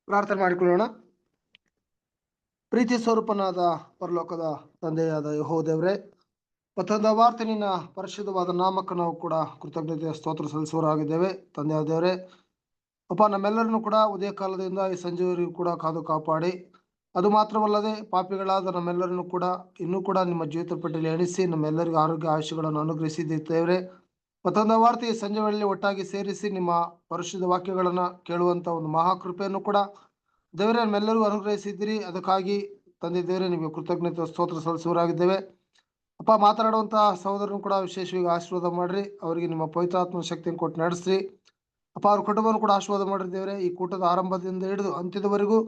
ಪ್ರಾರ್ಥನೆ ಮಾಡಿಕೊಳ್ಳೋಣ. ಪ್ರೀತಿ ಸ್ವರೂಪನಾದ ಪರಲೋಕದ ತಂದೆಯಾದ ಯೆಹೋವ ದೇವರೇ, ಮತ್ತೊಂದು ವಾರ್ತೆ ನಿನ್ನ ಪರಿಶುದ್ಧವಾದ ನಾಮಕ್ಕೆ ನಾವು ಕೂಡ ಕೃತಜ್ಞತೆಯ ಸ್ತೋತ್ರ ಸಲ್ಲಿಸುವರಾಗಿದ್ದೇವೆ. ತಂದೆಯಾದ ದೇವರೇ, ಅಪ್ಪ, ನಮ್ಮೆಲ್ಲರನ್ನು ಕೂಡ ಉದಯ ಕಾಲದಿಂದ ಈ ಸಂಜೆವರೆಗೂ ಕೂಡ ಕಾದು ಕಾಪಾಡಿ, ಅದು ಮಾತ್ರವಲ್ಲದೆ ಪಾಪಿಗಳಾದ ನಮ್ಮೆಲ್ಲರನ್ನು ಕೂಡ ಇನ್ನೂ ಕೂಡ ನಿಮ್ಮ ಜೀವಿತ ಪಟ್ಟಿಯಲ್ಲಿ ಎಣಿಸಿ ನಮ್ಮೆಲ್ಲರಿಗೂ ಆರೋಗ್ಯ ಆಯುಷ್ಯಗಳನ್ನು ಅನುಗ್ರಹಿಸಿದ್ದೇವೆ. ಮತ್ತೊಂದು ವಾರ್ತೆ ಈ ಸಂಜೆ ವೇಳೆಯಲ್ಲಿ ಒಟ್ಟಾಗಿ ಸೇರಿಸಿ ನಿಮ್ಮ ಪರಿಶುದ್ಧ ವಾಕ್ಯಗಳನ್ನು ಕೇಳುವಂಥ ಒಂದು ಮಹಾಕೃಪೆಯನ್ನು ಕೂಡ ದೇವರೇ ನಮ್ಮೆಲ್ಲರಿಗೂ ಅನುಗ್ರಹಿಸಿದ್ದೀರಿ. ಅದಕ್ಕಾಗಿ ತಂದೆ ದೇವರೇ ನಿಮಗೆ ಕೃತಜ್ಞತೆ ಸ್ತೋತ್ರ ಸಲ್ಲಿಸುವರಾಗಿದ್ದೇವೆ. ಅಪ್ಪ, ಮಾತನಾಡುವಂತಹ ಸಹೋದರನು ಕೂಡ ವಿಶೇಷವಾಗಿ ಆಶೀರ್ವಾದ ಮಾಡ್ರಿ, ಅವರಿಗೆ ನಿಮ್ಮ ಪವಿತ್ರಾತ್ಮ ಶಕ್ತಿಯನ್ನು ಕೊಟ್ಟು ನಡೆಸ್ರಿ. ಅಪ್ಪ, ಅವ್ರ ಕುಟುಂಬವನ್ನು ಕೂಡ ಆಶೀರ್ವಾದ ಮಾಡ್ರಿ ದೇವರೇ. ಈ ಕೂಟದ ಆರಂಭದಿಂದ ಹಿಡಿದು ಅಂತ್ಯದವರೆಗೂ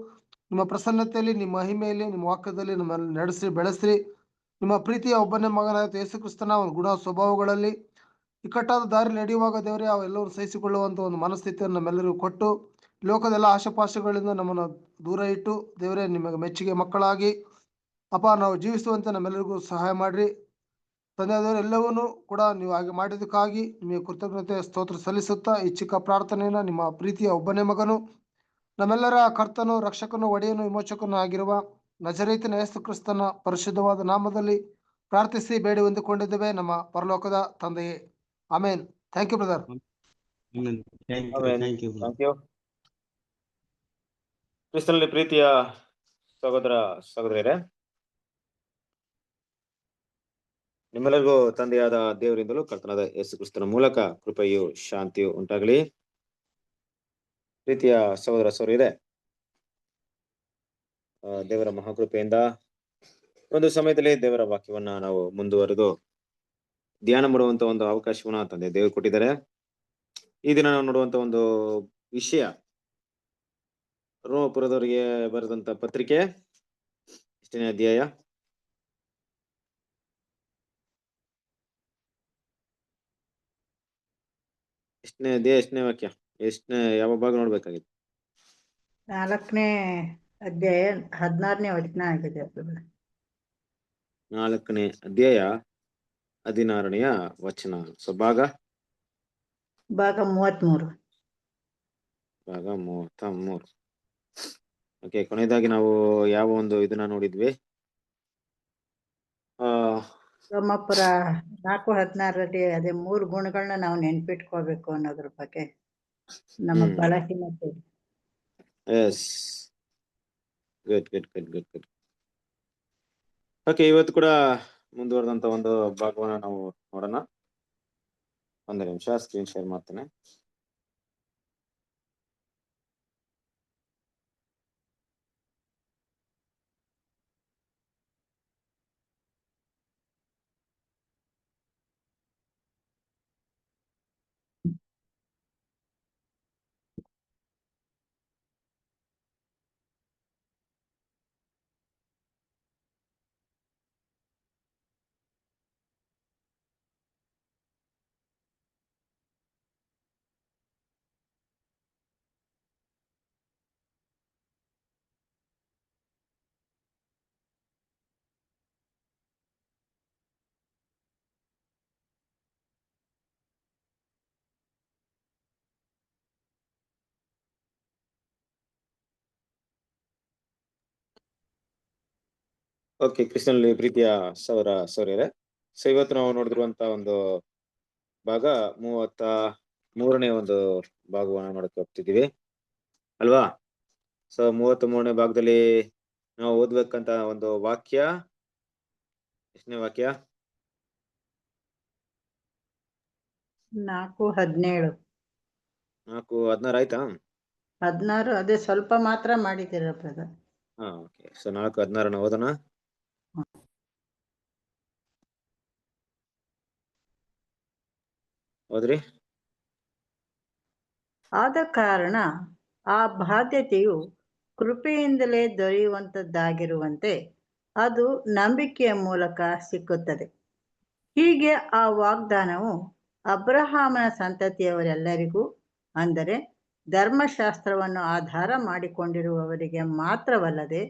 ನಿಮ್ಮ ಪ್ರಸನ್ನತೆಯಲ್ಲಿ, ನಿಮ್ಮ ಮಹಿಮೆಯಲ್ಲಿ, ನಿಮ್ಮ ವಾಕ್ಯದಲ್ಲಿ ನಮ್ಮಲ್ಲಿ ನಡೆಸ್ರಿ, ಬೆಳೆಸ್ರಿ. ನಿಮ್ಮ ಪ್ರೀತಿಯ ಒಬ್ಬನೇ ಮಗನಾದ ಯೇಸು ಕ್ರಿಸ್ತನ ಒಂದು ಗುಣ ಸ್ವಭಾವಗಳಲ್ಲಿ ಇಕ್ಕಟ್ಟಾದ ದಾರಿ ನಡೆಯುವಾಗ ದೇವರೇ ಅವೆಲ್ಲರೂ ಸಹಿಸಿಕೊಳ್ಳುವಂಥ ಒಂದು ಮನಸ್ಥಿತಿಯನ್ನು ನಮ್ಮೆಲ್ಲರಿಗೂ ಕೊಟ್ಟು, ಲೋಕದೆಲ್ಲ ಆಶಾಪಾಶಗಳಿಂದ ನಮ್ಮನ್ನು ದೂರ ಇಟ್ಟು ದೇವರೇ ನಿಮಗೆ ಮೆಚ್ಚುಗೆ ಮಕ್ಕಳಾಗಿ ಅಪ್ಪ ನಾವು ಜೀವಿಸುವಂತೆ ನಮ್ಮೆಲ್ಲರಿಗೂ ಸಹಾಯ ಮಾಡಿರಿ. ತಂದೆಯಾದವರು ಎಲ್ಲವನ್ನೂ ಕೂಡ ನೀವು ಹಾಗೆ ಮಾಡಿದ್ದಕ್ಕಾಗಿ ನಿಮಗೆ ಕೃತಜ್ಞತೆ ಸ್ತೋತ್ರ ಸಲ್ಲಿಸುತ್ತಾ ಈ ಚಿಕ್ಕ ಪ್ರಾರ್ಥನೆಯನ್ನು ನಿಮ್ಮ ಪ್ರೀತಿಯ ಒಬ್ಬನೇ ಮಗನು, ನಮ್ಮೆಲ್ಲರ ಕರ್ತನು, ರಕ್ಷಕನು, ಒಡೆಯನು, ವಿಮೋಚಕನು ಆಗಿರುವ ನಜರೇತಿನ ಯೇಸು ಕ್ರಿಸ್ತನ ಪರಿಶುದ್ಧವಾದ ನಾಮದಲ್ಲಿ ಪ್ರಾರ್ಥಿಸಿ ಬೇಡಿ ಹೊಂದಿಕೊಂಡಿದ್ದೇವೆ ನಮ್ಮ ಪರಲೋಕದ ತಂದೆಯೇ. Amen. Thank you brother. Thank you. ಕ್ರಿಸ್ತನಲ್ಲಿ ಪ್ರೀತಿಯ ಸಹೋದರ ಸಹೋದರಿಯರೇ, ನಿಮ್ಮೆಲ್ಲರಿಗೂ ತಂದೆಯಾದ ದೇವರಿಂದಲೂ ಕರ್ತನಾದ ಯೇಸು ಕ್ರಿಸ್ತನ ಮೂಲಕ ಕೃಪೆಯು ಶಾಂತಿಯು ಉಂಟಾಗಲಿ. ಪ್ರೀತಿಯ ಸಹೋದರ ಸಹೋದರಿಯರೇ, ದೇವರ ಮಹಾಕೃಪೆಯಿಂದ ಒಂದು ಸಮಯದಲ್ಲಿ ದೇವರ ವಾಕ್ಯವನ್ನ ನಾವು ಮುಂದುವರೆದು ಧ್ಯಾನ ಮಾಡುವಂತ ಒಂದು ಅವಕಾಶವನ್ನ ತಂದೆ ದೇವರು ಕೊಟ್ಟಿದ್ದಾರೆ. ಈ ದಿನ ನಾವು ನೋಡುವಂತ ಒಂದು ವಿಷಯ ರೋಮಪುರದವರಿಗೆ ಬರೆದಂತ ಪತ್ರಿಕೆ 8ನೇ ಅಧ್ಯಾಯ 8ನೇ ವಾಕ್ಯ, ಯಾವ ಭಾಗ ನೋಡ್ಬೇಕಾಗಿತ್ತು? 4ನೇ ಅಧ್ಯಾಯ 16ನೇ ವಚನ ಆಗಿದೆ. 4ನೇ ಅಧ್ಯಾಯ 16ನೆಯ ವಚನ. ಸೊ ಭಾಗ 33. ಭಾಗ 33. ಓಕೆ, ಕೊನೆಯದಾಗಿ ನಾವು ಯಾವ ಒಂದು ಇದನ್ನ ನೋಡಿದ್ವಿ? ರೋಮಾಪುರ 4:16ರಲ್ಲಿ ಅದೇ 3 ಗುಣಗಳನ್ನ ನಾವು ನೆನ್ಪಿಟ್ಕೋಬೇಕು ಅನ್ನೋದ್ರ ಬಗ್ಗೆ ನಮ್ಮ ಬಳಸಿನತೆ. Yes, good good good good good. Okay, ಇವತ್ತು ಕೂಡ ಮುಂದುವರೆದಂತ ಒಂದು ಭಾಗವನ್ನ ನಾವು ನೋಡೋಣ. ಒಂದು ನಿಮಿಷ ಸ್ಕ್ರೀನ್ ಶೇರ್ ಮಾಡ್ತೇನೆ. ಓಕೆ, ಕ್ರಿಸ್ತನಲ್ಲಿ ಪ್ರೀತಿಯ ಸಹೋದರ ಸಹೋದರಿಯರೇ, ಸೊ ಇವತ್ತು ನಾವು ನೋಡಿದಿರುವಂತ ಒಂದು ಭಾಗ 33ನೇ ಒಂದು ಭಾಗವನ್ನ ನೋಡಕ್ಕೆ ಹೋಗ್ತಿದ್ದೀವಿ ಅಲ್ವಾ? ಸೊ 33ನೇ ಭಾಗದಲ್ಲಿ ನಾವು ಓದ್ಬೇಕಂತ ಒಂದು ವಾಕ್ಯ, ಎಷ್ಟನೇ ವಾಕ್ಯ? 4:17. 4:16 ಆಯ್ತಾ? 16 ಅದೇ ಸ್ವಲ್ಪ ಮಾತ್ರ ಮಾಡಿದ್ದೀರ ಬ್ರದರ್. ಓಕೆ, ಸೊ 4:16 ಓದೋಣ. ಹೌದ್ರಿ? ಆದ ಕಾರಣ ಆ ಬಾಧ್ಯತೆಯು ಕೃಪೆಯಿಂದಲೇ ದೊರೆಯುವಂತದ್ದಾಗಿರುವಂತೆ ಅದು ನಂಬಿಕೆಯ ಮೂಲಕ ಸಿಕ್ಕುತ್ತದೆ. ಹೀಗೆ ಆ ವಾಗ್ದಾನವು ಅಬ್ರಹಾಮನ ಸಂತತಿಯವರೆಲ್ಲರಿಗೂ, ಅಂದರೆ ಧರ್ಮಶಾಸ್ತ್ರವನ್ನು ಆಧಾರ ಮಾಡಿಕೊಂಡಿರುವವರಿಗೆ ಮಾತ್ರವಲ್ಲದೆ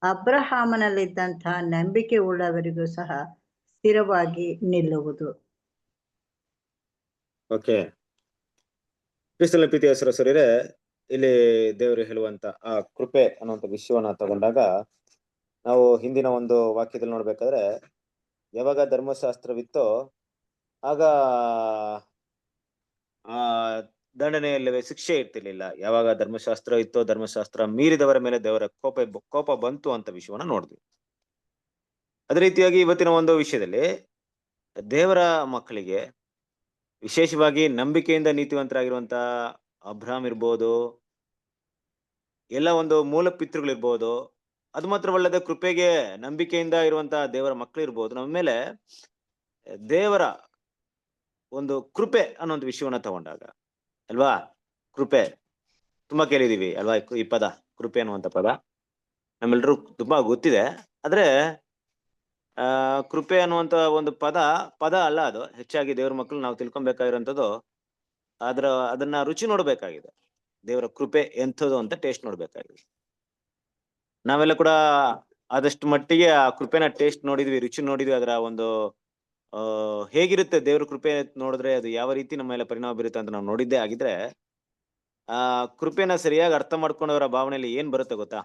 ಅಬ್ರಹಾಮನಲ್ಲಿದ್ದಂತಹ ನಂಬಿಕೆ ಉಳ್ಳವರಿಗೂ ಸಹ ಸ್ಥಿರವಾಗಿ ನಿಲ್ಲುವುದು. ಓಕೆ, ಕ್ರಿಸ್ತನ ಪ್ರೀತಿಯ ಸಹೋದರರೇ, ಇಲ್ಲಿ ದೇವರು ಹೇಳುವಂತ ಆ ಕೃಪೆ ಅನ್ನುವಂಥ ವಿಷಯವನ್ನ ತಗೊಂಡಾಗ ನಾವು ಹಿಂದಿನ ಒಂದು ವಾಕ್ಯದಲ್ಲಿ ನೋಡ್ಬೇಕಾದ್ರೆ ಯಾವಾಗ ಧರ್ಮಶಾಸ್ತ್ರವಿತ್ತೋ ಆಗ ಆ ದಂಡನೆಯಲ್ಲಿ ಶಿಕ್ಷೆ ಇರ್ತಿರ್ಲಿಲ್ಲ. ಯಾವಾಗ ಧರ್ಮಶಾಸ್ತ್ರ ಇತ್ತೋ ಧರ್ಮಶಾಸ್ತ್ರ ಮೀರಿದವರ ಮೇಲೆ ದೇವರ ಕೋಪ ಬಂತು ಅಂತ ವಿಷಯವನ್ನ ನೋಡಿದ್ವಿ. ಅದೇ ರೀತಿಯಾಗಿ ಇವತ್ತಿನ ಒಂದು ವಿಷಯದಲ್ಲಿ ದೇವರ ಮಕ್ಕಳಿಗೆ ವಿಶೇಷವಾಗಿ ನಂಬಿಕೆಯಿಂದ ನೀತಿವಂತರಾಗಿರುವಂತ ಅಬ್ರಾಮ್ ಇರ್ಬೋದು, ಎಲ್ಲ ಒಂದು ಮೂಲ ಪಿತೃಗಳಿರ್ಬೋದು, ಅದು ಮಾತ್ರವಲ್ಲದೆ ಕೃಪೆಗೆ ನಂಬಿಕೆಯಿಂದ ಇರುವಂತ ದೇವರ ಮಕ್ಕಳು ಇರ್ಬೋದು, ನಮ್ಮ ಮೇಲೆ ದೇವರ ಒಂದು ಕೃಪೆ ಅನ್ನೋ ವಿಷಯವನ್ನ ತಗೊಂಡಾಗ ಅಲ್ವಾ, ಕೃಪೆ ತುಂಬಾ ಕೇಳಿದೀವಿ ಅಲ್ವಾ, ಈ ಪದ ಕೃಪೆ ಅನ್ನುವಂತ ಪದ ನಮ್ಮೆಲ್ರೂ ತುಂಬಾ ಗೊತ್ತಿದೆ. ಆದ್ರೆ ಕೃಪೆ ಅನ್ನುವಂತ ಒಂದು ಪದ ಅಲ್ಲ, ಅದು ಹೆಚ್ಚಾಗಿ ದೇವ್ರ ಮಕ್ಕಳು ನಾವು ತಿಳ್ಕೊಬೇಕಾಗಿರೋಂಥದ್ದು ಅದನ್ನ ರುಚಿ ನೋಡ್ಬೇಕಾಗಿದೆ. ದೇವರ ಕೃಪೆ ಎಂಥದ್ದು ಅಂತ ಟೇಸ್ಟ್ ನೋಡ್ಬೇಕಾಗಿದೆ. ನಾವೆಲ್ಲ ಕೂಡ ಆದಷ್ಟು ಮಟ್ಟಿಗೆ ಆ ಕೃಪೆನ ಟೇಸ್ಟ್ ನೋಡಿದ್ವಿ, ರುಚಿ ನೋಡಿದ್ವಿ. ಅದರ ಒಂದು ಹೇಗಿರುತ್ತೆ ದೇವ್ರ ಕೃಪೆ ನೋಡಿದ್ರೆ ಅದು ಯಾವ ರೀತಿ ನಮ್ಮ ಮೇಲೆ ಪರಿಣಾಮ ಬೀರುತ್ತೆ ಅಂತ ನಾವು ನೋಡಿದ್ದೇ ಆಗಿದ್ರೆ, ಆ ಕೃಪೆನ ಸರಿಯಾಗಿ ಅರ್ಥ ಮಾಡ್ಕೊಂಡವರ ಭಾವನೆಯಲ್ಲಿ ಏನ್ ಬರುತ್ತೆ ಗೊತ್ತಾ?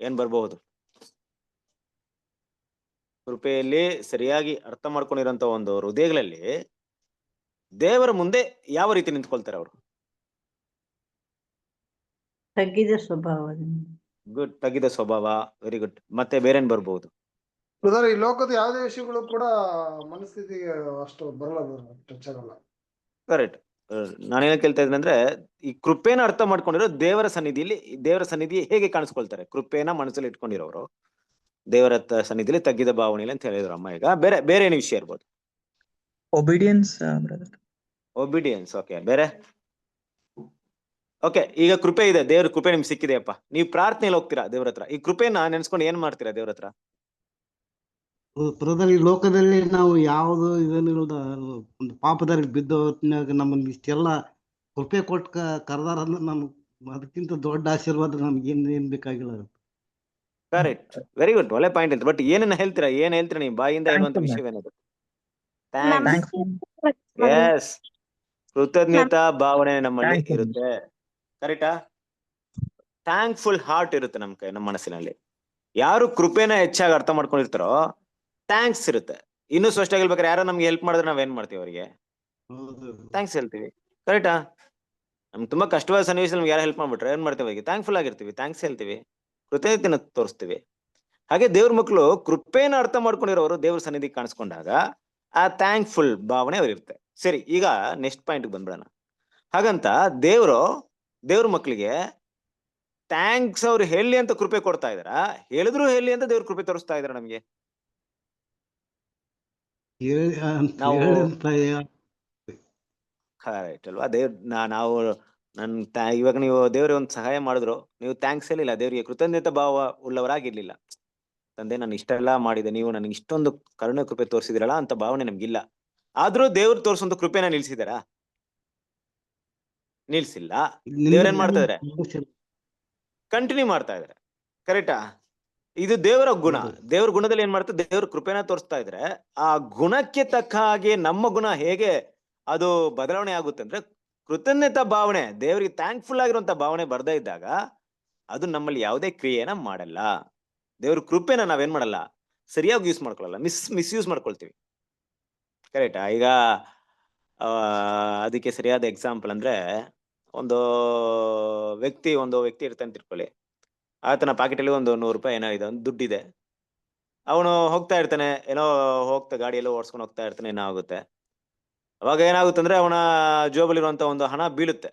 ಏನ್ ಬರ್ಬಹುದು? ಕೃಪೆಯಲ್ಲಿ ಸರಿಯಾಗಿ ಅರ್ಥ ಮಾಡ್ಕೊಂಡಿರೋಂತ ಒಂದು ಹೃದಯಗಳಲ್ಲಿ ದೇವರ ಮುಂದೆ ಯಾವ ರೀತಿ ನಿಂತ್ಕೊಳ್ತಾರೆ ಅವರು? ತಗ್ಗಿದ ಸ್ವಭಾವ. ಗುಡ್, ತಗ್ಗಿದ ಸ್ವಭಾವ. Very good. ಮತ್ತೆ ಬೇರೇನ್ ಬರ್ಬಹುದು? ಬ್ರದರ್, ಈ ಲೋಕದ ಯಾವುದೇ ವಿಷಯಗಳು ಕೂಡ ಮನಸ್ಥಿತಿಗೆ ಅಷ್ಟು ಬರಲ್ಲ, ಟಚ್ ಆಗಲ್ಲ. ಕರೆಕ್ಟ್. ನಾನೇನ್ ಕೇಳ್ತಾ ಇದ್ದೀನಿ ಅಂದ್ರೆ, ಈ ಕೃಪೆನ ಅರ್ಥ ಮಾಡ್ಕೊಂಡಿರೋ ದೇವರ ಸನ್ನಿಧಿ ಹೇಗೆ ಕಾಣಿಸ್ಕೊಳ್ತಾರೆ? ಕೃಪೆನ ಮನಸ್ಸಲ್ಲಿ ಇಟ್ಕೊಂಡಿರೋರು ದೇವರ ಸನ್ನಿಧಿಯಲ್ಲಿ ತಗ್ಗಿದ ಭಾವನೆಯಲ್ಲಿ ಅಂತ ಹೇಳಿದ್ರು ಅಮ್ಮ. ಈಗ ಬೇರೆ ಏನು ವಿಷಯ ಇರ್ಬೋದು? Obedience brother. ಒಬಿಡಿಯನ್ಸ್. ಓಕೆ, ಬೇರೆ? ಓಕೆ, ಈಗ ಕೃಪೆ ಇದೆ, ದೇವ್ರ ಕೃಪೆ ನಿಮ್ಗೆ ಸಿಕ್ಕಿದೆಯಪ್ಪ, ನೀವು ಪ್ರಾರ್ಥನೆಯಲ್ಲಿ ಹೋಗ್ತೀರಾ ದೇವ್ರ ಹತ್ರ, ಈ ಕೃಪೆನ ನೆನ್ಸ್ಕೊಂಡು ಏನ್ ಮಾಡ್ತೀರಾ ದೇವ್ರ ಹತ್ರ? ಬ್ರದರ್, ಈ ಲೋಕದಲ್ಲಿ ನಾವು ಯಾವುದು ಇದನ್ನಿಲ್ಲದ ಒಂದು ಪಾಪದಲ್ಲಿ ಬಿದ್ದ ಹೊತ್ತಿನಾಗ ನಮ್ಮನ್ನ ಇಷ್ಟೆಲ್ಲ ಕೃಪೆ ಕೊಟ್ಟು ಕರೆದಾರ ಅಂದ್ರೆ ನಮ್ಗೆ ಅದಕ್ಕಿಂತ ದೊಡ್ಡ ಆಶೀರ್ವಾದ ನಮ್ಗೆ ಏನ್ ಬೇಕಾಗಿಲ್ಲ. ಕರೆಕ್ಟ್, ವೆರಿ ಗುಡ್, ಒಳ್ಳೆ ಪಾಯಿಂಟ್ ಅಂತ. ಬಟ್ ಏನನ್ನ ಹೇಳ್ತೀರಾ ನೀವು ಬಾಯಿಂದ ಹೇಳುವಂತ ವಿಷಯವೇನದು? ಥ್ಯಾಂಕ್ಸ್. ಎಸ್, ಕೃತಜ್ಞತಾ ಭಾವನೆ ನಮ್ಮಲ್ಲಿ ಇರುತ್ತೆ. ಕರೆಕ್ಟಾ? ಥ್ಯಾಂಕ್ಫುಲ್ ಹಾರ್ಟ್ ಇರುತ್ತೆ ನಮ್ಮ ಮನಸ್ಸಿನಲ್ಲಿ. ಯಾರು ಕೃಪೆನ ಹೆಚ್ಚಾಗಿ ಅರ್ಥ ಮಾಡ್ಕೊಂಡಿರ್ತಾರೋ ಥ್ಯಾಂಕ್ಸ್ ಇರುತ್ತೆ. ಇನ್ನೂ ಸ್ಪಷ್ಟ ಹೇಳ್ಬೇಕಾದ್ರೆ, ಯಾರೋ ನಮ್ಗೆ ಹೆಲ್ಪ್ ಮಾಡಿದ್ರೆ ನಾವೇನ್ ಮಾಡ್ತೀವಿ? ಅವರಿಗೆ ಥ್ಯಾಂಕ್ಸ್ ಹೇಳ್ತೀವಿ. ಕರೆಕ್ಟಾ? ನಮ್ಗೆ ತುಂಬಾ ಕಷ್ಟವಾದ ಸನ್ನಿವೇಶ ನಮ್ಗೆ ಯಾರು ಹೆಲ್ಪ್ ಮಾಡ್ಬಿಟ್ರೆ ಏನ್ ಮಾಡ್ತೀವಿ? ಅವರಿಗೆ ಥ್ಯಾಂಕ್ಫುಲ್ ಆಗಿರ್ತೀವಿ, ಥ್ಯಾಂಕ್ಸ್ ಹೇಳ್ತೀವಿ, ಕೃತಜ್ಞತೆನ ತೋರಿಸ್ತೀವಿ. ಹಾಗೆ ದೇವ್ರ ಮಕ್ಕಳು ಕೃಪೆನ ಅರ್ಥ ಮಾಡ್ಕೊಂಡಿರೋರು ದೇವ್ರ ಸನ್ನಿಧಿ ಕಾಣಿಸ್ಕೊಂಡಾಗ ಆ ಥ್ಯಾಂಕ್ಫುಲ್ ಭಾವನೆ ಅವ್ರಿರುತ್ತೆ. ಸರಿ, ಈಗ ನೆಕ್ಸ್ಟ್ ಪಾಯಿಂಟ್ ಬಂದ್ಬಿಡೋಣ. ಹಾಗಂತ ದೇವ್ರ ಮಕ್ಕಳಿಗೆ ಥ್ಯಾಂಕ್ಸ್ ಅವ್ರು ಹೇಳಿ ಅಂತ ಕೃಪೆ ಕೊಡ್ತಾ ಇದಾರ, ಹೇಳಿದ್ರು ಹೇಳಿ ಅಂತ ದೇವ್ರ ಕೃಪೆ ತೋರಿಸ್ತಾ ಇದಾರ ನಮ್ಗೆ? ಕರೆಕ್ಟ್ ಅಲ್ವಾ? ನಾವು ಇವಾಗ ನೀವು ದೇವ್ರಿಗೆ ಒಂದು ಸಹಾಯ ಮಾಡಿದ್ರು, ನೀವು ಥ್ಯಾಂಕ್ಸ್ ಹೇಳಿಲ್ಲ, ದೇವ್ರಿಗೆ ಕೃತಜ್ಞತೆ ಭಾವ ಉಳ್ಳವರಾಗಿರ್ಲಿಲ್ಲ. ತಂದೆ, ನಾನು ಇಷ್ಟೆಲ್ಲ ಮಾಡಿದೆ, ನೀವು ನನಗೆ ಇಷ್ಟೊಂದು ಕರುಣೆ ಕೃಪೆ ತೋರಿಸಿದಿರಲ್ಲ ಅಂತ ಭಾವನೆ ನಮ್ಗಿಲ್ಲ. ಆದ್ರೂ ದೇವ್ರು ತೋರಿಸೋಂತ ಕೃಪೆನ ನಿಲ್ಸಿದಾರ? ನಿಲ್ಸಿಲ್ಲ. ದೇವ್ರೇನ್ ಮಾಡ್ತಾ ಇದಾರೆ? ಕಂಟಿನ್ಯೂ ಮಾಡ್ತಾ ಇದಾರೆ. ಕರೆಕ್ಟಾ? ಇದು ದೇವರ ಗುಣ. ದೇವ್ರ ಗುಣದಲ್ಲಿ ಏನ್ ಮಾಡ್ತಾರೆ? ದೇವ್ರ ಕೃಪೆನ ತೋರಿಸ್ತಾ ಇದ್ರೆ ಆ ಗುಣಕ್ಕೆ ತಕ್ಕ ಹಾಗೆ ನಮ್ಮ ಗುಣ ಹೇಗೆ ಅದು ಬದಲಾವಣೆ ಆಗುತ್ತೆ ಅಂದ್ರೆ, ಕೃತಜ್ಞತಾ ಭಾವನೆ, ದೇವ್ರಿಗೆ ಥ್ಯಾಂಕ್ಫುಲ್ ಆಗಿರುವಂತ ಭಾವನೆ ಬರ್ದೇ ಇದ್ದಾಗ ಅದು ನಮ್ಮಲ್ಲಿ ಯಾವುದೇ ಕ್ರಿಯೆನ ಮಾಡಲ್ಲ. ದೇವ್ರ ಕೃಪೆನ ನಾವೇನ್ ಮಾಡಲ್ಲ, ಸರಿಯಾಗಿ ಯೂಸ್ ಮಾಡ್ಕೊಳ್ಳಲ್ಲ, ಮಿಸ್ಯೂಸ್ ಮಾಡ್ಕೊಳ್ತೀವಿ. ಕರೆಕ್ಟಾ? ಈಗ ಅದಕ್ಕೆ ಸರಿಯಾದ ಎಕ್ಸಾಂಪಲ್ ಅಂದ್ರೆ, ಒಂದು ವ್ಯಕ್ತಿ ಇರ್ತಾನೆ ತಿಳ್ಕೊಳ್ಳಿ. ಆತನ ಪಾಕೆಟಲ್ಲಿ ಒಂದು 100 ರೂಪಾಯಿ ಏನೋ ಇದೆ, ಒಂದು ದುಡ್ಡಿದೆ. ಅವನು ಹೋಗ್ತಾ ಇರ್ತಾನೆ, ಗಾಡಿಯೆಲ್ಲೋ ಓಡಿಸ್ಕೊಂಡು ಹೋಗ್ತಾ ಇರ್ತಾನೆ, ಏನೋ ಆಗುತ್ತೆ. ಅವಾಗ ಏನಾಗುತ್ತೆ ಅಂದ್ರೆ, ಅವನ ಜೋಬಲ್ಲಿರುವಂತ ಒಂದು ಹಣ ಬೀಳುತ್ತೆ.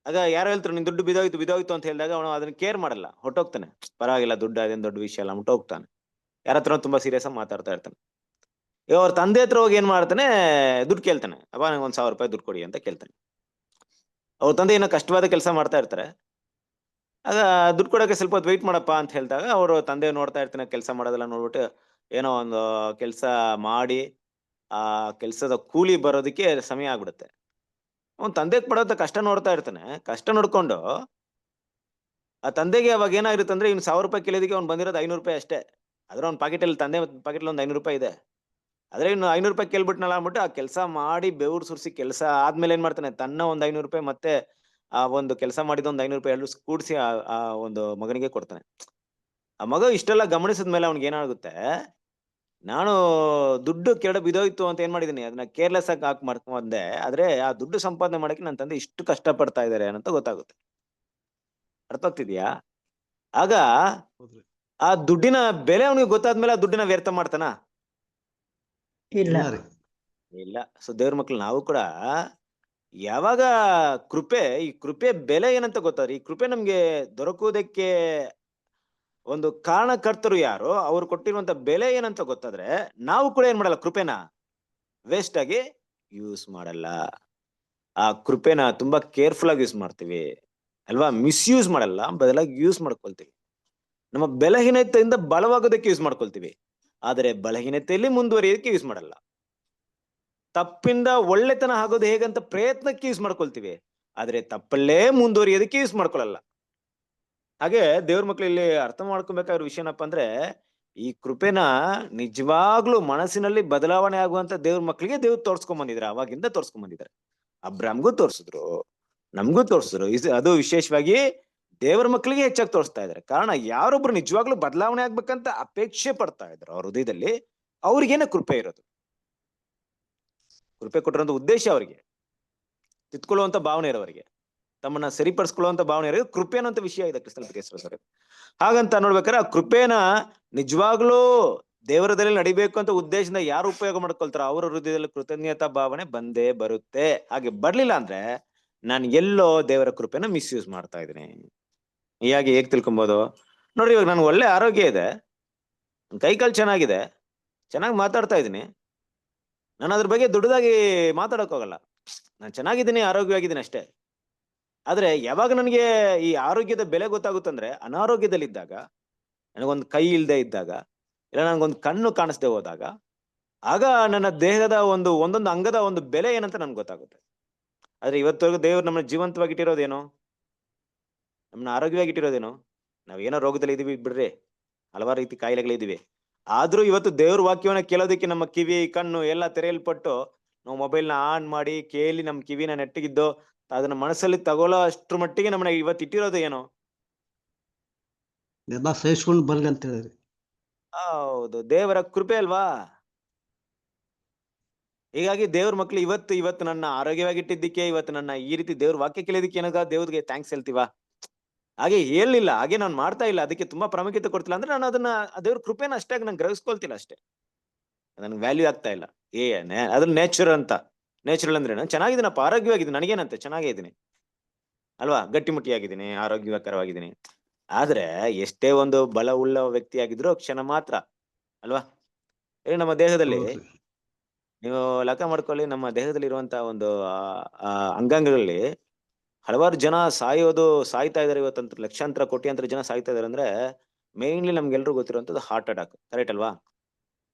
ಆಗ ಯಾರು ಹೇಳ್ತಾರೆ, ನಿನ್ ದುಡ್ಡು ಬಿದೋಯ್ತು ಅಂತ ಹೇಳಿದಾಗ ಅವನು ಅದನ್ನ ಕೇರ್ ಮಾಡಲ್ಲ, ಹೊಟ್ಟೋಗ್ತಾನೆ. ಪರವಾಗಿಲ್ಲ, ದುಡ್ಡು ಅದೇನು ದೊಡ್ಡ ವಿಷಯ ಅಲ್ಲ, ಹೋಗ್ತಾನೆ. ಯಾರ ಹತ್ರ ತುಂಬಾ ಸೀರಿಯಸ್ ಆಗಿ ಮಾತಾಡ್ತಾ ಇರ್ತಾನೆ. ಅವ್ರ ತಂದೆ ಹತ್ರ ಹೋಗಿ ಏನ್ ಮಾಡ್ತಾನೆ, ದುಡ್ಡು ಕೇಳ್ತಾನೆ. ಅಪ್ಪ, ನಂಗೆ 1000 ರೂಪಾಯಿ ದುಡ್ಡು ಕೊಡಿ ಅಂತ ಕೇಳ್ತಾನೆ. ಅವ್ರ ತಂದೆ ಏನೋ ಕಷ್ಟವಾದ ಕೆಲಸ ಮಾಡ್ತಾ ಇರ್ತಾರೆ. ಆಗ ದುಡ್ಡು ಕೊಡೋಕೆ ಸ್ವಲ್ಪ ಹೊತ್ತು ವೆಯ್ಟ್ ಮಾಡಪ್ಪ ಅಂತ ಹೇಳಿದಾಗ ಅವರು ತಂದೆ ನೋಡ್ತಾ ಇರ್ತಾನೆ, ಕೆಲಸ ಮಾಡೋದೆಲ್ಲ ನೋಡ್ಬಿಟ್ಟು ಏನೋ ಒಂದು ಕೆಲಸ ಮಾಡಿ ಆ ಕೆಲಸದ ಕೂಲಿ ಬರೋದಕ್ಕೆ ಸಮಯ ಆಗ್ಬಿಡುತ್ತೆ. ಅವ್ನ ತಂದೆಗೆ ಪಡೋದ ಕಷ್ಟ ನೋಡ್ತಾ ಇರ್ತಾನೆ. ಕಷ್ಟ ನೋಡ್ಕೊಂಡು ಆ ತಂದೆಗೆ ಅವಾಗ ಏನಾಗಿರುತ್ತೆ ಅಂದ್ರೆ, ಇವ್ನು 1000 ರೂಪಾಯಿ ಕೇಳಿದಕ್ಕೆ ಅವ್ನು ಬಂದಿರೋದು 500 ರೂಪಾಯಿ ಅಷ್ಟೇ. ಆದ್ರೆ ಅವ್ನ ತಂದೆ ಪಾಕೆಟಲ್ಲಿ ಒಂದು 500 ರೂಪಾಯಿ ಇದೆ. ಆದ್ರೆ ಇನ್ನು 500 ರೂಪಾಯಿ ಕೇಳ್ಬಿಟ್ನಲ್ಲ ಅಂದ್ಬಿಟ್ಟು ಆ ಕೆಲಸ ಮಾಡಿ ಬೆವರು ಸುರಿಸಿ ಕೆಲಸ ಆದ್ಮೇಲೆ ಏನ್ ಮಾಡ್ತಾನೆ, ತನ್ನ ಒಂದು 500 ರೂಪಾಯಿ ಮತ್ತೆ ಆ ಒಂದು ಕೆಲಸ ಮಾಡಿದ ಒಂದು 500 ರೂಪಾಯಿ ಎಲ್ಲರೂ ಕೂಡಿಸಿ ಆ ಒಂದು ಮಗನಿಗೆ ಕೊಡ್ತಾನೆ. ಆ ಮಗ ಇಷ್ಟೆಲ್ಲ ಗಮನಿಸಿದ್ಮೇಲೆ ಅವ್ನಿಗೆ ಏನಾಗುತ್ತೆ, ನಾನು ದುಡ್ಡು ಕೆಡ ಬಿದ್ದೋಯ್ತು ಅಂತ ಏನ್ ಮಾಡಿದೀನಿ, ಅದನ್ನ ಕೇರ್ಲೆಸ್ ಆಗಿ ಮಾಡ್ಕೊಂಡೆ. ಆದ್ರೆ ಆ ದುಡ್ಡು ಸಂಪಾದನೆ ಮಾಡಕ್ಕೆ ನನ್ನ ತಂದೆ ಇಷ್ಟು ಕಷ್ಟ ಪಡ್ತಾ ಇದಾರೆ ಅಂತ ಗೊತ್ತಾಗುತ್ತೆ. ಅರ್ಥ ಆಗ್ತಿದ್ಯಾ? ಆಗ ಹೌದ್ರಿ. ಆ ದುಡ್ಡಿನ ಬೆಲೆ ಅವನಿಗೆ ಗೊತ್ತಾದ್ಮೇಲೆ ಆ ದುಡ್ಡಿನ ವ್ಯರ್ಥ ಮಾಡ್ತಾನ? ಇಲ್ಲ. ಇಲ್ಲ ರೀ. ಇಲ್ಲ. ಸೊ ದೇವ್ರ ಮಕ್ಳು ನಾವು ಕೂಡ ಯಾವಾಗ ಈ ಕೃಪೆ ಬೆಲೆ ಏನಂತ ಗೊತ್ತಾದ್ರೆ, ಈ ಕೃಪೆ ನಮ್ಗೆ ದೊರಕುವುದಕ್ಕೆ ಒಂದು ಕಾರಣಕರ್ತರು ಯಾರು, ಅವ್ರು ಕೊಟ್ಟಿರುವಂತ ಬೆಲೆ ಏನಂತ ಗೊತ್ತಾದ್ರೆ ನಾವು ಕೂಡ ಏನ್ ಮಾಡಲ್ಲ, ಕೃಪೆನ ವೇಸ್ಟ್ ಆಗಿ ಯೂಸ್ ಮಾಡಲ್ಲ. ಆ ಕೃಪೆನ ತುಂಬಾ ಕೇರ್ಫುಲ್ ಆಗಿ ಯೂಸ್ ಮಾಡ್ತೀವಿ ಅಲ್ವಾ? ಮಿಸ್ಯೂಸ್ ಮಾಡಲ್ಲ, ಬದಲಾಗಿ ಯೂಸ್ ಮಾಡ್ಕೊಳ್ತೀವಿ. ನಮ್ಮ ಬಲಹೀನತೆಯಿಂದ ಬಲವಾಗೋದಕ್ಕೆ ಯೂಸ್ ಮಾಡ್ಕೊಳ್ತೀವಿ, ಆದ್ರೆ ಬಲಹೀನತೆಯಲ್ಲಿ ಮುಂದುವರಿಯೋದಕ್ಕೆ ಯೂಸ್ ಮಾಡಲ್ಲ. ತಪ್ಪಿಂದ ಒಳ್ಳೆತನ ಆಗೋದು ಹೇಗಂತ ಪ್ರಯತ್ನಕ್ಕೆ ಯೂಸ್ ಮಾಡ್ಕೊಳ್ತೀವಿ, ಆದ್ರೆ ತಪ್ಪಲ್ಲೇ ಮುಂದುವರಿಯೋದಕ್ಕೆ ಯೂಸ್ ಮಾಡ್ಕೊಳಲ್ಲ. ಹಾಗೆ ದೇವ್ರ ಮಕ್ಳು ಇಲ್ಲಿ ಅರ್ಥ ಮಾಡ್ಕೊಬೇಕಾಗಿರೋ ವಿಷಯ ಏನಪ್ಪಾ ಅಂದ್ರೆ, ಈ ಕೃಪೆನ ನಿಜವಾಗ್ಲೂ ಮನಸ್ಸಿನಲ್ಲಿ ಬದಲಾವಣೆ ಆಗುವಂತ ದೇವ್ರ ಮಕ್ಳಿಗೆ ದೇವ್ರು ತೋರ್ಸ್ಕೊಂಡ್ ಬಂದಿದ್ದಾರೆ. ಅವಾಗಿಂದ ತೋರ್ಸ್ಕೊಂಡ್ ಬಂದಿದ್ದಾರೆ. ಅಬ್ರಾಮ್ಗೂ ತೋರ್ಸಿದ್ರು, ನಮ್ಗೂ ತೋರ್ಸಿದ್ರು. ಅದು ವಿಶೇಷವಾಗಿ ದೇವರ ಮಕ್ಕಳಿಗೆ ಹೆಚ್ಚಾಗಿ ತೋರಿಸ್ತಾ ಇದ್ದಾರೆ. ಕಾರಣ, ಯಾರೊಬ್ರು ನಿಜವಾಗ್ಲೂ ಬದಲಾವಣೆ ಆಗ್ಬೇಕಂತ ಅಪೇಕ್ಷೆ ಪಡ್ತಾ ಇದ್ರು ಅವ್ರ ಹೃದಯದಲ್ಲಿ, ಅವ್ರಿಗೇನೆ ಕೃಪೆ ಇರೋದು. ಕೃಪೆ ಕೊಟ್ಟಿರೋಂಥ ಉದ್ದೇಶ ಅವರಿಗೆ ತಿತ್ಕೊಳ್ಳುವಂತ ಭಾವನೆ ಇರೋವರಿಗೆ, ತಮ್ಮನ್ನ ಸರಿಪಡಿಸ್ಕೊಳ್ಳುವಂತ ಭಾವನೆ ಇರೋದು ಕೃಪೆ ಅನ್ನೋಂಥ ವಿಷಯ ಇದೆ ಕ್ರಿಸ್ತನ. ಹಾಗಂತ ನೋಡ್ಬೇಕಾದ್ರೆ ಆ ಕೃಪೆನ ನಿಜವಾಗ್ಲೂ ದೇವರದಲ್ಲಿ ನಡಿಬೇಕು ಅಂತ ಉದ್ದೇಶದಿಂದ ಯಾರು ಉಪಯೋಗ ಮಾಡ್ಕೊಳ್ತಾರೋ ಅವ್ರ ಹೃದಯದಲ್ಲಿ ಕೃತಜ್ಞತಾ ಭಾವನೆ ಬಂದೇ ಬರುತ್ತೆ. ಹಾಗೆ ಬರ್ಲಿಲ್ಲ ಅಂದ್ರೆ ನಾನು ಎಲ್ಲೋ ದೇವರ ಕೃಪೆನ ಮಿಸ್ಯೂಸ್ ಮಾಡ್ತಾ ಇದ್ದೀನಿ. ಹೀಗಾಗಿ ಹೇಗ್ ತಿಳ್ಕೊಬಹುದು ನೋಡ್ರಿ, ಇವಾಗ ನನ್ಗೆ ಒಳ್ಳೆ ಆರೋಗ್ಯ ಇದೆ, ಕೈಕಾಲು ಚೆನ್ನಾಗಿದೆ, ಚೆನ್ನಾಗಿ ಮಾತಾಡ್ತಾ ಇದ್ದೀನಿ, ನಾನು ಅದ್ರ ಬಗ್ಗೆ ದೊಡ್ಡದಾಗಿ ಮಾತಾಡಕ್ ಹೋಗಲ್ಲ. ನಾನು ಚೆನ್ನಾಗಿದ್ದೀನಿ, ಆರೋಗ್ಯವಾಗಿದ್ದೀನಿ ಅಷ್ಟೇ. ಆದ್ರೆ ಯಾವಾಗ ನನಗೆ ಈ ಆರೋಗ್ಯದ ಬೆಲೆ ಗೊತ್ತಾಗುತ್ತಂದ್ರೆ, ಅನಾರೋಗ್ಯದಲ್ಲಿದ್ದಾಗ, ನನಗೊಂದು ಕೈ ಇಲ್ದೇ ಇದ್ದಾಗ, ಇಲ್ಲ ನನಗೊಂದು ಕಣ್ಣು ಕಾಣಿಸ್ದೆ ಹೋದಾಗ, ಆಗ ನನ್ನ ದೇಹದ ಒಂದೊಂದು ಅಂಗದ ಒಂದು ಬೆಲೆ ಏನಂತ ನನ್ಗೆ ಗೊತ್ತಾಗುತ್ತೆ. ಆದ್ರೆ ಇವತ್ತವರೆಗೂ ದೇವ್ರು ನಮ್ಮನ್ನ ಜೀವಂತವಾಗಿಟ್ಟಿರೋದೇನು, ನಮ್ಮನ್ನ ಆರೋಗ್ಯವಾಗಿಟ್ಟಿರೋದೇನು? ನಾವೇನೋ ರೋಗದಲ್ಲಿ ಇದೀವಿ ಬಿಡ್ರಿ, ಹಲವಾರು ರೀತಿ ಕಾಯಿಲೆಗಳಿದೀವಿ. ಆದ್ರೂ ಇವತ್ತು ದೇವ್ರ ವಾಕ್ಯವನ್ನ ಕೇಳೋದಕ್ಕೆ ನಮ್ಮ ಕಿವಿ ಕಣ್ಣು ಎಲ್ಲ ತೆರೆಯಲ್ಪಟ್ಟು ನಾವು ಮೊಬೈಲ್ನ ಆನ್ ಮಾಡಿ ಕೇಳಿ ನಮ್ ಕಿವಿನ ನೆಟ್ಟಗಿದ್ದು ಅದನ್ನ ಮನಸ್ಸಲ್ಲಿ ತಗೊಳ್ಳೋ ಅಷ್ಟ್ರ ಮಟ್ಟಿಗೆ ನಮ್ಮನ್ನ ಇವತ್ತು ಇಟ್ಟಿರೋದು ಏನು? ಎಲ್ಲ ಸಹಿಸ್ಕೊಂಡು ಬರ್ಲಿ ಅಂತ ಹೇಳಿರಿ. ಹೌದು, ದೇವರ ಕೃಪೆ ಅಲ್ವಾ? ಹೀಗಾಗಿ ದೇವ್ರ ಮಕ್ಳು ಇವತ್ತು ನನ್ನ ಆರೋಗ್ಯವಾಗಿಟ್ಟಿದ್ದಕ್ಕೆ, ಇವತ್ತು ನನ್ನ ಈ ರೀತಿ ದೇವ್ರ ವಾಕ್ಯ ಕೇಳೋದಕ್ಕೆ ಏನಾಗ ದೇವ್ರಿಗೆ ಥ್ಯಾಂಕ್ಸ್ ಹೇಳ್ತೀವ? ಹಾಗೆ ಹೇಳಲಿಲ್ಲ, ಹಾಗೆ ನಾನು ಮಾಡ್ತಾ ಇಲ್ಲ, ಅದಕ್ಕೆ ತುಂಬಾ ಪ್ರಾಮುಖ್ಯತೆ ಕೊಡ್ತಿಲ್ಲ ಅಂದ್ರೆ ನಾನು ಅದನ್ನ ದೇವ್ರ ಕೃಪೆನ ಅಷ್ಟಾಗಿ ನಾನು ಗ್ರಹಿಸ್ಕೊಳ್ತಿಲ್ಲ ಅಷ್ಟೇ. ನನ್ಗೆ ವ್ಯಾಲ್ಯೂ ಆಗ್ತಾ ಇಲ್ಲ. ಅದ್ರ ನ್ಯಾಚುರಲ್ ಅಂದ್ರೆ ನಾನು ಚೆನ್ನಾಗಿದ್ದೀನಪ್ಪ, ಆರೋಗ್ಯವಾಗಿದ್ದೀನಿ, ನನಗೇನಂತೆ ಚೆನ್ನಾಗೇ ಇದ್ದೀನಿ ಅಲ್ವಾ, ಗಟ್ಟಿಮುಟ್ಟಿಯಾಗಿದ್ದೀನಿ, ಆರೋಗ್ಯಕರವಾಗಿದ್ದೀನಿ. ಆದ್ರೆ ಎಷ್ಟೇ ಒಂದು ಬಲ ಉಳ್ಳ ವ್ಯಕ್ತಿ ಆಗಿದ್ರು ಕ್ಷಣ ಮಾತ್ರ ಅಲ್ವಾ. ನಮ್ಮ ದೇಹದಲ್ಲಿ ಹೌದ್ರಿ. ನೀವು ಲೆಕ್ಕ ಮಾಡ್ಕೊಳ್ಳಿ, ನಮ್ಮ ದೇಹದಲ್ಲಿ ಇರುವಂತ ಒಂದು ಅಂಗಾಂಗಗಳಲ್ಲಿ ಹಲವಾರು ಜನ ಸಾಯ್ತಾ ಇದಾರೆ ಇವತ್ತಂತ, ಲಕ್ಷಾಂತರ ಕೋಟ್ಯಾಂತರ ಜನ ಸಾಯ್ತಾ ಇದಾರೆ ಅಂದ್ರೆ ಮೇನ್ಲಿ ನಮ್ಗೆಲ್ರಿಗೂ ಗೊತ್ತಿರುವಂತದ್ದು ಹಾರ್ಟ್ ಅಟ್ಯಾಕ್. ಕರೆಕ್ಟ್ ಅಲ್ವಾ?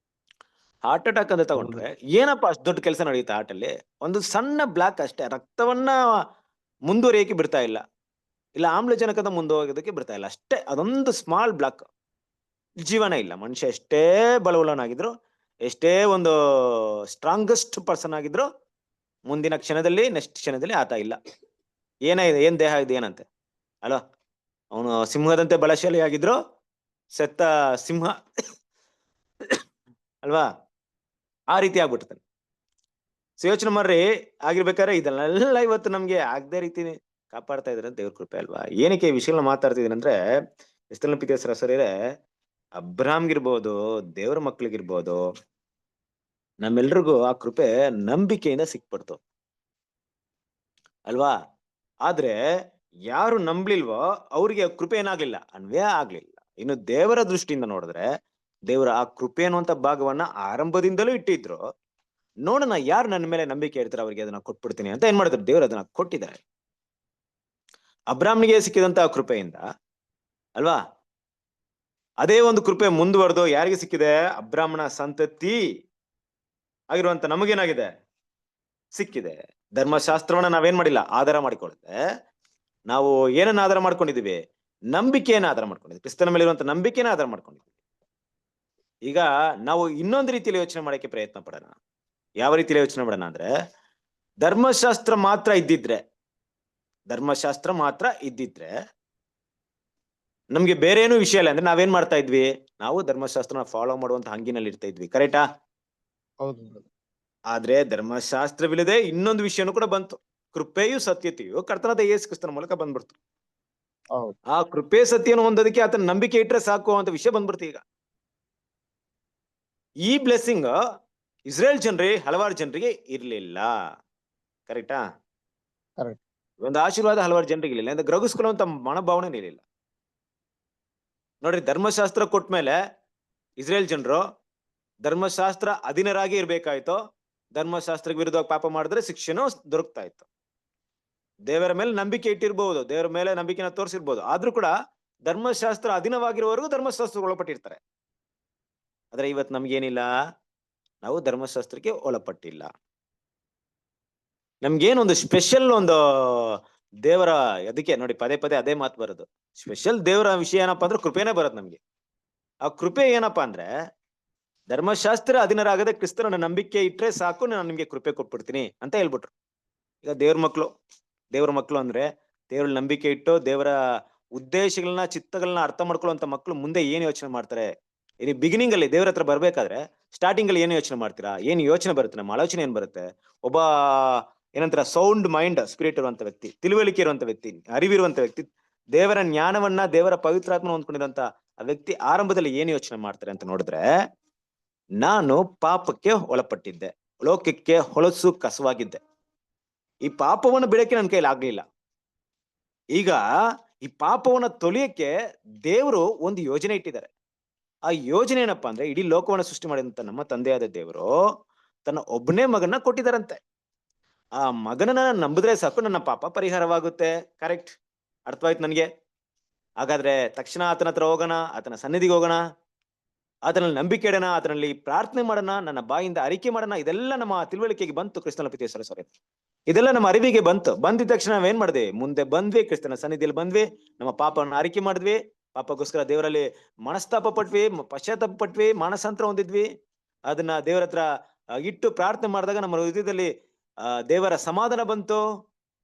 ಹಾರ್ಟ್ ಅಟ್ಯಾಕ್ ಅಂತ ತಗೊಂಡ್ರೆ ಏನಪ್ಪಾ ಅಷ್ಟು ದೊಡ್ಡ ಕೆಲಸ ನಡೆಯುತ್ತೆ ಹಾರ್ಟ್ ಅಲ್ಲಿ? ಒಂದು ಸಣ್ಣ ಬ್ಲಾಕ್ ಅಷ್ಟೇ, ರಕ್ತವನ್ನ ಮುಂದುವರಿಯಕ್ಕೆ ಬಿಡ್ತಾ ಇಲ್ಲ, ಇಲ್ಲ ಆಮ್ಲಜನಕದ ಮುಂದುವರಿಯೋದಕ್ಕೆ ಬಿಡ್ತಾ ಇಲ್ಲ ಅಷ್ಟೇ. ಅದೊಂದು ಸ್ಮಾಲ್ ಬ್ಲಾಕ್, ಜೀವನ ಇಲ್ಲ. ಮನುಷ್ಯ ಎಷ್ಟೇ ಬಲವುಳ್ಳವನಾಗಿದ್ರು, ಎಷ್ಟೇ ಒಂದು ಸ್ಟ್ರಾಂಗೆಸ್ಟ್ ಪರ್ಸನ್ ಆಗಿದ್ರು, ಮುಂದಿನ ಕ್ಷಣದಲ್ಲಿ ನೆಕ್ಸ್ಟ್ ಕ್ಷಣದಲ್ಲಿ ಆತ ಇಲ್ಲ. ಏನ್ ದೇಹ ಇದೆ ಏನಂತೆ ಅಲ್ವಾ? ಅವನು ಸಿಂಹದಂತೆ ಬಲಶಾಲಿ ಆಗಿದ್ರು ಸೆತ್ತ ಸಿಂಹ ಅಲ್ವಾ, ಆ ರೀತಿ ಆಗ್ಬಿಡ್ತಾನೆ. ಯೋಚನೆ ಮಾಡ್ರಿ, ಆಗಿರ್ಬೇಕಾದ್ರೆ ಇದನ್ನೆಲ್ಲ ಇವತ್ತು ನಮ್ಗೆ ಆಗದೆ ರೀತಿ ಕಾಪಾಡ್ತಾ ಇದ್ರೆ ದೇವ್ರ ಕೃಪೆ ಅಲ್ವಾ? ಏನಕ್ಕೆ ಈ ವಿಷಯಗಳನ್ನ ಮಾತಾಡ್ತಿದ್ದೀನಿ ಅಂದ್ರೆ, ಎಷ್ಟೆಲ್ಲ ಪಿತೇಶ್ವರ ಸರಿರೆ ಅಬ್ರಾಮ್ಗಿರ್ಬೋದು, ದೇವ್ರ ಮಕ್ಳಿಗಿರ್ಬೋದು, ನಮ್ಮೆಲ್ರಿಗೂ ಆ ಕೃಪೆ ನಂಬಿಕೆಯಿಂದ ಸಿಕ್ಬಿಡ್ತು ಅಲ್ವಾ? ಆದ್ರೆ ಯಾರು ನಂಬ್ಲಿಲ್ವೋ ಅವ್ರಿಗೆ ಕೃಪೆ ಏನಾಗ್ಲಿಲ್ಲ, ಅನ್ವಯ ಆಗ್ಲಿಲ್ಲ. ಇನ್ನು ದೇವರ ದೃಷ್ಟಿಯಿಂದ ನೋಡಿದ್ರೆ, ದೇವರ ಆ ಕೃಪೆ ಅನ್ನುವಂತ ಭಾಗವನ್ನ ಆರಂಭದಿಂದಲೂ ಇಟ್ಟಿದ್ರು. ನೋಡೋಣ ಯಾರು ನನ್ನ ಮೇಲೆ ನಂಬಿಕೆ ಇರ್ತಾರೆ ಅವ್ರಿಗೆ ಅದನ್ನ ಕೊಟ್ಬಿಡ್ತೀನಿ ಅಂತ ಏನ್ ಮಾಡಿದ್ರು, ದೇವ್ರು ಅದನ್ನ ಕೊಟ್ಟಿದ್ದಾರೆ. ಅಬ್ರಾಮ್ನಿಗೆ ಸಿಕ್ಕಿದಂತ ಕೃಪೆಯಿಂದ ಅಲ್ವಾ, ಅದೇ ಒಂದು ಕೃಪೆ ಮುಂದುವರೆದು ಯಾರಿಗೆ ಸಿಕ್ಕಿದೆ? ಅಬ್ರಾಮ್ನ ಸಂತತಿ ಆಗಿರುವಂತ ನಮಗೇನಾಗಿದೆ? ಸಿಕ್ಕಿದೆ. ಧರ್ಮಶಾಸ್ತ್ರವನ್ನ ನಾವೇನ್ ಮಾಡಿಲ್ಲ, ಆಧಾರ ಮಾಡಿಕೊಳ್ಳುತ್ತೆ. ನಾವು ಏನನ್ನ ಆಧಾರ ಮಾಡ್ಕೊಂಡಿದೀವಿ? ನಂಬಿಕೆಯನ್ನ ಆಧಾರ ಮಾಡ್ಕೊಂಡಿದ್ವಿ, ಕ್ರಿಸ್ತನ ಮೇಲೆ ಇರುವಂತ ನಂಬಿಕೆನ ಆಧಾರ ಮಾಡ್ಕೊಂಡಿದ್ವಿ. ಈಗ ನಾವು ಇನ್ನೊಂದು ರೀತಿಯಲ್ಲಿ ಯೋಚನೆ ಮಾಡಕ್ಕೆ ಪ್ರಯತ್ನ ಪಡೋಣ. ಯಾವ ರೀತಿಯಲ್ಲಿ ಯೋಚನೆ ಮಾಡೋಣ ಅಂದ್ರೆ, ಧರ್ಮಶಾಸ್ತ್ರ ಮಾತ್ರ ಇದ್ದಿದ್ರೆ ಧರ್ಮಶಾಸ್ತ್ರ ಮಾತ್ರ ಇದ್ದಿದ್ರೆ ನಮ್ಗೆ ಬೇರೆ ಏನು ವಿಷಯ ಇಲ್ಲ ಅಂದ್ರೆ ನಾವೇನ್ ಮಾಡ್ತಾ ಇದ್ವಿ, ನಾವು ಧರ್ಮಶಾಸ್ತ್ರನ ಫಾಲೋ ಮಾಡುವಂತ ಹಂಗಿನಲ್ಲಿ ಇರ್ತಾ ಇದ್ವಿ. ಕರೆಕ್ಟಾ? ಹೌದು. ಆದ್ರೆ ಧರ್ಮಶಾಸ್ತ್ರವಿಲ್ಲದೆ ಇನ್ನೊಂದು ವಿಷಯನೂ ಕೂಡ ಬಂತು. ಕೃಪೆಯು ಸತ್ಯತೆಯು ಕರ್ತನಾದ ಯೇಸು ಕ್ರಿಸ್ತನ ಮೂಲಕ ಬಂದ್ಬಿಡ್ತು. ಹೌದು. ಆ ಕೃಪೆ ಸತ್ಯವನ್ನು ಹೊಂದೋದಕ್ಕೆ ಆತನ ನಂಬಿಕೆ ಇಟ್ರೆ ಸಾಕು ಅಂತ ವಿಷಯ ಬಂದ್ಬಿಡ್ತು. ಈಗ ಈ ಬ್ಲೆಸ್ಸಿಂಗ್ ಇಸ್ರೇಲ್ ಜನರಿಗೆ ಹಲವಾರು ಜನರಿಗೆ ಇರ್ಲಿಲ್ಲ. ಕರೆಕ್ಟಾ? Correct. ಒಂದು ಆಶೀರ್ವಾದ ಹಲವಾರು ಜನರಿಗೆ ಇರಲಿಲ್ಲ ಅಂದ್ರೆ ಗ್ರಹಿಸ್ಕೊಳ್ಳುವಂತ ಮನೋಭಾವನೆ ಇರಲಿಲ್ಲ. ನೋಡ್ರಿ, ಧರ್ಮಶಾಸ್ತ್ರ ಕೊಟ್ಮೇಲೆ ಇಸ್ರೇಲ್ ಜನರು ಧರ್ಮಶಾಸ್ತ್ರ ಅಧೀನರಾಗಿ ಇರ್ಬೇಕಾಯ್ತು. ಧರ್ಮಶಾಸ್ತ್ರಕ್ಕೆ ವಿರುದ್ಧವಾಗಿ ಪಾಪ ಮಾಡಿದ್ರೆ ಶಿಕ್ಷೆನೂ ದೊರಕ್ತಾ ಇತ್ತು. ದೇವರ ಮೇಲೆ ನಂಬಿಕೆ ಇಟ್ಟಿರ್ಬಹುದು, ದೇವರ ಮೇಲೆ ನಂಬಿಕೆನ ತೋರಿಸಿರ್ಬೋದು, ಆದ್ರೂ ಕೂಡ ಧರ್ಮಶಾಸ್ತ್ರ ಅಧೀನವಾಗಿರುವವರೆಗೂ ಧರ್ಮಶಾಸ್ತ್ರ ಒಳಪಟ್ಟಿರ್ತಾರೆ. ಆದ್ರೆ ಇವತ್ತು ನಮ್ಗೇನಿಲ್ಲ, ನಾವು ಧರ್ಮಶಾಸ್ತ್ರಕ್ಕೆ ಒಳಪಟ್ಟಿಲ್ಲ. ನಮ್ಗೇನೊಂದು ಸ್ಪೆಷಲ್ ಒಂದು ದೇವರ, ಅದಕ್ಕೆ ನೋಡಿ ಪದೇ ಪದೇ ಅದೇ ಮಾತು ಬರೋದು, ಸ್ಪೆಷಲ್ ದೇವರ ವಿಷಯ ಏನಪ್ಪಾ ಅಂದ್ರೆ ಕೃಪೆನೇ ಬರೋದು ನಮ್ಗೆ. ಆ ಕೃಪೆ ಏನಪ್ಪಾ ಅಂದ್ರೆ ಧರ್ಮಶಾಸ್ತ್ರ ಅಧೀನರಾಗದೆ ಕ್ರಿಸ್ತನ ನಂಬಿಕೆ ಇಟ್ರೆ ಸಾಕು, ನಾನು ನಿಮ್ಗೆ ಕೃಪೆ ಕೊಟ್ಬಿಡ್ತೀನಿ ಅಂತ ಹೇಳ್ಬಿಟ್ರು. ಈಗ ದೇವ್ರ ಮಕ್ಳು ಅಂದ್ರೆ ದೇವ್ರ ನಂಬಿಕೆ ಇಟ್ಟು ದೇವರ ಉದ್ದೇಶಗಳನ್ನ ಚಿತ್ತಗಳನ್ನ ಅರ್ಥ ಮಾಡ್ಕೊಳ್ಳುವಂತ ಮಕ್ಳು ಮುಂದೆ ಏನ್ ಯೋಚನೆ ಮಾಡ್ತಾರೆ? ಇನ್ನು ಬಿಗಿನಿಂಗ್ ಅಲ್ಲಿ ದೇವ್ರ ಹತ್ರ ಬರ್ಬೇಕಾದ್ರೆ ಸ್ಟಾರ್ಟಿಂಗ್ ಅಲ್ಲಿ ಏನು ಯೋಚನೆ ಮಾಡ್ತೀರಾ? ಏನ್ ಯೋಚನೆ ಬರುತ್ತೆ? ನಮ್ಮ ಆಲೋಚನೆ ಏನ್ ಬರುತ್ತೆ? ಒಬ್ಬ ಏನಂತಾರ ಸೌಂಡ್ ಮೈಂಡ್ ಸ್ಪಿರಿಟ್ ಇರುವಂತ ವ್ಯಕ್ತಿ, ತಿಳುವಳಿಕೆ ಇರುವಂತ ವ್ಯಕ್ತಿ, ಅರಿವಿರುವಂತ ವ್ಯಕ್ತಿ, ದೇವರ ಜ್ಞಾನವನ್ನ ದೇವರ ಪವಿತ್ರಾತ್ಮ ಹೊಂದ್ಕೊಂಡಿರುವಂತ ಆ ವ್ಯಕ್ತಿ ಆರಂಭದಲ್ಲಿ ಏನ್ ಯೋಚನೆ ಮಾಡ್ತಾರೆ ಅಂತ ನೋಡಿದ್ರೆ, ನಾನು ಪಾಪಕ್ಕೆ ಒಳಪಟ್ಟಿದ್ದೆ, ಲೋಕಕ್ಕೆ ಹೊಲಸು ಕಸವಾಗಿದ್ದೆ, ಈ ಪಾಪವನ್ನು ಬಿಡಕ್ಕೆ ನನ್ನ ಕೈಲಿ ಆಗ್ಲಿಲ್ಲ. ಈಗ ಈ ಪಾಪವನ್ನ ತೊಳೆಯಕ್ಕೆ ದೇವರು ಒಂದು ಯೋಜನೆ ಇಟ್ಟಿದ್ದಾರೆ. ಆ ಯೋಜನೆ ಏನಪ್ಪಾ ಅಂದ್ರೆ ಇಡೀ ಲೋಕವನ್ನ ಸೃಷ್ಟಿ ಮಾಡಿದಂತ ನಮ್ಮ ತಂದೆಯಾದ ದೇವರು ತನ್ನ ಒಬ್ಬನೇ ಮಗನ್ನ ಕೊಟ್ಟಿದ್ದಾರಂತೆ. ಆ ಮಗನನ್ನ ನಂಬಿದ್ರೆ ಸಾಕು ನನ್ನ ಪಾಪ ಪರಿಹಾರವಾಗುತ್ತೆ. ಕರೆಕ್ಟ್? ಅರ್ಥವಾಯ್ತು ನನಗೆ? ಹಾಗಾದ್ರೆ ತಕ್ಷಣ ಆತನ ಹತ್ರ ಹೋಗೋಣ, ಆತನ ಸನ್ನಿಧಿಗೆ ಹೋಗೋಣ, ಆತನಲ್ಲಿ ನಂಬಿಕೆ ಇಡೋಣ, ಆತನಲ್ಲಿ ಪ್ರಾರ್ಥನೆ ಮಾಡೋಣ, ನನ್ನ ಬಾಯಿಂದ ಅರಿಕೆ ಮಾಡೋಣ. ಇದೆಲ್ಲ ನಮ್ಮ ತಿಳುವಳಿಕೆಗೆ ಬಂತು ಕ್ರಿಸ್ತನ ಪ್ರೀತಿಯ ಸರಿ, ಇದೆಲ್ಲ ನಮ್ಮ ಅರಿವಿಗೆ ಬಂದಿದ ತಕ್ಷಣ ನಾವೇನ್ ಮಾಡಿದ್ವಿ? ಮುಂದೆ ಬಂದ್ವಿ, ಕ್ರಿಸ್ತನ ಸನ್ನಿಧಿಯಲ್ಲಿ ಬಂದ್ವಿ, ನಮ್ಮ ಪಾಪವನ್ನು ಅರಿಕೆ ಮಾಡಿದ್ವಿ, ಪಾಪಕ್ಕೋಸ್ಕರ ದೇವರಲ್ಲಿ ಮನಸ್ತಾಪ ಪಟ್ವಿ, ಪಶ್ಚಾತ್ತಾಪ ಪಟ್ವಿ, ಮಾನಸಾಂತರ ಹೊಂದಿದ್ವಿ. ಅದನ್ನ ದೇವರ ಹತ್ರ ಇಟ್ಟು ಪ್ರಾರ್ಥನೆ ಮಾಡಿದಾಗ ನಮ್ಮ ಹೃದಯದಲ್ಲಿ ದೇವರ ಸಮಾಧಾನ ಬಂತು.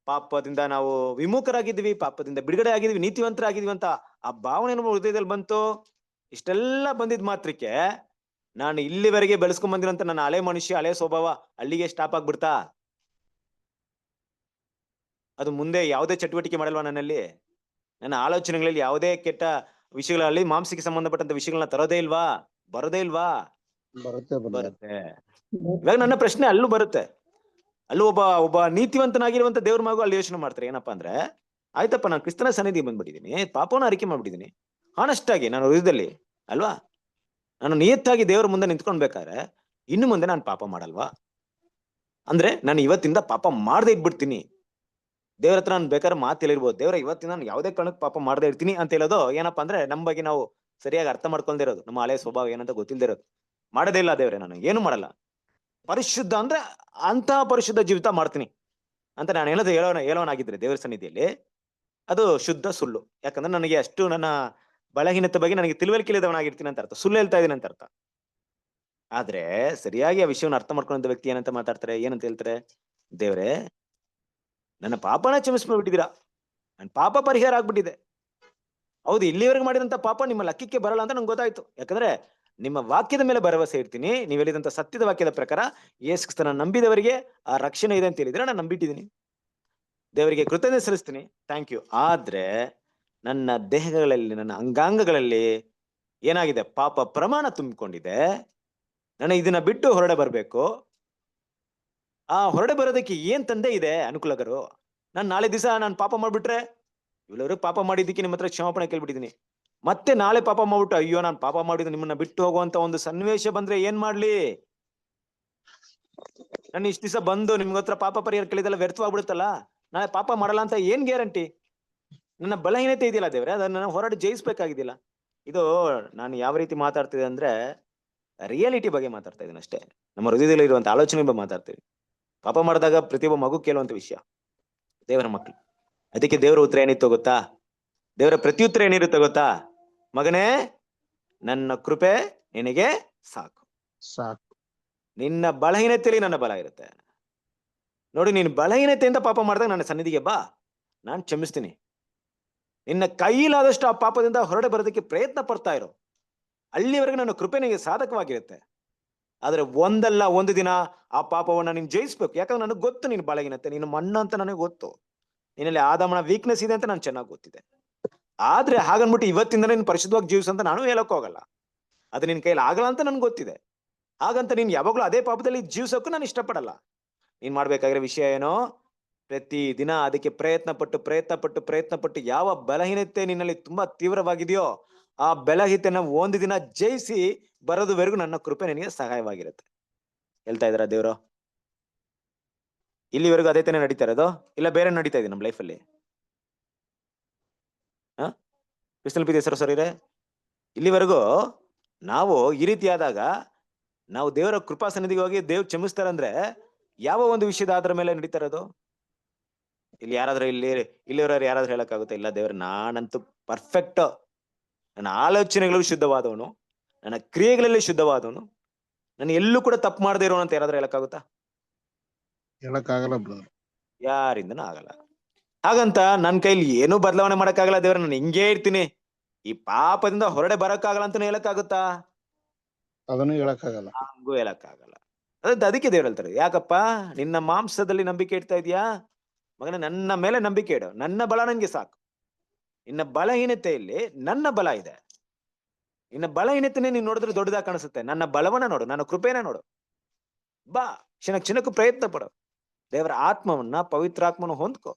ಪಾಪದಿಂದ ನಾವು ವಿಮುಖರಾಗಿದ್ವಿ, ಪಾಪದಿಂದ ಬಿಡುಗಡೆ ಆಗಿದ್ವಿ, ನೀತಿವಂತರಾಗಿದ್ವಿ ಅಂತ ಆ ಭಾವನೆ ನಮ್ಮ ಹೃದಯದಲ್ಲಿ ಬಂತು. ಇಷ್ಟೆಲ್ಲ ಬಂದಿದ್ ಮಾತ್ರಕ್ಕೆ ನಾನು ಇಲ್ಲಿವರೆಗೆ ಬೆಳೆಸ್ಕೊಂಡ್ ಬಂದಿರೋಂತ ನನ್ನ ಹಳೆ ಮನುಷ್ಯ, ಹಳೆ ಸ್ವಭಾವ ಅಲ್ಲಿಗೆ ಸ್ಟಾಪ್ ಆಗ್ಬಿಡ್ತಾ? ಅದು ಮುಂದೆ ಯಾವುದೇ ಚಟುವಟಿಕೆ ಮಾಡಲ್ವಾ ನನ್ನಲ್ಲಿ? ನನ್ನ ಆಲೋಚನೆಗಳಲ್ಲಿ ಯಾವುದೇ ಕೆಟ್ಟ ವಿಷಯಗಳಲ್ಲಿ, ಮಾಂಸಕ್ಕೆ ಸಂಬಂಧಪಟ್ಟಂತ ವಿಷಯಗಳನ್ನ ತರೋದೇ ಇಲ್ವಾ? ಬರೋದೇ ಇಲ್ವಾ? ಬರುತ್ತೆ. ಇವಾಗ ನನ್ನ ಪ್ರಶ್ನೆ ಅಲ್ಲೂ ಬರುತ್ತೆ. ಅಲ್ಲೂ ಒಬ್ಬ ನೀತಿವಂತನಾಗಿರುವಂತ ದೇವ್ರ ಮಗು ಅಲ್ಲಿ ಯೋಚನೆ ಮಾಡ್ತಾರೆ ಏನಪ್ಪಾ ಅಂದ್ರೆ, ಆಯ್ತಪ್ಪ ನಾನು ಕ್ರಿಸ್ತನ ಸನ್ನಿಧಿ ಬಂದ್ಬಿಟ್ಟಿದೀನಿ, ಪಾಪವನ್ನು ಅರಿಕೆ ಮಾಡ್ಬಿಟ್ಟಿದೀನಿ, ಹಾನೆಸ್ಟ್ ಆಗಿ ನಾನು ಹೃದಯದಲ್ಲಿ ಅಲ್ವಾ, ನಾನು ನಿಯತ್ತಾಗಿ ದೇವರ ಮುಂದೆ ನಿಂತ್ಕೊಂಡ್ಬೇಕಾದ್ರೆ ಇನ್ನು ಮುಂದೆ ನಾನು ಪಾಪ ಮಾಡಲ್ವಾ? ಅಂದ್ರೆ ನಾನು ಇವತ್ತಿಂದ ಪಾಪ ಮಾಡದೇ ಇದ್ಬಿಡ್ತೀನಿ. ದೇವ್ರ ಹತ್ರ ನಾನು ಬೇಕಾದ್ರೆ ಮಾತಿರ್ಬೋದು, ದೇವ್ರ ಇವತ್ತಿನ ನಾನು ಯಾವುದೇ ಕಾರಣಕ್ಕೆ ಪಾಪ ಮಾಡದೇ ಇರ್ತೀನಿ ಅಂತ ಹೇಳೋದು ಏನಪ್ಪಾ ಅಂದ್ರೆ ನಮ್ಮ ಬಗ್ಗೆ ನಾವು ಸರಿಯಾಗಿ ಅರ್ಥ ಮಾಡ್ಕೊಳ್ದೇ ಇರೋದು, ನಮ್ಮ ಹಳೆ ಸ್ವಭಾವ ಏನಂತ ಗೊತ್ತಿಲ್ಲದೆ ಇರೋದು. ಮಾಡೋದೇ ಇಲ್ಲ ದೇವ್ರೆ, ನಾನು ಏನು ಮಾಡಲ್ಲ, ಪರಿಶುದ್ಧ ಅಂದ್ರೆ ಅಂತ ಪರಿಶುದ್ಧ ಜೀವಿತ ಮಾಡ್ತೀನಿ ಅಂತ ನಾನು ಹೇಳೋನಾಗಿದ್ರೆ ದೇವರ ಸನ್ನಿಧಿಯಲ್ಲಿ ಅದು ಶುದ್ಧ ಸುಳ್ಳು. ಯಾಕಂದ್ರೆ ನನಗೆ ಅಷ್ಟು ನನ್ನ ಬಲಹೀನತೆ ಬಗ್ಗೆ ನನಗೆ ತಿಳುವಳಿಕೆ ಇಲ್ಲದವನಾಗಿರ್ತೀನಿ ಅಂತ ಅರ್ಥ, ಸುಳ್ಳು ಹೇಳ್ತಾ ಇದೀನಿ ಅಂತ ಅರ್ಥ. ಆದ್ರೆ ಸರಿಯಾಗಿ ಆ ವಿಷಯವನ್ನು ಅರ್ಥ ಮಾಡ್ಕೊಂಡ ವ್ಯಕ್ತಿ ಏನಂತ ಮಾತಾಡ್ತಾರೆ, ಏನಂತ ಹೇಳ್ತಾರೆ? ದೇವ್ರೆ ನನ್ನ ಪಾಪನ ಕ್ಷಮಿಸ್ಬಿಟ್ಟಿದ್ದೀರಾ, ನನ್ನ ಪಾಪ ಪರಿಹಾರ ಆಗ್ಬಿಟ್ಟಿದೆ. ಹೌದು, ಇಲ್ಲಿವರೆಗೆ ಮಾಡಿದಂತ ಪಾಪ ನಿಮ್ಮ ಲೆಕ್ಕಕ್ಕೆ ಬರಲ್ಲ ಅಂತ ನಂಗೆ ಗೊತ್ತಾಯ್ತು. ಯಾಕಂದ್ರೆ ನಿಮ್ಮ ವಾಕ್ಯದ ಮೇಲೆ ಭರವಸೆ ಇರ್ತೀನಿ. ನೀವು ಹೇಳಿದಂತ ಸತ್ಯದ ವಾಕ್ಯದ ಪ್ರಕಾರ ಯೇಸು ಕ್ರಿಸ್ತನ ನಂಬಿದವರಿಗೆ ಆ ರಕ್ಷಣೆ ಇದೆ ಅಂತ ಹೇಳಿದ್ರೆ ನಾನು ನಂಬಿಟ್ಟಿದ್ದೀನಿ. ದೇವರಿಗೆ ಕೃತಜ್ಞತೆ ಸಲ್ಲಿಸ್ತೀನಿ, ಥ್ಯಾಂಕ್ ಯು. ಆದ್ರೆ ನನ್ನ ದೇಹಗಳಲ್ಲಿ, ನನ್ನ ಅಂಗಾಂಗಗಳಲ್ಲಿ ಏನಾಗಿದೆ? ಪಾಪ ಪ್ರಮಾಣ ತುಂಬಿಕೊಂಡಿದೆ. ನನಗೆ ಇದನ್ನ ಬಿಟ್ಟು ಹೊರಡೆ ಬರ್ಬೇಕು. ಆ ಹೊರಡೆ ಬರೋದಕ್ಕೆ ಏನ್ ತಂದೆ ಇದೆ ಅನುಕೂಲಕರು? ನಾನು ನಾಳೆ ದಿವಸ ನಾನು ಪಾಪ ಮಾಡ್ಬಿಟ್ರೆ, ಇವಳವ್ರಿಗೆ ಪಾಪ ಮಾಡಿದ್ದಕ್ಕೆ ನಿಮ್ಮ ಹತ್ರ ಕ್ಷಮಾಪಣೆ ಕೇಳ್ಬಿಟ್ಟಿದ್ದೀನಿ, ಮತ್ತೆ ನಾಳೆ ಪಾಪ ಮಾಡ್ಬಿಟ್ಟು ಅಯ್ಯೋ ನಾನು ಪಾಪ ಮಾಡಿದ್ದು ನಿಮ್ಮನ್ನ ಬಿಟ್ಟು ಹೋಗುವಂತ ಒಂದು ಸನ್ನಿವೇಶ ಬಂದ್ರೆ ಏನ್ ಮಾಡ್ಲಿ? ನಾನು ಇಷ್ಟ ದಿವಸ ಬಂದು ನಿಮ್ಗ ಹತ್ರ ಪಾಪ ಪರಿಹಾರ ಕೇಳಿದೆಲ್ಲ ವ್ಯರ್ಥವಾಗ್ಬಿಡುತ್ತಲ್ಲ. ನಾಳೆ ಪಾಪ ಮಾಡಲ್ಲ ಅಂತ ಏನ್ ಗ್ಯಾರಂಟಿ? ನನ್ನ ಬಲಹೀನತೆ ಇದೆಯಲ್ಲ ದೇವ್ರೆ, ಅದನ್ನ ಹೊರಡಿ ಜಯಿಸ್ಬೇಕಾಗಿದ್ದಿಲ್ಲ. ಇದು ನಾನು ಯಾವ ರೀತಿ ಮಾತಾಡ್ತಿದ್ದೆ ಅಂದ್ರೆ ರಿಯಾಲಿಟಿ ಬಗ್ಗೆ ಮಾತಾಡ್ತಾ ಇದ್ದೀನಿ ಅಷ್ಟೇ. ನಮ್ಮ ಹೃದಯದಲ್ಲಿ ಇರುವಂತ ಆಲೋಚನೆ ಬಗ್ಗೆ ಮಾತಾಡ್ತೀವಿ. ಪಾಪ ಮಾಡಿದಾಗ ಪ್ರತಿಯೊಬ್ಬ ಮಗು ಕೇಳುವಂತ ವಿಷಯ, ದೇವರ ಮಕ್ಕಳು. ಅದಕ್ಕೆ ದೇವರ ಉತ್ತರ ಏನಿತ್ತು ಗೊತ್ತಾ? ದೇವರ ಪ್ರತ್ಯುತ್ತರ ಏನಿರುತ್ತೆ ಗೊತ್ತಾ? ಮಗನೇ, ನನ್ನ ಕೃಪೆ ನಿನಗೆ ಸಾಕು. ನಿನ್ನ ಬಲಹೀನತೆಯಲ್ಲಿ ನನ್ನ ಬಲ ಇರುತ್ತೆ. ನೋಡಿ, ನೀನು ಬಲಹೀನತೆಯಿಂದ ಪಾಪ ಮಾಡಿದಾಗ ನನ್ನ ಸನ್ನಿಧಿಗೆ ಬಾ, ನಾನು ಕ್ಷಮಿಸ್ತೀನಿ. ನಿನ್ನ ಕೈಲಾದಷ್ಟು ಆ ಪಾಪದಿಂದ ಹೊರಡೆ ಬರೋದಕ್ಕೆ ಪ್ರಯತ್ನ ಪಡ್ತಾ ಇರೋ. ಅಲ್ಲಿವರೆಗೆ ನನ್ನ ಕೃಪೆ ನಿನಗೆ ಸಾಧಕವಾಗಿರುತ್ತೆ. ಆದ್ರೆ ಒಂದಲ್ಲ ಒಂದು ದಿನ ಆ ಪಾಪವನ್ನ ನೀನು ಜಯಿಸ್ಬೇಕು. ಯಾಕಂದ್ರೆ ನನಗೆ ಗೊತ್ತು ನೀನು ಬಲಹೀನತೆ, ನೀನು ಮಣ್ಣು ಅಂತ ನನಗೆ ಗೊತ್ತು. ನಿನ್ನಲ್ಲಿ ಆದಾಮನ ವೀಕ್ನೆಸ್ ಇದೆ ಅಂತ ನಾನು ಚೆನ್ನಾಗಿ ಗೊತ್ತಿದೆ. ಆದ್ರೆ ಹಾಗನ್ಬಿಟ್ಟು ಇವತ್ತಿಂದ ನೀನು ಪರಿಶುದ್ಧವಾಗಿ ಜೀವಿಸಂತ ನಾನು ಹೇಳಕ್ ಹೋಗಲ್ಲ. ಅದು ನಿನ್ ಕೈಲಿ ಆಗಲ್ಲ ಅಂತ ನನ್ಗೆ ಗೊತ್ತಿದೆ. ಹಾಗಂತ ನೀನ್ ಯಾವಾಗ್ಲೂ ಅದೇ ಪಾಪದಲ್ಲಿ ಜೀವಿಸೋಕ್ಕೂ ನಾನು ಇಷ್ಟಪಡಲ್ಲ. ನೀನ್ ಮಾಡ್ಬೇಕಾಗಿರೋ ವಿಷಯ ಏನೋ, ಪ್ರತಿ ದಿನ ಅದಕ್ಕೆ ಪ್ರಯತ್ನ ಪಟ್ಟು ಯಾವ ಬಲಹೀನತೆ ನಿನ್ನಲ್ಲಿ ತುಂಬಾ ತೀವ್ರವಾಗಿದೆಯೋ ಆ ಬಲಹೀನತೆನ ಒಂದು ದಿನ ಜಯಿಸಿ ಬರೋದುವರೆಗೂ ನನ್ನ ಕೃಪೆ ನಿನಗೆ ಸಹಾಯವಾಗಿರುತ್ತೆ. ಹೇಳ್ತಾ ಇದಾರ ದೇವ್ರು? ಇಲ್ಲಿವರೆಗೂ ಅದೇ ತಾನೇ ನಡೀತಾ ಇರೋದು, ಇಲ್ಲ ಬೇರೆ ನಡೀತಾ ಇದೆ ನಮ್ಮ ಲೈಫಲ್ಲಿ? ಕ್ರಿಸ್ತಲ್ ಪಿ ಸರಸ್ವರೀರೇ, ಇಲ್ಲಿವರೆಗೂ ನಾವು ಈ ರೀತಿ ಆದಾಗ ನಾವು ದೇವರ ಕೃಪಾ ಸನ್ನಿಧಿಗೆ ಹೋಗಿ ದೇವ್ ಕ್ಷಮಿಸ್ತಾರಂದ್ರೆ ಯಾವ ಒಂದು ವಿಷಯದ ಆಧಾರ ಮೇಲೆ ನಡೀತಾ ಇರೋದು? ಇಲ್ಲಿ ಯಾರಾದ್ರೂ ಇಲ್ಲಿವರೆಗೂ ಯಾರಾದ್ರೂ ಹೇಳಕ್ಕಾಗುತ್ತೆ? ಇಲ್ಲ ದೇವ್ರ, ನಾನಂತೂ ಪರ್ಫೆಕ್ಟ್, ನನ್ನ ಆಲೋಚನೆಗಳು ಶುದ್ಧವಾದವನು, ನನ್ನ ಕ್ರಿಯೆಗಳಲ್ಲಿ ಶುದ್ಧವಾದವನು, ನಾನು ಎಲ್ಲೂ ಕೂಡ ತಪ್ಪು ಮಾಡದೇ ಇರೋನು ಅಂತ ಯಾರಾದ್ರೂ ಹೇಳಕ್ಕಾಗುತ್ತಾ? ಹೇಳಕ್ಕಾಗಲ್ಲ ಬ್ರದರ್. ಯಾರಿಂದನೂ ಆಗಲ್ಲ. ಹಾಗಂತ ನನ್ನ ಕೈಲಿ ಏನೂ ಬದಲಾವಣೆ ಮಾಡಕ್ಕಾಗಲ್ಲ ದೇವ್ರ, ನಾನು ಹಿಂಗೇ ಇರ್ತೀನಿ, ಈ ಪಾಪದಿಂದ ಹೊರಡೆ ಬರಕ್ಕಾಗಲ್ಲ ಅಂತಾನು ಹೇಳಕ್ಕಾಗುತ್ತಾ? ಅದನ್ನು ಹೇಳಕ್ಕಾಗಲ್ಲ. ಹಂಗೂ ಹೇಳಕ್ಕಾಗಲ್ಲ. ಅದಕ್ಕೆ ದೇವ್ರು ಹೇಳ್ತಾರೆ, ಯಾಕಪ್ಪ ನಿನ್ನ ಮಾಂಸದಲ್ಲಿ ನಂಬಿಕೆ ಇಡ್ತಾ ಇದೀಯಾ ಮಗನ? ನನ್ನ ಮೇಲೆ ನಂಬಿಕೆ ಇಡು, ನನ್ನ ಬಲ ನನ್ಗೆ ಸಾಕು. ನಿನ್ನ ಬಲಹೀನತೆಯಲ್ಲಿ ನನ್ನ ಬಲ ಇದೆ. ನಿನ್ನ ಬಲಹೀನತೆನೇ ನೀನ್ ನೋಡಿದ್ರೆ ದೊಡ್ಡದಾಗಿ ಕಾಣಿಸುತ್ತೆ. ನನ್ನ ಬಲವನ್ನ ನೋಡು, ನನ್ನ ಕೃಪೆನ ನೋಡು. ಬಾ, ಕ್ಷಣಕ್ಕೂ ಪ್ರಯತ್ನ ಪಡು. ದೇವರ ಆತ್ಮವನ್ನ, ಪವಿತ್ರಾತ್ಮನ ಹೊಂದ್ಕೋ.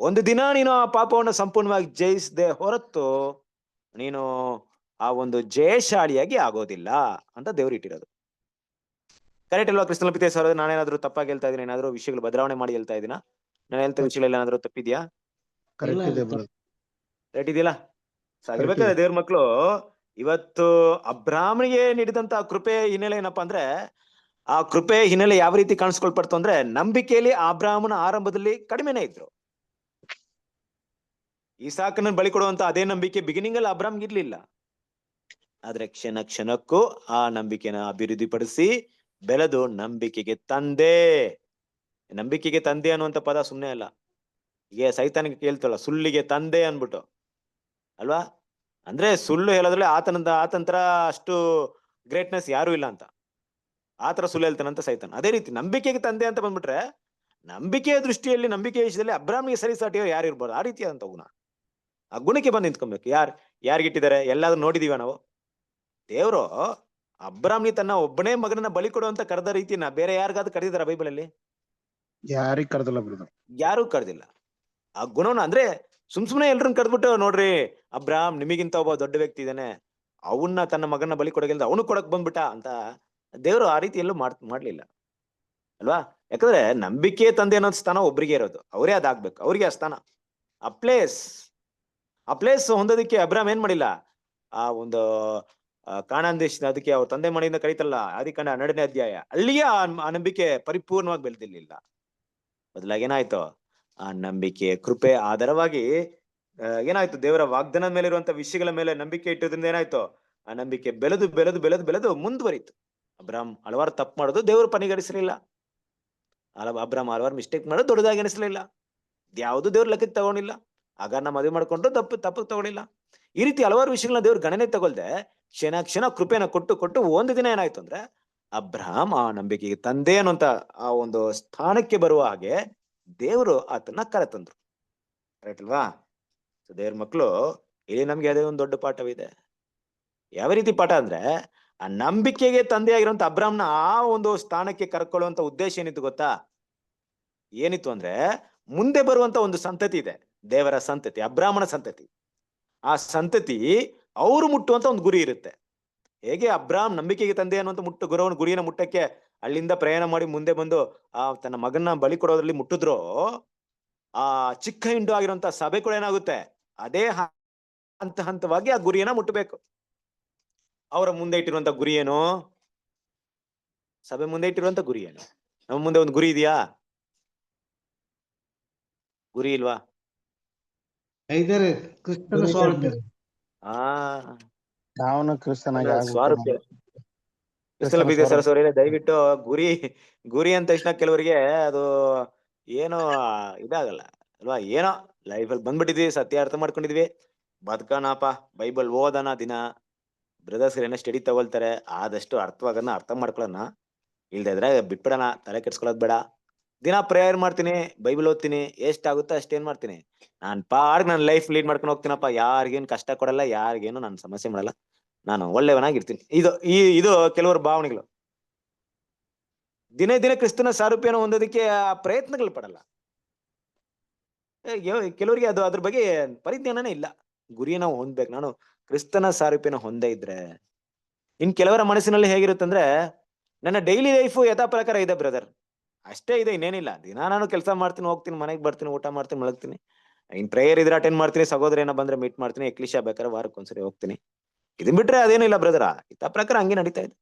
ಒಂದು ದಿನ ನೀನು ಆ ಪಾಪವನ್ನು ಸಂಪೂರ್ಣವಾಗಿ ಜಯಿಸದೆ ಹೊರತು ನೀನು ಆ ಒಂದು ಜಯಶಾಲಿಯಾಗಿ ಆಗೋದಿಲ್ಲ ಅಂತ ದೇವ್ರು ಇಟ್ಟಿರೋದು. ಕರೆಕ್ಟ್ ಅಲ್ವಾ ಕ್ರಿಸ್ತನ ಪಿತೇಶ್ ಅವರೇ? ನಾನೇನಾದ್ರೂ ತಪ್ಪಾಗಿ ಹೇಳ್ತಾ ಇದೀನಿ? ಏನಾದ್ರೂ ವಿಷಯಗಳು ಬದಲಾವಣೆ ಮಾಡಿ ಹೇಳ್ತಾ ಇದೀನಾ? ನಾನು ಹೇಳ್ತಾ ವಿಷಯಗಳು ಏನಾದ್ರೂ ತಪ್ಪಿದ್ಯಾ? ಕರೆಕ್ಟ್ ಇದೆ ಬ್ರದರ್. ರೈಟ್ ಇದೆಯಲ್ಲ? ಆಗಿರ್ಬೇಕಾದ್ರೆ ದೇವ್ರ ಮಕ್ಳು ಇವತ್ತು ಅಬ್ರಾಹ್ಮನಿಗೆ ನೀಡಿದಂತ ಕೃಪೆ ಹಿನ್ನೆಲೆ ಏನಪ್ಪಾ ಅಂದ್ರೆ, ಆ ಕೃಪೆ ಹಿನ್ನೆಲೆ ಯಾವ ರೀತಿ ಕಾಣಿಸ್ಕೊಳ್ಪಡ್ತು ಅಂದ್ರೆ, ನಂಬಿಕೆಯಲ್ಲಿ ಅಬ್ರಾಹ್ಮನ ಆರಂಭದಲ್ಲಿ ಕಡಿಮೆನೇ ಇದ್ರು. ಇಸಾಕನ ಬಲಿ ಕೊಡುವಂತ ಅದೇ ನಂಬಿಕೆ ಬಿಗಿನಿಂಗ್ ಅಲ್ಲಿ ಅಬ್ರಾಹ್ಮ್ಗೆ ಇರ್ಲಿಲ್ಲ. ಆದ್ರೆ ಕ್ಷಣಕ್ಕೂ ಆ ನಂಬಿಕೆನ ಅಭಿವೃದ್ಧಿಪಡಿಸಿ ಬೆಳೆದು ನಂಬಿಕೆಗೆ ತಂದೆ. ನಂಬಿಕೆಗೆ ತಂದೆ ಅನ್ನುವಂತ ಪದ ಸುಮ್ನೆ ಅಲ್ಲ. ಈಗ ಸೈತಾನಿಗೆ ಕೇಳ್ತಲ್ಲ, ಸುಳ್ಳಿಗೆ ತಂದೆ ಅನ್ಬಿಟ್ಟು ಅಲ್ವಾ? ಅಂದ್ರೆ ಸುಳ್ಳು ಹೇಳೋದ್ರಲ್ಲಿ ಆತಂತ್ರ ಅಷ್ಟು ಗ್ರೇಟ್ನೆಸ್ ಯಾರು ಇಲ್ಲ ಅಂತ, ಆತರ ಸುಳ್ಳು ಹೇಳ್ತಾನಂತ ಸೈತಾನ್. ಅದೇ ರೀತಿ ನಂಬಿಕೆಗೆ ತಂದೆ ಅಂತ ಬಂದ್ಬಿಟ್ರೆ, ನಂಬಿಕೆಯ ದೃಷ್ಟಿಯಲ್ಲಿ, ನಂಬಿಕೆಯ ವಿಷಯದಲ್ಲಿ ಅಬ್ರಾಹ್ಮ್ಗೆ ಸರಿಸಾಟಿಯೋ ಯಾರು ಇರ್ಬೋದು? ಆ ರೀತಿಯಾದಂತ ಗುಣ, ಆ ಗುಣಕ್ಕೆ ಬಂದು ನಿಂತ್ಕೊಬೇಕು. ಯಾರಿಗಿಟ್ಟಿದ್ದಾರೆ? ಎಲ್ಲಾದ್ರೂ ನೋಡಿದೀವ ನಾವು? ದೇವ್ರು ಅಬ್ರಾಹ್ಮ್ಗೆ ತನ್ನ ಒಬ್ಬನೇ ಮಗನನ್ನ ಬಲಿ ಕೊಡುವಂತ ಕರೆದ ರೀತಿನ ಬೇರೆ ಯಾರಿಗಾದ್ರೂ ಕರೆದಿದಾರ ಬೈಬಲಲ್ಲಿ? ಯಾರಿಗ್ ಕರ್ದಲ್ಲ ಬ್ರದರ್. ಯಾರು ಕರೆದಿಲ್ಲ. ಆ ಗುಣವನ್ನ ಅಂದ್ರೆ ಸುಮ್ನೆ ಎಲ್ರನ್ನ ಕರೆದ್ಬಿಟ್ಟು, ನೋಡ್ರಿ ಅಬ್ರಾಹ್ಮ್ ನಿಮಗಿಂತ ಒಬ್ಬ ದೊಡ್ಡ ವ್ಯಕ್ತಿ ಇದ್ದಾನೆ, ಅವನ್ನ ತನ್ನ ಮಗನ ಬಲಿ ಕೊಡಗಿಲ್ದ ಅವನು ಕೊಡಕ್ ಬಂದ್ಬಿಟ್ಟ ಅಂತ ದೇವ್ರು ಆ ರೀತಿ ಎಲ್ಲೂ ಮಾಡ್ಲಿಲ್ಲ ಅಲ್ವಾ? ಯಾಕಂದ್ರೆ ನಂಬಿಕೆ ತಂದೆ ಅನ್ನೋ ಸ್ಥಾನ ಒಬ್ರಿಗೆ ಇರೋದು, ಅವರೇ ಅದಾಗ್ಬೇಕು, ಅವ್ರಿಗೆ ಆ ಸ್ಥಾನ, ಆ ಪ್ಲೇಸ್ ಹೊಂದೋದಕ್ಕೆ ಅಬ್ರಾಹ್ಮ್ ಏನ್ ಮಾಡಿಲ್ಲ. ಆ ಒಂದು ಕಾನಾನ್ ದೇಶದ ಅದಕ್ಕೆ ಅವ್ರ ತಂದೆ ಮನೆಯಿಂದ ಕರೀತಲ್ಲ, ಆದಿಕಾಂಡ 12ನೇ ಅಧ್ಯಾಯ, ಅಲ್ಲಿಗೆ ಆ ನಂಬಿಕೆ ಪರಿಪೂರ್ಣವಾಗಿ ಬೆಳೆದಿರ್ಲಿಲ್ಲ. ಬದಲಾಗಿ ಏನಾಯ್ತು, ಆ ನಂಬಿಕೆ ಕೃಪೆ ಆಧಾರವಾಗಿ ಏನಾಯ್ತು, ದೇವರ ವಾಗ್ದಾನದ ಮೇಲೆ ಇರುವಂತ ವಿಷಯಗಳ ಮೇಲೆ ನಂಬಿಕೆ ಇಟ್ಟೋದ್ರಿಂದ ಏನಾಯ್ತು, ಆ ನಂಬಿಕೆ ಬೆಳೆದು ಮುಂದುವರಿತು. ಅಬ್ರಾಹ್ಮ್ ಹಲವಾರು ತಪ್ಪು ಮಾಡೋದು ದೇವರು ಪರಿಗಣಿಸಲಿಲ್ಲ. ಅಬ್ರಾಹ್ಮ್ ಹಲವಾರು ಮಿಸ್ಟೇಕ್ ಮಾಡೋದು ದೊಡ್ಡದಾಗಿ ಅನಿಸ್ಲಿಲ್ಲ. ಯಾವುದು ದೇವ್ರ ಲೆಕ್ಕಕ್ಕೆ ತಗೊಂಡಿಲ್ಲ. ಆಗಾರನ ಮದುವೆ ಮಾಡ್ಕೊಂಡು ತಪ್ಪು ತಗೊಳಿಲ್ಲ. ಈ ರೀತಿ ಹಲವಾರು ವಿಷಯಗಳನ್ನ ದೇವ್ರ ಗಣನೆ ತಗೊಳ್ದೆ ಕ್ಷಣ ಕೃಪೆನ ಕೊಟ್ಟು ಒಂದು ದಿನ ಏನಾಯ್ತು ಅಂದ್ರೆ, ಅಬ್ರಾಹ್ಮ್ ಆ ನಂಬಿಕೆಗೆ ತಂದೆ ಅನ್ನುವಂತ ಆ ಒಂದು ಸ್ಥಾನಕ್ಕೆ ಬರುವ ಹಾಗೆ ದೇವರು ಆತನ್ನ ಕರೆತಂದ್ರು. ರೈಟ್ ಅಲ್ವಾ? ದೇವ್ರ ಮಕ್ಳು, ಇಲ್ಲಿ ನಮ್ಗೆ ಅದೇ ಒಂದು ದೊಡ್ಡ ಪಾಠವಿದೆ. ಯಾವ ರೀತಿ ಪಾಠ ಅಂದ್ರೆ, ಆ ನಂಬಿಕೆಗೆ ತಂದೆ ಆಗಿರುವಂತ ಅಬ್ರಾಹ್ಮ್ನ ಆ ಒಂದು ಸ್ಥಾನಕ್ಕೆ ಕರ್ಕೊಳ್ಳುವಂತ ಉದ್ದೇಶ ಏನಿತ್ತು ಗೊತ್ತಾ? ಏನಿತ್ತು ಅಂದ್ರೆ, ಮುಂದೆ ಬರುವಂತ ಒಂದು ಸಂತತಿ ಇದೆ, ದೇವರ ಸಂತತಿ, ಅಬ್ರಾಹ್ಮಣ ಸಂತತಿ. ಆ ಸಂತತಿ ಅವರು ಮುಟ್ಟುವಂತ ಒಂದು ಗುರಿ ಇರುತ್ತೆ. ಹೇಗೆ ಅಬ್ರಾಹ್ಮ್ ನಂಬಿಕೆಗೆ ತಂದೆ ಅನ್ನುವಂತ ಗುರಿಯನ್ನು ಮುಟ್ಟಕ್ಕೆ ಅಲ್ಲಿಂದ ಪ್ರಯಾಣ ಮಾಡಿ ಮುಂದೆ ಬಂದು ಆ ತನ್ನ ಮಗನ್ನ ಬಲಿ ಕೊಡೋದ್ರಲ್ಲಿ ಮುಟ್ಟಿದ್ರು, ಆ ಚಿಕ್ಕ ಹಿಂಡು ಆಗಿರುವಂತ ಸಭೆ ಕೂಡ ಏನಾಗುತ್ತೆ, ಅದೇ ಹಂತವಾಗಿ ಆ ಗುರಿಯನ್ನ ಮುಟ್ಟಬೇಕು. ಅವರ ಮುಂದೆ ಇಟ್ಟಿರುವಂತ ಗುರಿ ಏನು? ಸಭೆ ಮುಂದೆ ಇಟ್ಟಿರುವಂತ ಗುರಿ ಏನು? ನಮ್ಮ ಮುಂದೆ ಒಂದು ಗುರಿ ಇದೆಯಾ? ಗುರಿ ಇಲ್ವಾ? ಕ್ರಿಸ್ತನ ಸ್ವಾರೂಪ್ಯ. ನಾವನು ಕ್ರಿಸ್ತನಾಗಿ ಸ್ವಾರೂಪ್ಯ. ಸರಸ್ವರಿ, ದಯವಿಟ್ಟು ಗುರಿ ಅಂತ ತಕ್ಷಣ ಕೆಲವರಿಗೆ ಅದು ಏನೋ ಇದಾಗಲ್ಲ. ಅಲ್ವಾ? ಏನೋ ಲೈಫಲ್ಲಿ ಬಂದ್ಬಿಟ್ಟಿದ್ವಿ, ಸತ್ಯ ಅರ್ಥ ಮಾಡ್ಕೊಂಡಿದ್ವಿ, ಬದುಕೋಣಪ್ಪ, ಬೈಬಲ್ ಓದೋಣ ದಿನ. ಬ್ರದರ್ಸ್ ಏನೋ ಸ್ಟಡಿ ತಗೊಳ್ತಾರೆ, ಆದಷ್ಟು ಅರ್ಥವಾಗೋದನ್ನ ಅರ್ಥ ಮಾಡ್ಕೊಳ್ಳೋಣ, ಇಲ್ದೇ ಇದ್ರೆ ಬಿಟ್ಬಿಡೋಣ, ತಲೆ ಕೆಡ್ಸ್ಕೊಳ್ಳೋದು ಬೇಡ. ದಿನ ಪ್ರೇಯರ್ ಮಾಡ್ತೀನಿ, ಬೈಬಲ್ ಓದ್ತೀನಿ, ಎಷ್ಟಾಗುತ್ತೋ ಅಷ್ಟೇನ್ ಮಾಡ್ತೀನಿ, ನಾನ್ ಪಾಡ್ಗ್ ನನ್ನ ಲೈಫ್ ಲೀಡ್ ಮಾಡ್ಕೊಂಡು ಹೋಗ್ತೀನಪ್ಪ. ಯಾರಿಗೇನು ಕಷ್ಟ ಕೊಡಲ್ಲ, ಯಾರಿಗೇನು ನಾನು ಸಮಸ್ಯೆ ಮಾಡಲ್ಲ, ನಾನು ಒಳ್ಳೆಯವನಾಗಿರ್ತೀನಿ. ಇದು ಕೆಲವರು ಭಾವನೆಗಳು. ದಿನೇ ದಿನೇ ಕ್ರಿಸ್ತನ ಸಾರೂಪ್ಯನ ಹೊಂದೋದಕ್ಕೆ ಆ ಪ್ರಯತ್ನಗಳು ಪಡಲ್ಲ. ಕೆಲವರಿಗೆ ಅದು ಅದ್ರ ಬಗ್ಗೆ ಪರಿಜ್ಞಾನನೇ ಇಲ್ಲ. ಗುರಿಯ ನಾವು ಹೊಂದ್ಬೇಕು, ನಾನು ಕ್ರಿಸ್ತನ ಸಾರೂಪ್ಯನ ಹೊಂದೇ ಇದ್ರೆ. ಇನ್ ಕೆಲವರ ಮನಸ್ಸಿನಲ್ಲಿ ಹೇಗಿರುತ್ತಂದ್ರೆ, ನನ್ನ ಡೈಲಿ ಲೈಫು ಯಥಾ ಪ್ರಕಾರ ಇದೆ ಬ್ರದರ್, ಅಷ್ಟೇ ಇದೆ, ಇನ್ನೇನಿಲ್ಲ. ದಿನ ನಾನು ಕೆಲಸ ಮಾಡ್ತೀನಿ, ಹೋಗ್ತೀನಿ, ಮನೆಗೆ ಬರ್ತೀನಿ, ಊಟ ಮಾಡ್ತೀನಿ, ಮಲಗ್ತೀನಿ. ಇನ್ ಪ್ರೇಯರ್ ಇದ್ರೆ ಅಟೆಂಡ್ ಮಾಡ್ತೀನಿ, ಸಹೋದರ ಏನೋ ಬಂದ್ರೆ ಮೀಟ್ ಮಾಡ್ತೀನಿ, ಎಕ್ಲಿಶಾ ಬೇಕಾದ್ರೆ ವಾರಕ್ಕೊಂದ್ಸರಿ ಹೋಗ್ತೀನಿ. ಇದನ್ ಬಿಟ್ರೆ ಅದೇನಿಲ್ಲ ಬ್ರದರ, ಯಥಾ ಪ್ರಕಾರ ಹಂಗೆ ನಡೀತಾ ಇದೆ.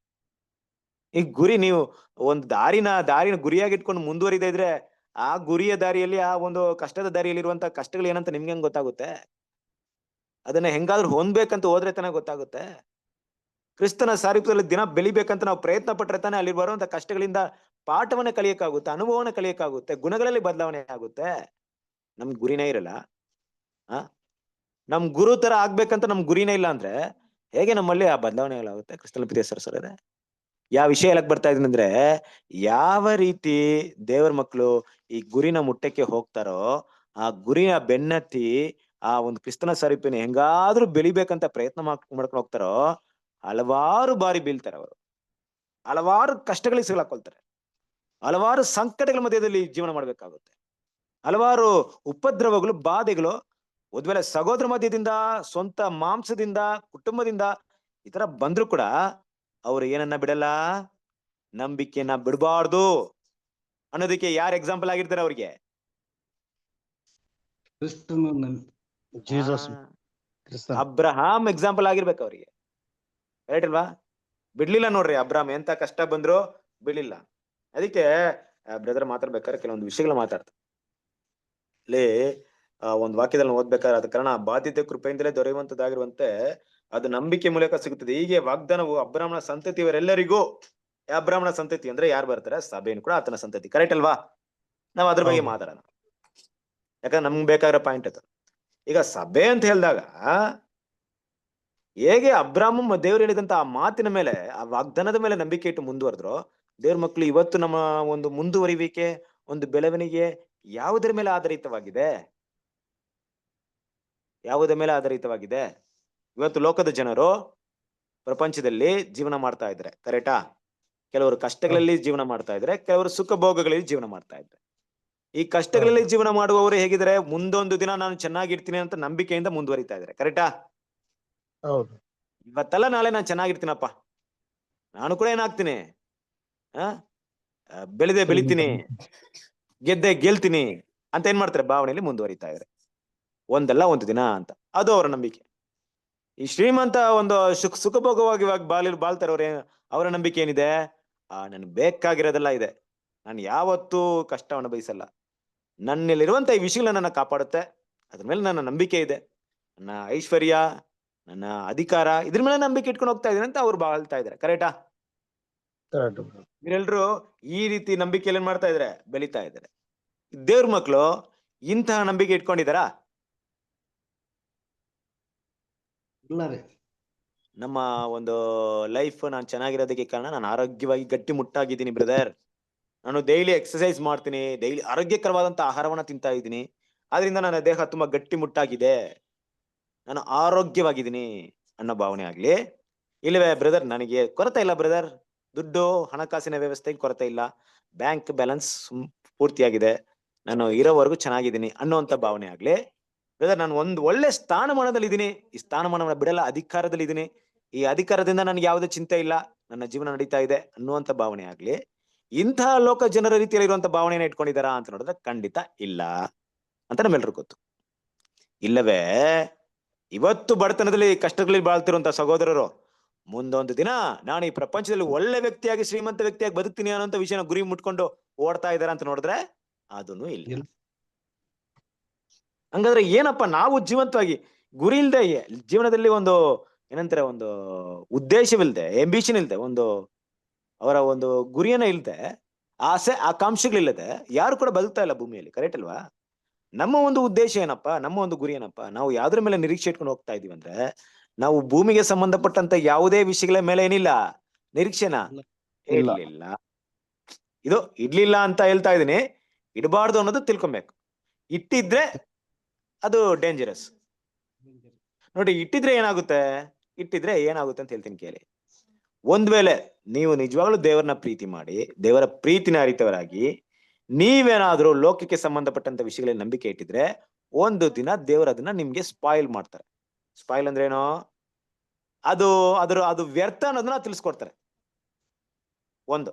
ಈ ಗುರಿ, ನೀವು ಒಂದು ದಾರಿನ ಗುರಿಯಾಗಿ ಇಟ್ಕೊಂಡು ಮುಂದುವರಿತಾ ಇದ್ರೆ, ಆ ಗುರಿಯ ದಾರಿಯಲ್ಲಿ, ಆ ಒಂದು ಕಷ್ಟದ ದಾರಿಯಲ್ಲಿ ಇರುವಂತ ಕಷ್ಟಗಳು ಏನಂತ ನಿಮ್ಗೆ ಹೆಂಗ್ ಗೊತ್ತಾಗುತ್ತೆ? ಅದನ್ನ ಹೆಂಗಾದ್ರೂ ಹೊಂದ್ಬೇಕಂತ ಹೋದ್ರೆ ತಾನೇ ಗೊತ್ತಾಗುತ್ತೆ. ಕ್ರಿಸ್ತನ ಸಾರೂಪ್ಯದಲ್ಲಿ ದಿನ ಬೆಳಿಬೇಕಂತ ನಾವು ಪ್ರಯತ್ನ ಪಟ್ರೆ ತಾನೇ ಅಲ್ಲಿ ಬರುವಂತ ಕಷ್ಟಗಳಿಂದ ಪಾಠವನ್ನ ಕಲಿಯಕ್ಕಾಗುತ್ತೆ, ಅನುಭವನ ಕಲಿಯಕ್ಕಾಗುತ್ತೆ, ಗುಣಗಳಲ್ಲಿ ಬದಲಾವಣೆ ಆಗುತ್ತೆ. ನಮ್ ಗುರಿನೇ ಇರಲ್ಲ, ನಮ್ ಗುರು ತರ ಆಗ್ಬೇಕಂತ ನಮ್ ಗುರಿನೇ ಇಲ್ಲ ಅಂದ್ರೆ ಹೇಗೆ ನಮ್ಮಲ್ಲಿ ಆ ಬದಲಾವಣೆಗಳಾಗುತ್ತೆ? ಕ್ರಿಸ್ತನ ಪ್ರಿಯ ಸರಸರೇ, ಯಾವ ವಿಷಯ ಹೇಳಕ್ ಬರ್ತಾ ಇದೀನಿ ಅಂದ್ರೆ, ಯಾವ ರೀತಿ ದೇವರ ಮಕ್ಕಳು ಈ ಗುರಿನ ಮುಟ್ಟಕ್ಕೆ ಹೋಗ್ತಾರೋ, ಆ ಗುರಿನ ಬೆನ್ನತ್ತಿ ಆ ಒಂದು ಕ್ರಿಸ್ತನ ಸಾರೂಪ್ಯನ ಹೆಂಗಾದ್ರೂ ಬೆಳಿಬೇಕಂತ ಪ್ರಯತ್ನ ಮಾಡ್ಕೊಂಡು ಹೋಗ್ತಾರೋ, ಹಲವಾರು ಬಾರಿ ಬೀಳ್ತಾರೆ ಅವರು, ಹಲವಾರು ಕಷ್ಟಗಳಿಗೆ ಸಿಗಾಕೊಳ್ತಾರೆ, ಹಲವಾರು ಸಂಕಟಗಳ ಮಧ್ಯದಲ್ಲಿ ಜೀವನ ಮಾಡ್ಬೇಕಾಗುತ್ತೆ, ಹಲವಾರು ಉಪದ್ರವಗಳು, ಬಾಧೆಗಳು, ಒಂದ್ ವೇಳೆ ಸಹೋದರ ಮಧ್ಯದಿಂದ, ಸ್ವಂತ ಮಾಂಸದಿಂದ, ಕುಟುಂಬದಿಂದ ಈ ತರ ಬಂದ್ರು ಕೂಡ ಅವ್ರು ಏನನ್ನ ಬಿಡಲ್ಲ, ನಂಬಿಕೆಯನ್ನ ಬಿಡಬಾರ್ದು ಅನ್ನೋದಕ್ಕೆ ಯಾರು ಎಕ್ಸಾಂಪಲ್ ಆಗಿರ್ತಾರೆ ಅವ್ರಿಗೆ? ಜೀಸಸ್ ಕ್ರಿಸ್ತನ್. ಅಬ್ರಹಾಂ ಎಕ್ಸಾಂಪಲ್ ಆಗಿರ್ಬೇಕು ಅವ್ರಿಗೆ, ರೈಟ್ ಅಲ್ವಾ? ಬಿಡ್ಲಿಲ್ಲ ನೋಡ್ರಿ, ಅಬ್ರಾಮ್ ಎಂತ ಕಷ್ಟ ಬಂದ್ರು ಬಿಡ್ಲಿಲ್ಲ. ಅದಕ್ಕೆ ಬ್ರದರ್ ಮಾತಾಡ್ಬೇಕಾದ್ರೆ ಕೆಲವೊಂದು ವಿಷಯಗಳು ಮಾತಾಡ್ತಾರೆ. ಅಲ್ಲಿ ಒಂದು ವಾಕ್ಯದಲ್ಲಿ ಓದ್ಬೇಕಾದ್ರೆ, ಅದ ಕಾರಣ ಬಾಧ್ಯತೆ ಕೃಪೆಯಿಂದಲೇ ದೊರೆಯುವಂತದ್ದಾಗಿರುವಂತೆ ಅದು ನಂಬಿಕೆ ಮೂಲಕ ಸಿಗುತ್ತದೆ. ಹೀಗೆ ವಾಗ್ದಾನವು ಅಬ್ರಾಮನ ಸಂತತಿಯವರೆಲ್ಲರಿಗೂ, ಅಬ್ರಾಮನ ಸಂತತಿ ಅಂದ್ರೆ ಯಾರು ಬರ್ತಾರೆ? ಸಭೆಯನ್ನು ಕೂಡ ಆತನ ಸಂತತಿ, ಕರೆಕ್ಟ್ ಅಲ್ವಾ? ನಾವ್ ಅದ್ರ ಬಗ್ಗೆ ಮಾತಾಡೋಣ, ಯಾಕಂದ್ರೆ ನಮ್ಗೆ ಬೇಕಾಗಿರೋ ಪಾಯಿಂಟ್ ಅದು. ಈಗ ಸಭೆ ಅಂತ ಹೇಳಿದಾಗ ಹೇಗೆ ಅಬ್ರಾಮ ದೇವ್ರು ಹೇಳಿದಂತ ಆ ಮಾತಿನ ಮೇಲೆ, ಆ ವಾಗ್ದಾನದ ಮೇಲೆ ನಂಬಿಕೆ ಇಟ್ಟು ಮುಂದುವರೆದ್ರು, ದೇವ್ರ ಮಕ್ಕಳು ಇವತ್ತು ನಮ್ಮ ಒಂದು ಮುಂದುವರಿವಿಕೆ, ಒಂದು ಬೆಳವಣಿಗೆ ಯಾವುದರ ಮೇಲೆ ಆಧಾರಿತವಾಗಿದೆ? ಯಾವುದರ ಮೇಲೆ ಆಧಾರಿತವಾಗಿದೆ? ಇವತ್ತು ಲೋಕದ ಜನರು ಪ್ರಪಂಚದಲ್ಲಿ ಜೀವನ ಮಾಡ್ತಾ ಇದ್ರೆ, ಕರೆಕ್ಟಾ? ಕೆಲವರು ಕಷ್ಟಗಳಲ್ಲಿ ಜೀವನ ಮಾಡ್ತಾ ಇದ್ರೆ, ಕೆಲವರು ಸುಖ ಭೋಗಗಳಲ್ಲಿ ಜೀವನ ಮಾಡ್ತಾ ಇದ್ರೆ. ಈ ಕಷ್ಟಗಳಲ್ಲಿ ಜೀವನ ಮಾಡುವವರು ಹೇಗಿದ್ರೆ, ಮುಂದೊಂದು ದಿನ ನಾನು ಚೆನ್ನಾಗಿರ್ತೀನಿ ಅಂತ ನಂಬಿಕೆಯಿಂದ ಮುಂದುವರಿತಾ ಇದ್ರೆ, ಕರೆಕ್ಟಾ? ಹೌದು. ಇವತ್ತಲ್ಲ ನಾಳೆ ನಾನು ಚೆನ್ನಾಗಿರ್ತೀನಪ್ಪ, ನಾನು ಕೂಡ ಏನಾಗ್ತೀನಿ, ಬೆಳಿತೀನಿ, ಗೆಲ್ತೀನಿ ಅಂತ ಏನ್ ಮಾಡ್ತಾರೆ? ಭಾವನೆಯಲ್ಲಿ ಮುಂದುವರಿತಾ ಇದ್ದಾರೆ, ಒಂದಲ್ಲ ಒಂದು ದಿನ ಅಂತ. ಅದು ಅವರ ನಂಬಿಕೆ. ಈ ಶ್ರೀಮಂತ ಒಂದು ಸುಖಭೋಗವಾಗಿ ಬಾಳ್ತಾರೆ ಅವ್ರ ಅವರ ನಂಬಿಕೆ ಏನಿದೆ? ನನ್ಗೆ ಬೇಕಾಗಿರೋದೆಲ್ಲ ಇದೆ, ನಾನು ಯಾವತ್ತೂ ಕಷ್ಟವನ್ನು ಬಯಸಲ್ಲ, ನನ್ನಲ್ಲಿರುವಂತ ಈ ವಿಷಯಗಳು ನನ್ನ ಕಾಪಾಡುತ್ತೆ, ಅದ್ರ ಮೇಲೆ ನನ್ನ ನಂಬಿಕೆ ಇದೆ, ನನ್ನ ಐಶ್ವರ್ಯ, ನನ್ನ ಅಧಿಕಾರ, ಇದ್ರ ಮೇಲೆ ನಂಬಿಕೆ ಇಟ್ಕೊಂಡು ಹೋಗ್ತಾ ಇದೀನಿ ಅಂತ ಅವ್ರು ಬಾಳ್ತಾ ಇದಾರೆ, ಕರೆಕ್ಟಾ? ಇವರೆಲ್ರು ಈ ರೀತಿ ನಂಬಿಕೆಯಲ್ಲಿ ಏನ್ ಮಾಡ್ತಾ ಇದಾರೆ? ಬೆಳಿತಾ ಇದಾರೆ. ದೇವ್ರ ಮಕ್ಕಳು ಇಂತಹ ನಂಬಿಕೆ ಇಟ್ಕೊಂಡಿದಾರಾ? ನಮ್ಮ ಒಂದು ಲೈಫ್ ನಾನು ಚೆನ್ನಾಗಿರೋದಕ್ಕೆ ಕಾರಣ ನಾನು ಆರೋಗ್ಯವಾಗಿ ಗಟ್ಟಿ ಮುಟ್ಟಾಗಿದ್ದೀನಿ ಬ್ರದರ್, ನಾನು ಡೈಲಿ ಎಕ್ಸರ್ಸೈಸ್ ಮಾಡ್ತೀನಿ, ಡೈಲಿ ಆರೋಗ್ಯಕರವಾದಂತ ಆಹಾರವನ್ನ ತಿಂತಾ ಇದ್ದೀನಿ, ಆದ್ರಿಂದ ನನ್ನ ದೇಹ ತುಂಬಾ ಗಟ್ಟಿ ಮುಟ್ಟಾಗಿದೆ, ನಾನು ಆರೋಗ್ಯವಾಗಿದ್ದೀನಿ ಅನ್ನೋ ಭಾವನೆ ಆಗ್ಲಿ. ಇಲ್ಲವೇ ಬ್ರದರ್ ನನಗೆ ಕೊರತೆ ಇಲ್ಲ ಬ್ರದರ್, ದುಡ್ಡು ಹಣಕಾಸಿನ ವ್ಯವಸ್ಥೆಗೆ ಕೊರತೆ ಇಲ್ಲ, ಬ್ಯಾಂಕ್ ಬ್ಯಾಲೆನ್ಸ್ ಪೂರ್ತಿಯಾಗಿದೆ, ನಾನು ಇರೋವರೆಗೂ ಚೆನ್ನಾಗಿದ್ದೀನಿ ಅನ್ನೋಂಥ ಭಾವನೆ ಆಗ್ಲಿ. ಬ್ರದರ್ ನಾನು ಒಂದು ಒಳ್ಳೆ ಸ್ಥಾನಮಾನದಲ್ಲಿ ಇದ್ದೀನಿ, ಈ ಸ್ಥಾನಮಾನವನ್ನ ಬಿಡಲ್ಲ, ಅಧಿಕಾರದಲ್ಲಿ ಇದ್ದೀನಿ, ಈ ಅಧಿಕಾರದಿಂದ ನನಗೆ ಯಾವುದೇ ಚಿಂತೆ ಇಲ್ಲ, ನನ್ನ ಜೀವನ ನಡೀತಾ ಇದೆ ಅನ್ನುವಂಥ ಭಾವನೆ ಆಗ್ಲಿ. ಇಂತಹ ಲೋಕ ಜನರ ರೀತಿಯಲ್ಲಿ ಇರುವಂತ ಭಾವನೆಯನ್ನ ಇಟ್ಕೊಂಡಿದಾರಾ ಅಂತ ನೋಡಿದ್ರೆ ಖಂಡಿತ ಇಲ್ಲ ಅಂತ ನಮ್ಮೆಲ್ರಿಗೂ ಗೊತ್ತು. ಇಲ್ಲವೇ ಇವತ್ತು ಬಡತನದಲ್ಲಿ ಕಷ್ಟಗಳಲ್ಲಿ ಬಾಳ್ತಿರುವಂತ ಸಹೋದರರು ಮುಂದೊಂದು ದಿನ ನಾನು ಈ ಪ್ರಪಂಚದಲ್ಲಿ ಒಳ್ಳೆ ವ್ಯಕ್ತಿಯಾಗಿ, ಶ್ರೀಮಂತ ವ್ಯಕ್ತಿಯಾಗಿ ಬದುಕ್ತೀನಿ ಅನ್ನೋಂಥ ವಿಷಯನ ಗುರಿ ಮುಟ್ಕೊಂಡು ಓಡ್ತಾ ಇದಾರ ಅಂತ ನೋಡಿದ್ರೆ ಅದನ್ನು ಇಲ್ಲ. ಹಂಗಾದ್ರೆ ಏನಪ್ಪ, ನಾವು ಜೀವಂತವಾಗಿ ಗುರಿ ಇಲ್ದೆ ಜೀವನದಲ್ಲಿ ಒಂದು ಏನಂತಾರೆ, ಒಂದು ಉದ್ದೇಶವಿಲ್ದೆ, ಎಂಬಿಷನ್ ಇಲ್ದೆ, ಒಂದು ಅವರ ಒಂದು ಗುರಿಯನ್ನ ಇಲ್ದೆ, ಆಸೆ ಆಕಾಂಕ್ಷೆಗಳಿಲ್ಲದೆ ಯಾರು ಕೂಡ ಬದುಕ್ತಾ ಇಲ್ಲ ಭೂಮಿಯಲ್ಲಿ, ಕರೆಕ್ಟ್ ಅಲ್ವಾ? ನಮ್ಮ ಒಂದು ಉದ್ದೇಶ ಏನಪ್ಪಾ, ನಮ್ಮ ಒಂದು ಗುರಿ ಏನಪ್ಪಾ, ನಾವು ಯಾವ್ದ್ರ ಮೇಲೆ ನಿರೀಕ್ಷೆ ಇಟ್ಕೊಂಡು ಹೋಗ್ತಾ ಇದೀವಿ ಅಂದ್ರೆ, ನಾವು ಭೂಮಿಗೆ ಸಂಬಂಧಪಟ್ಟಂತ ಯಾವುದೇ ವಿಷಯಗಳ ಮೇಲೆ ಏನಿಲ್ಲ ನಿರೀಕ್ಷೆನ ಇಲ್ಲ. ಇಡ್ಲಿಲ್ಲ. ಇದು ಇಡ್ಲಿಲ್ಲ ಅಂತ ಹೇಳ್ತಾ ಇದೀನಿ, ಇಡಬಾರ್ದು ಅನ್ನೋದು ತಿಳ್ಕೊಬೇಕು. ಇಟ್ಟಿದ್ರೆ ಅದು ಡೇಂಜರಸ್. ನೋಡಿ, ಇಟ್ಟಿದ್ರೆ ಏನಾಗುತ್ತೆ ಅಂತ ಹೇಳ್ತೀನಿ ಕೇಳಿ. ಒಂದ್ ವೇಳೆ ನೀವು ನಿಜವಾಗ್ಲೂ ದೇವರನ್ನ ಪ್ರೀತಿ ಮಾಡಿ, ದೇವರ ಪ್ರೀತಿನ ಅರಿತವರಾಗಿ ನೀವೇನಾದ್ರೂ ಲೋಕಕ್ಕೆ ಸಂಬಂಧಪಟ್ಟಂತ ವಿಷಯಗಳಲ್ಲಿ ನಂಬಿಕೆ ಇಟ್ಟಿದ್ರೆ, ಒಂದು ದಿನ ದೇವರು ಅದನ್ನ ನಿಮ್ಗೆ ಸ್ಪಾಯಿಲ್ ಮಾಡ್ತಾರೆ. ಸ್ಪಾಯಿಲ್ ಅಂದ್ರೆ ಏನೋ, ಅದು ವ್ಯರ್ಥ ಅನ್ನೋದನ್ನ ತಿಳಿಸ್ಕೊಡ್ತಾರೆ. ಒಂದು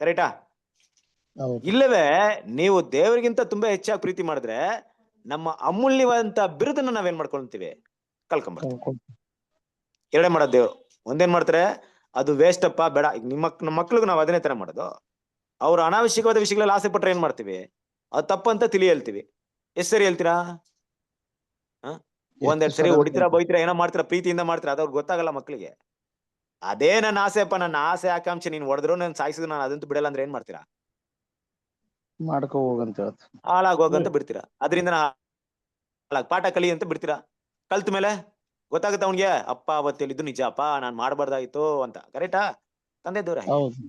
ಕರೆಕ್ಟಾ? ಹೌದು. ಇಲ್ಲವೇ ನೀವು ದೇವರಿಗಿಂತ ತುಂಬಾ ಹೆಚ್ಚಾಗಿ ಪ್ರೀತಿ ಮಾಡಿದ್ರೆ, ನಮ್ಮ ಅಮೂಲ್ಯವಾದಂತ ಬಿರುದನ್ನ ನಾವೇನ್ ಮಾಡ್ಕೊಳ್ತೀವಿ, ಕಳ್ಕೊಂಡ್ಬರ್ತೀವಿ. ಎರಡೇ ಮಾಡೋದು ದೇವ್ರು. ಒಂದೇನ್ ಮಾಡ್ತಾರೆ, ಅದು ವೇಸ್ಟ್ ಅಪ್ಪ ಬೇಡ. ಈಗ ನಮ್ಮ ಮಕ್ಳಿಗೆ ನಾವು ಅದನ್ನೇ ತರ ಮಾಡೋದು. ಅವ್ರು ಅನಾವಶ್ಯಕವಾದ ವಿಷಯಗಳಲ್ಲಿ ಆಸೆ ಪಟ್ರೆ ಏನ್ ಮಾಡ್ತೀವಿ, ಅದು ತಪ್ಪಂತ ಹೇಳ್ತೀವಿ. ಎಷ್ಟ್ ಸರಿ ಹೇಳ್ತೀರಾ? ಒಂದೆರಡು ಸರಿ ಹೊಡಿತೀರಾ, ಬೈತೀರಾ, ಏನೋ ಮಾಡ್ತೀರಾ, ಪ್ರೀತಿಯಿಂದ ಮಾಡ್ತೀರಾ, ಅದವ್ರಿಗೆ ಗೊತ್ತಾಗಲ್ಲ ಮಕ್ಳಿಗೆ. ಅದೇ ನನ್ನ ಆಸೆ ಅಪ್ಪ, ನನ್ನ ಆಸೆ ಆಕಾಂಕ್ಷೆ, ನೀನ್ ಹೊಡೆದ್ರು ನಾನು ಸಾಯಿಸಿದ್ರು ನಾನು ಅದಂತೂ ಬಿಡಲ್ಲ ಅಂದ್ರೆ ಏನ್ ಮಾಡ್ತೀರಾ? ಮಾಡ್ಕೋ ಹೋಗಂತ ಹೇಳ್ತ. ಹಾಳಾಗೋಗಂತ ಬಿಡ್ತೀರಾ. ಅದರಿಂದ ಪಾಠ ಕಲಿ ಅಂತ ಬಿಡ್ತೀರಾ. ಕಲ್ತ ಮೇಲೆ ಗೊತ್ತಾಗುತ್ತೆ ಅವ್ನಿಗೆ, ಅಪ್ಪ ಅವತ್ತು ಹೇಳಿದ್ದು ನಿಜ ಅಪ್ಪ, ನಾನ್ ಮಾಡ್ಬಾರ್ದಾಯ್ತು ಅಂತ. ಕರೆಕ್ಟಾ? ತಂದೆ ದೂರ. ಹೌದು.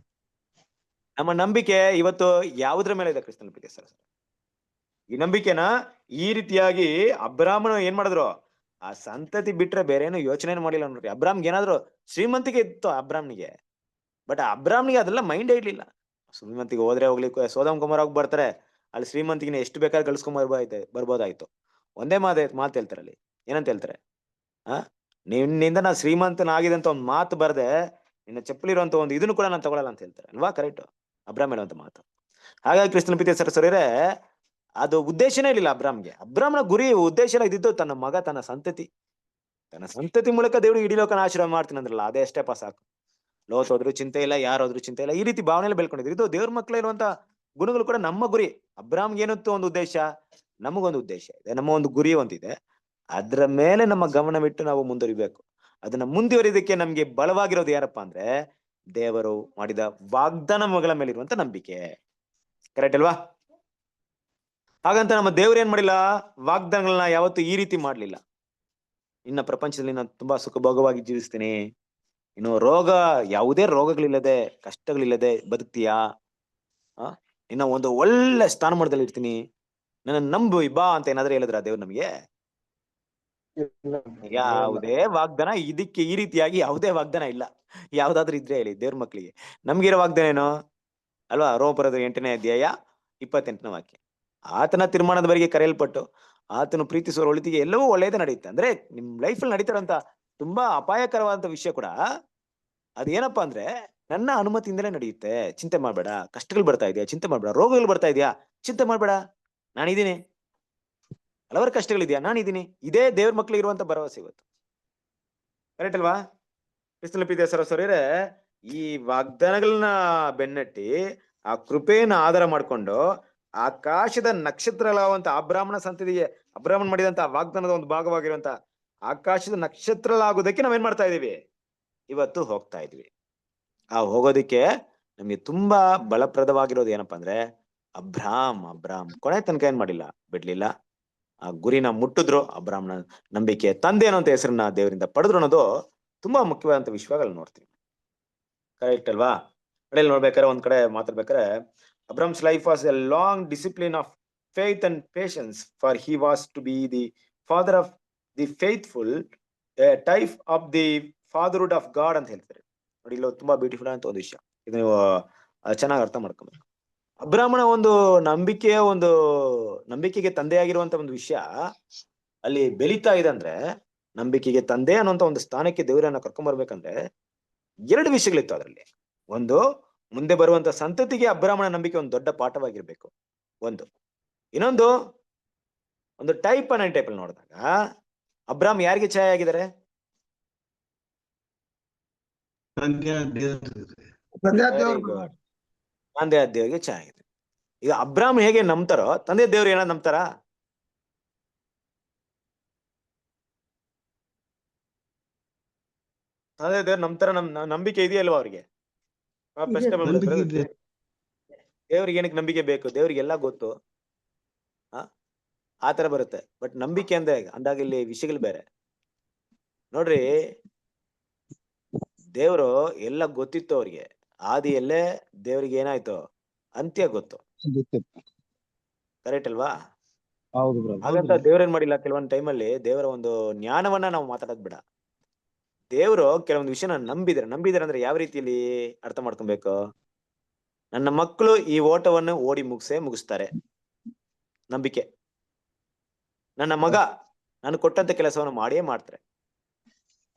ನಮ್ಮ ನಂಬಿಕೆ ಇವತ್ತು ಯಾವುದ್ರ ಮೇಲೆ ಇದೆ ಕ್ರಿಸ್ತನ ಪ್ರೀತಿ ಸರ್? ಈ ನಂಬಿಕೆನ ಈ ರೀತಿಯಾಗಿ ಅಬ್ರಾಹ್ಮಣ ಏನ್ ಮಾಡಿದ್ರು, ಆ ಸಂತತಿ ಬಿಟ್ರೆ ಬೇರೆ ಏನು ಯೋಚನೆ ಮಾಡಿಲ್ಲ ನೋಡ್ರಿ. ಅಬ್ರಾಮ್ಗೆ ಏನಾದ್ರು ಶ್ರೀಮಂತಿಗೆ ಇತ್ತು ಅಬ್ರಾಮ್ನಿಗೆ, ಬಟ್ ಅಬ್ರಾಮ್ನಿಗೆ ಅದೆಲ್ಲ ಮೈಂಡ್ ಇರ್ಲಿಲ್ಲ. ಶ್ರೀಮಂತಿಗೆ ಹೋದ್ರೆ ಹೋಗ್ಲಿ, ಸೋದಮ್ ಕುಮಾರ್ ಹೋಗಿ ಬರ್ತಾರೆ, ಅಲ್ಲಿ ಶ್ರೀಮಂತಿಗೆ ಎಷ್ಟು ಬೇಕಾದ್ರೆ ಗಳಿಸ್ಕೊಂಡ್ ಬರ್ಬೋದಾಯ್ತು. ಒಂದೇ ಮಾತು ಹೇಳ್ತಾರೆ ಅಲ್ಲಿ. ಏನಂತ ಹೇಳ್ತಾರೆ? ನಿನ್ನಿಂದ ನಾ ಶ್ರೀಮಂತನಾಗಿದೆ ಅಂತ ಒಂದು ಮಾತು ಬರ್ದೆ, ನಿನ್ನ ಚಪ್ಪಲಿರುವಂತ ಒಂದು ಇದನ್ನು ಕೂಡ ನಾನು ತಗೊಳಲ್ಲ ಅಂತ ಹೇಳ್ತಾರೆ ಅಲ್ವಾ? ಕರೆಕ್ಟ್. ಅಬ್ರಾಮ್ ಹೇಳುವಂತ ಮಾತು. ಹಾಗಾಗಿ ಕ್ರಿಸ್ತನ ಪ್ರೀತಿ ಸರಿದ್ರೆ ಅದು ಉದ್ದೇಶನೇ ಇರಲಿಲ್ಲ ಅಬ್ರಾಮ್ಗೆ. ಅಬ್ರಾಮ್ನ ಗುರಿ ಉದ್ದೇಶ ಇದ್ದಿದ್ದು ತನ್ನ ಮಗ, ತನ್ನ ಸಂತತಿ ಮೂಲಕ ದೇವ್ರು ಇಡೀ ಲೋಕನ ಆಶೀರ್ವಾದ ಮಾಡ್ತೀನಿ ಅಂದ್ರಲ್ಲ, ಅದೇ ಅಷ್ಟೇ ಸಾಕು. ಲೋತ್ ಹೋದ್ರು ಚಿಂತೆ ಇಲ್ಲ, ಯಾರೋದ್ರು ಚಿಂತೆ ಇಲ್ಲ, ಈ ರೀತಿ ಭಾವನೆಯಲ್ಲಿ ಬೆಳ್ಕೊಂಡಿದ್ರು. ಇದು ದೇವ್ರ ಮಕ್ಕಳ ಇರುವಂತ ಗುಣಗಳು ಕೂಡ ನಮ್ಮ ಗುರಿ. ಅಬ್ರಾಮ್ಗೆ ಏನಿತ್ತು ಒಂದು ಉದ್ದೇಶ, ನಮಗೊಂದು ಉದ್ದೇಶ ಇದೆ, ನಮ್ಮ ಒಂದು ಗುರಿ ಒಂದಿದೆ. ಅದ್ರ ಮೇಲೆ ನಮ್ಮ ಗಮನವಿಟ್ಟು ನಾವು ಮುಂದುವರಿಬೇಕು. ಅದನ್ನ ಮುಂದುವರಿದಕ್ಕೆ ನಮ್ಗೆ ಬಲವಾಗಿರೋದು ಯಾರಪ್ಪ ಅಂದ್ರೆ, ದೇವರು ಮಾಡಿದ ವಾಗ್ದಾನಗಳ ಮೇಲೆ ಇರುವಂತ ನಂಬಿಕೆ. ಕರೆಕ್ಟ್ ಅಲ್ವಾ? ಹಾಗಂತ ನಮ್ಮ ದೇವ್ರು ಏನ್ ಮಾಡಿಲ್ಲ, ವಾಗ್ದಾನಗಳನ್ನ ಯಾವತ್ತು ಈ ರೀತಿ ಮಾಡ್ಲಿಲ್ಲ. ಇನ್ನ ಪ್ರಪಂಚದಲ್ಲಿ ನಾನು ತುಂಬಾ ಸುಖಭೋಗವಾಗಿ ಜೀವಿಸ್ತೀನಿ, ಇನ್ನು ಯಾವುದೇ ರೋಗಗಳಿಲ್ಲದೆ, ಕಷ್ಟಗಳಿಲ್ಲದೆ ಬದುಕ್ತೀಯಾ, ಇನ್ನ ಒಂದು ಒಳ್ಳೆ ಸ್ಥಾನಮಾನದಲ್ಲಿ ಇರ್ತೀನಿ, ನನ್ನ ನಂಬು ಬಾ ಅಂತ ಏನಾದ್ರೂ ಹೇಳಿದ್ರ ದೇವ್ರು ನಮ್ಗೆ? ಯಾವುದೇ ವಾಗ್ದಾನ ಇದಕ್ಕೆ ಈ ರೀತಿಯಾಗಿ ಯಾವುದೇ ವಾಗ್ದಾನ ಇಲ್ಲ. ಯಾವ್ದಾದ್ರು ಇದ್ರೆ ಹೇಳಿ ದೇವ್ರ ಮಕ್ಳಿಗೆ. ನಮ್ಗಿರೋ ವಾಗ್ದಾನ ಏನು ಅಲ್ವಾ? ರೋಮಪುರದ 8ನೇ ಅಧ್ಯಾಯ 28ನೇ ವಾಕ್ಯ. ಆತನ ತೀರ್ಮಾನದವರೆಗೆ ಕರೆಯಲ್ಪಟ್ಟು ಆತನು ಪ್ರೀತಿಸುವ ಒಳಿತಿಗೆ ಎಲ್ಲವೂ ಒಳ್ಳೇದೇ ನಡೆಯುತ್ತೆ. ಅಂದ್ರೆ ನಿಮ್ ಲೈಫ್ ಅಲ್ಲಿ ನಡೀತಾರಂತ ತುಂಬಾ ಅಪಾಯಕರವಾದಂತ ವಿಷಯ ಕೂಡ ಅದೇನಪ್ಪಾ ಅಂದ್ರೆ, ನನ್ನ ಅನುಮತಿಯಿಂದಲೇ ನಡೆಯುತ್ತೆ, ಚಿಂತೆ ಮಾಡ್ಬೇಡ. ಕಷ್ಟಗಳು ಬರ್ತಾ ಇದೆಯಾ, ಚಿಂತೆ ಮಾಡ್ಬೇಡ. ರೋಗಗಳು ಬರ್ತಾ ಇದೆಯಾ, ಚಿಂತೆ ಮಾಡ್ಬೇಡ, ನಾನಿದ್ದೀನಿ. ಹಲವಾರು ಕಷ್ಟಗಳಿದ್ಯಾ, ನಾನಿದ್ದೀನಿ. ಇದೇ ದೇವ್ರ ಮಕ್ಳಿಗೆ ಇರುವಂತ ಭರವಸೆ ಇವತ್ತು. ಕರೆಕ್ಟ್ ಅಲ್ವಾ? ಕ್ರಿಸ್ತನ ಪ್ರೀತಿಯ ಸರಸ್ವರರೇ, ಈ ವಾಗ್ದಾನಗಳನ್ನ ಬೆನ್ನಟ್ಟಿ ಆ ಕೃಪೆಯನ್ನ ಆಧಾರ ಮಾಡ್ಕೊಂಡು ಆಕಾಶದ ನಕ್ಷತ್ರಗಳಾವಂತ ಅಬ್ರಾಹ್ಮಣ ಸಂತತಿಗೆ ಅಬ್ರಾಹ್ಮಣ ಮಾಡಿದಂತ ವಾಗ್ದಾನದ ಒಂದು ಭಾಗವಾಗಿರುವಂತ ಆಕಾಶದ ನಕ್ಷತ್ರಗಳಾಗೋದಕ್ಕೆ ನಾವೇನ್ ಮಾಡ್ತಾ ಇದೀವಿ, ಇವತ್ತು ಹೋಗ್ತಾ ಇದ್ವಿ. ಆ ಹೋಗೋದಿಕ್ಕೆ ನಮ್ಗೆ ತುಂಬಾ ಬಲಪ್ರದವಾಗಿರೋದು ಏನಪ್ಪಾ ಅಂದ್ರೆ, ಅಬ್ರಾಮ್ ಕೊನೆ ತನಕ ಏನ್ ಮಾಡಿಲ್ಲ, ಬಿಡ್ಲಿಲ್ಲ. ಆ ಗುರಿನ ಮುಟ್ಟಿದ್ರು. ಅಬ್ರಾಮ್ನ ನಂಬಿಕೆ ತಂದೆ ಅನ್ನೋಂತ ಹೆಸರನ್ನ ದೇವರಿಂದ ಪಡೆದ್ರು ಅನ್ನೋದು ತುಂಬಾ ಮುಖ್ಯವಾದಂತ ವಿಷಯಗಳನ್ನ ನೋಡ್ತೀವಿ. ಕರೆಕ್ಟ್ ಅಲ್ವಾ? ಕಡೆಯಲ್ಲಿ ನೋಡ್ಬೇಕಾದ್ರೆ, ಒಂದ್ ಕಡೆ ಮಾತಾಡ್ಬೇಕಾದ್ರೆ, Abraham's life was a long discipline of faith and patience, for he was to be the father of the faithful, type of the fatherhood of God ಅಂತ ಹೇಳ್ತಾರೆ. ನೋಡಿ, ಇಲ್ಲಿ ತುಂಬಾ ಬ್ಯೂಟಿಫುಲ್ ಅಂತ ಒಂದು ವಿಷಯ. ಇದು ನೀವು ಚೆನ್ನಾಗಿ ಅರ್ಥ ಮಾಡ್ಕೊಬೇಕು. ಅಬ್ರಾಹ್ಮಣ ಒಂದು ನಂಬಿಕೆಗೆ ತಂದೆಯಾಗಿರುವಂತ ಒಂದು ವಿಷಯ ಅಲ್ಲಿ ಬೆಳೀತಾ ಇದೆ ಅಂದ್ರೆ, ನಂಬಿಕೆಗೆ ತಂದೆ ಅನ್ನೋಂತ ಒಂದು ಸ್ಥಾನಕ್ಕೆ ದೇವರನ್ನ ಕರ್ಕೊಂಡ್ ಬರ್ಬೇಕಂದ್ರೆ 2 ವಿಷಯಗಳಿತ್ತು ಅದರಲ್ಲಿ. ಒಂದು, ಮುಂದೆ ಬರುವಂತ ಸಂತತಿಗೆ ಅಬ್ರಾಹ್ಮಣ ನಂಬಿಕೆ ಒಂದು ದೊಡ್ಡ ಪಾಠವಾಗಿರ್ಬೇಕು. ಇನ್ನೊಂದು, ಒಂದು ಟೈಪ್ ಅಂಡ್ ಟೈಪ್ ಅಲ್ಲಿ ನೋಡಿದಾಗ ಅಬ್ರಾಹ್ಮ್ ಯಾರಿಗೆ ಛಾಯೆ ಆಗಿದ್ದಾರೆ? ತಂದೆ ದೇವರಿಗೆ ಛಾಯೆ ಆಗಿದೆ. ಈಗ ಅಬ್ರಾಹ್ಮ್ ಹೇಗೆ ನಂಬ್ತಾರೋ, ತಂದೆ ದೇವ್ರು ಏನಾದ್ರು ನಂಬ್ತಾರ? ತಂದೆ ದೇವ್ರು ನಂಬ್ತಾರ? ನಂಬಿಕೆ ಇದೆಯಲ್ವಾ ಅವ್ರಿಗೆ? ದೇವ್ರಿಗೆ ಏನಕ್ಕೆ ನಂಬಿಕೆ ಬೇಕು? ದೇವ್ರಿಗೆಲ್ಲ ಗೊತ್ತು. ಆ ತರ ಬರುತ್ತೆ. ಬಟ್ ನಂಬಿಕೆ ಅಂದಾಗ ಇಲ್ಲಿ ವಿಷಯಗಳು ಬೇರೆ ನೋಡ್ರಿ. ದೇವ್ರು ಎಲ್ಲ ಗೊತ್ತಿತ್ತು ಅವ್ರಿಗೆ. ಆದಿಯಲ್ಲೇ ದೇವ್ರಿಗೆ ಏನಾಯ್ತು, ಅಂತ್ಯ ಗೊತ್ತು. ಗೊತ್ತಿತ್ತು. ಕರೆಕ್ಟ್ ಅಲ್ವಾ? ಹೌದು ಬ್ರದರ್. ಹಾಗಂತ ದೇವ್ರೇನ್ ಮಾಡಿಲ್ಲ, ಕೆಲವೊಂದ್ ಟೈಮಲ್ಲಿ ದೇವರ ಒಂದು ಜ್ಞಾನವನ್ನ ನಾವು ಮಾತಾಡೋದ್ ಬೇಡ. ದೇವ್ರು ಕೆಲವೊಂದು ವಿಷಯನ ನಂಬಿದ್ರೆ ಅಂದ್ರೆ ಯಾವ ರೀತಿಯಲ್ಲಿ ಅರ್ಥ ಮಾಡ್ಕೊಬೇಕು? ನನ್ನ ಮಕ್ಕಳು ಈ ಓಟವನ್ನು ಓಡಿ ಮುಗಿಸ್ತಾರೆ, ನಂಬಿಕೆ. ನನ್ನ ಮಗ ನಾನು ಕೊಟ್ಟಂತ ಕೆಲಸವನ್ನು ಮಾಡಿಯೇ ಮಾಡ್ತಾರೆ.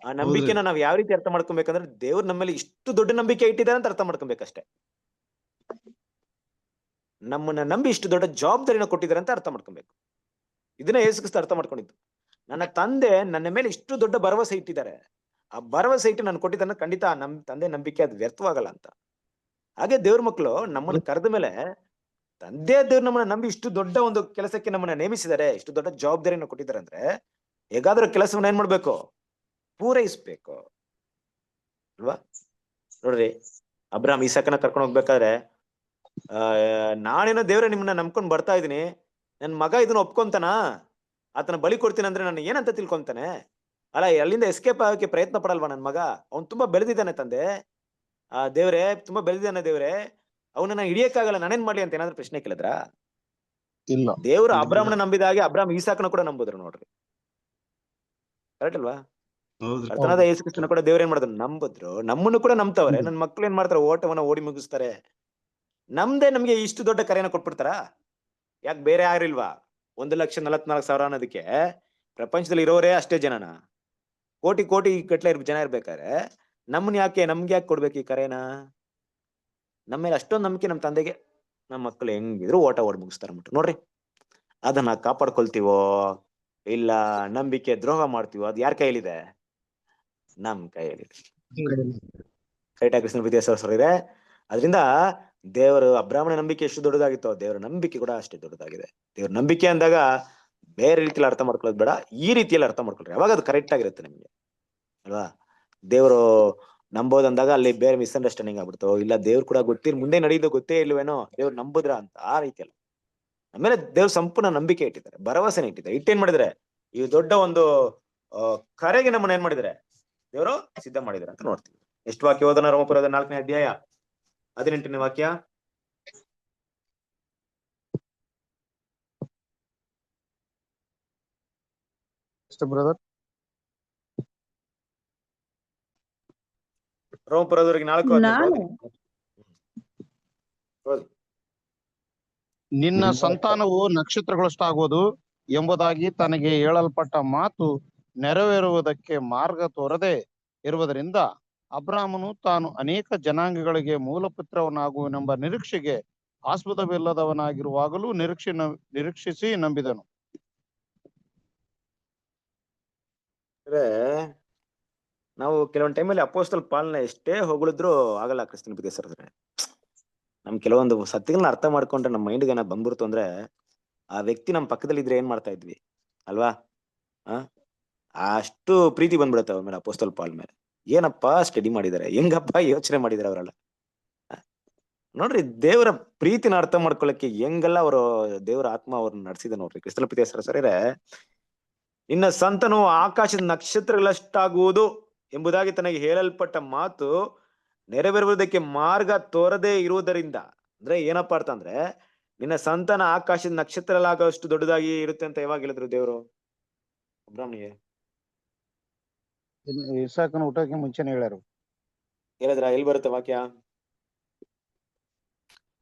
ಆ ನಂಬಿಕೆನ ನಾವ್ ಯಾವ ರೀತಿ ಅರ್ಥ ಮಾಡ್ಕೊಬೇಕಂದ್ರೆ, ದೇವ್ರು ನಮ್ಮಲ್ಲಿ ಇಷ್ಟು ದೊಡ್ಡ ನಂಬಿಕೆ ಇಟ್ಟಿದ್ದಾರೆ ಅಂತ ಅರ್ಥ ಮಾಡ್ಕೊಬೇಕಷ್ಟೇ. ನಮ್ಮನ್ನ ನಂಬಿ ಇಷ್ಟು ದೊಡ್ಡ ಜವಾಬ್ದಾರಿನ ಕೊಟ್ಟಿದ್ದಾರೆ ಅಂತ ಅರ್ಥ ಮಾಡ್ಕೊಬೇಕು. ಇದನ್ನ ಯೇಸು ಕ್ರಿಸ್ತ ಅರ್ಥ ಮಾಡ್ಕೊಂಡಿದ್ದು. ನನ್ನ ತಂದೆ ನನ್ನ ಮೇಲೆ ಇಷ್ಟು ದೊಡ್ಡ ಭರವಸೆ ಇಟ್ಟಿದ್ದಾರೆ, ಆ ಭರವಸೆ ಇಟ್ಟು ನಾನು ಕೊಟ್ಟಿದ್ದನ್ನ ಖಂಡಿತ ನಮ್ ತಂದೆ ನಂಬಿಕೆ ಅದು ವ್ಯರ್ಥವಾಗಲ್ಲ ಅಂತ. ಹಾಗೆ ದೇವ್ರ ಮಕ್ಕಳು ನಮ್ಮನ್ನ ಕರೆದ ಮೇಲೆ ತಂದೆ ದೇವ್ರು ನಮ್ಮನ್ನ ನಂಬಿ ಇಷ್ಟು ದೊಡ್ಡ ಒಂದು ಕೆಲಸಕ್ಕೆ ನಮ್ಮನ್ನ ನೇಮಿಸಿದ್ದಾರೆ, ಇಷ್ಟು ದೊಡ್ಡ ಜವಾಬ್ದಾರಿನ ಕೊಟ್ಟಿದ್ದಾರೆ ಅಂದ್ರೆ ಹೇಗಾದ್ರೂ ಕೆಲಸವನ್ನ ಏನ್ ಮಾಡ್ಬೇಕು, ಪೂರೈಸ್ಬೇಕು ಅಲ್ವಾ? ನೋಡ್ರಿ, ಅಬ್ರಾಮ್ ಇಸಾಕನ ಕರ್ಕೊಂಡು ಹೋಗ್ಬೇಕಾದ್ರೆ ನಾನೇನೋ ದೇವ್ರೆ ನಿಮ್ಮನ್ನ ನಂಬ್ಕೊಂಡ್ ಬರ್ತಾ ಇದೀನಿ, ನನ್ ಮಗ ಇದನ್ನ ಒಪ್ಕೊಂತಾನ, ಆತನ ಬಲಿ ಕೊಡ್ತೀನಿ ಅಂದ್ರೆ ನಾನು ಏನಂತ ತಿಳ್ಕೊಂತಾನೆ? ಅಲ್ಲ, ಅಲ್ಲಿಂದ ಎಸ್ಕೇಪ್ ಆಗಕ್ಕೆ ಪ್ರಯತ್ನ ಪಡಲ್ವಾ ನನ್ ಮಗ? ಅವ್ನ್ ತುಂಬಾ ಬೆಳೆದಿದ್ದಾನೆ ತಂದೆ, ದೇವ್ರೆ ತುಂಬಾ ಬೆಳೆದಿದ್ದಾನೆ ದೇವ್ರೆ, ಅವನನ್ನ ಹಿಡಿಯಕ್ಕಾಗಲ್ಲ, ನಾನೇನ್ ಮಾಡ್ಲಿ ಅಂತ ಏನಾದ್ರು ಪ್ರಶ್ನೆ ಕೇಳಿದ್ರ? ಇಲ್ಲ. ದೇವ್ರು ಅಬ್ರಾಮ್ನ ನಂಬಿದ ಹಾಗೆ ಅಬ್ರಾಮ್ ಈಸಾಕನ ಕೂಡ ನಂಬುದ್ರು ನೋಡ್ರಿ. ಕರೆಕ್ಟ್ ಅಲ್ವಾ? ಕರ್ತನಾದ ಯೇಸು ಕ್ರಿಸ್ತನ ಕೂಡ ದೇವ್ರ ಏನ್ ಮಾಡಿದ್ರು, ನಂಬಿದ್ರು. ನಮ್ಮನ್ನು ಕೂಡ ನಂಬ್ತವ್ರೆ. ನನ್ ಮಕ್ಳು ಏನ್ ಮಾಡ್ತಾರೆ, ಓಟವನ್ನ ಓಡಿ ಮುಗಿಸ್ತಾರೆ. ನಮ್ಗೆ ಇಷ್ಟು ದೊಡ್ಡ ಕರೆಯನ್ನ ಕೊಟ್ಬಿಡ್ತಾರ? ಯಾಕೆ ಬೇರೆ ಯಾರಿಲ್ವಾ? 1,44,000 ಅನ್ನೋದಕ್ಕೆ ಪ್ರಪಂಚದಲ್ಲಿ ಇರೋರೇ ಅಷ್ಟೇ ಜನನ, ಕೋಟಿ ಗಟ್ಲೆ ಜನ ಇರ್ಬೇಕಾದ್ರೆ ನಮ್ಗೆ ಯಾಕೆ ಕೊಡ್ಬೇಕು ಈ ಕರೆನ? ನಮ್ಮ ಮೇಲೆ ಅಷ್ಟೊಂದು ನಂಬಿಕೆ ನಮ್ಮ ತಂದೆಗೆ. ನಮ್ಮ ಮಕ್ಕಳು ಹೆಂಗಿದ್ರು ಓಟ ಓಡ್ ಮುಗಿಸ್ತಾರ ನೋಡ್ರಿ. ಅದನ್ನ ಕಾಪಾಡ್ಕೊಳ್ತೀವೋ ಇಲ್ಲ ನಂಬಿಕೆ ದ್ರೋಹ ಮಾಡ್ತೀವೋ, ಅದು ಯಾರ ಕೈಯಲ್ಲಿದೆ? ನಮ್ ಕೈಯಲ್ಲಿದೆ. ಕರೆಕ್ಟಾಗಿ ಕೃಷ್ಣ ವಿದ್ಯಾಸರ ಇದೆ. ಅದರಿಂದ ದೇವರು ಅಬ್ರಾಹ್ಮಣ ನಂಬಿಕೆ ಎಷ್ಟು ದೊಡ್ಡದಾಗಿತ್ತೋ ದೇವರ ನಂಬಿಕೆ ಕೂಡ ಅಷ್ಟೇ ದೊಡ್ಡದಾಗಿದೆ. ದೇವ್ರ ನಂಬಿಕೆ ಅಂದಾಗ ಬೇರೆ ರೀತಿಯಲ್ಲಿ ಅರ್ಥ ಮಾಡ್ಕೊಳ್ಳೋದು ಬೇಡ, ಈ ರೀತಿಯಲ್ಲಿ ಅರ್ಥ ಮಾಡ್ಕೊಳ್ರಿ, ಅವಾಗ ಅದು ಕರೆಕ್ಟ್ ಆಗಿರುತ್ತೆ ನಿಮ್ಗೆ ಅಲ್ವಾ? ದೇವರು ನಂಬೋದಂದಾಗ ಅಲ್ಲಿ ಬೇರೆ ಮಿಸ್ಅಂಡರ್ಸ್ಟ್ಯಾಂಡಿಂಗ್ ಆಗ್ಬಿಡ್ತು, ಇಲ್ಲ ದೇವ್ರು ಕೂಡ ಮುಂದೆ ನಡೆಯೋದು ಗೊತ್ತೇ ಇಲ್ವೇನೋ, ದೇವ್ರು ನಂಬುದ್ರ ಅಂತ ಆ ರೀತಿಯಲ್ಲ. ಆಮೇಲೆ ದೇವ್ರು ಸಂಪೂರ್ಣ ನಂಬಿಕೆ ಇಟ್ಟಿದ್ದಾರೆ, ಭರವಸೆನ ಇಟ್ಟಿದ್ದಾರೆ. ಇಟ್ಟೇನ್ ಮಾಡಿದ್ರೆ ಈ ದೊಡ್ಡ ಒಂದು ಕರೆಗೆ ನಮ್ಮನ್ನ ಏನ್ ಮಾಡಿದ್ರೆ ದೇವರು ಸಿದ್ಧ ಮಾಡಿದಾರೆ ಅಂತ ನೋಡ್ತೀವಿ. ಎಷ್ಟು ವಾಕ್ಯ ಓದೋಣ? ರೋಮಪುರದ 4ನೇ ಅಧ್ಯಾಯ 18ನೇ ವಾಕ್ಯ. ಎಷ್ಟು ಬ್ರದರ್? ರೋಮಪುರದವರಿಗೆ 4 ನಾನು ನಿನ್ನ ಸಂತಾನವು ನಕ್ಷತ್ರಗಳಷ್ಟಾಗುವುದು ಎಂಬುದಾಗಿ ತನಗೆ ಹೇಳಲ್ಪಟ್ಟ ಮಾತು ನೆರವೇರುವುದಕ್ಕೆ ಮಾರ್ಗ ತೋರದೆ ಇರುವುದರಿಂದ ಅಬ್ರಾಮನು ತಾನು ಅನೇಕ ಜನಾಂಗಗಳಿಗೆ ಮೂಲಪುತ್ರವನಾಗುವನೆಂಬ ನಿರೀಕ್ಷೆಗೆ ಆಸ್ಪದವಿಲ್ಲದವನಾಗಿರುವಾಗಲೂ ನಿರೀಕ್ಷಿಸಿ ನಂಬಿದನು. ನಾವು ಕೆಲವೊಂದು ಟೈಮಲ್ಲಿ ಅಪೋಸ್ತಲ ಪಾಲನ ಎಷ್ಟೇ ಹೊಗಳಿದ್ರು ಆಗಲ್ಲ ಕ್ರಿಸ್ತನ ಬಗ್ಗೆ ಸರ್. ನಮ್ ಕೆಲವೊಂದು ಸತ್ಯಗಳನ್ನ ಅರ್ಥ ಮಾಡ್ಕೊಂಡ್ರೆ ನಮ್ಮ ಮೈಂಡ್ಗೆ ಏನಾದ್ರು ಬಂದ್ಬಿಡ್ತು ಅಂದ್ರೆ ಆ ವ್ಯಕ್ತಿ ನಮ್ಮ ಪಕ್ಕದಲ್ಲಿ ಇದ್ರೆ ಏನ್ ಮಾಡ್ತಾ ಇದ್ವಿ ಅಲ್ವಾ? ಅಷ್ಟು ಪ್ರೀತಿ ಬಂದ್ಬಿಡುತ್ತೆ ಅವ್ರ ಮೇಲೆ, ಅಪೋಸ್ತಲ ಪಾಲ್ ಮೇಲೆ. ಏನಪ್ಪಾ ಸ್ಟಡಿ ಮಾಡಿದಾರೆ, ಹೆಂಗಪ್ಪ ಯೋಚನೆ ಮಾಡಿದಾರೆ ಅವರೆಲ್ಲ. ನೋಡ್ರಿ, ದೇವರ ಪ್ರೀತಿನ ಅರ್ಥ ಮಾಡ್ಕೊಳಕ್ಕೆ ಹೆಂಗೆಲ್ಲ ಅವರು ದೇವರ ಆತ್ಮ ಅವ್ರನ್ನ ನಡೆಸಿದ ನೋಡ್ರಿ. ಕ್ರಿಸ್ತನ ಪ್ರೀತಿ ಸರಿರೆ, ನಿನ್ನ ಸಂತಾನವು ಆಕಾಶದ ನಕ್ಷತ್ರಗಳಷ್ಟಾಗುವುದು ಎಂಬುದಾಗಿ ತನಗೆ ಹೇಳಲ್ಪಟ್ಟ ಮಾತು ನೆರವೇರುವುದಕ್ಕೆ ಮಾರ್ಗ ತೋರದೇ ಇರುವುದರಿಂದ. ಅಂದ್ರೆ ಏನಪ್ಪಾ ಅರ್ಥ ಅಂದ್ರೆ, ನಿನ್ನ ಸಂತಾನ ಆಕಾಶದ ನಕ್ಷತ್ರಗಳಾಗಷ್ಟು ದೊಡ್ಡದಾಗಿ ಇರುತ್ತೆ ಅಂತ ಯಾವಾಗ ಹೇಳಿದ್ರು ದೇವರು ಅಬ್ರಾಹ್ಮನಿಗೆ? ಇಸಾಕನ ಊಟಕ್ಕೆ ಮುಂಚೆನೆ ಹೇಳ್ಯಾರು. ಹೇಳಿದ್ರ? ಎಲ್ಲಿ ಬರುತ್ತೆ ವಾಕ್ಯ?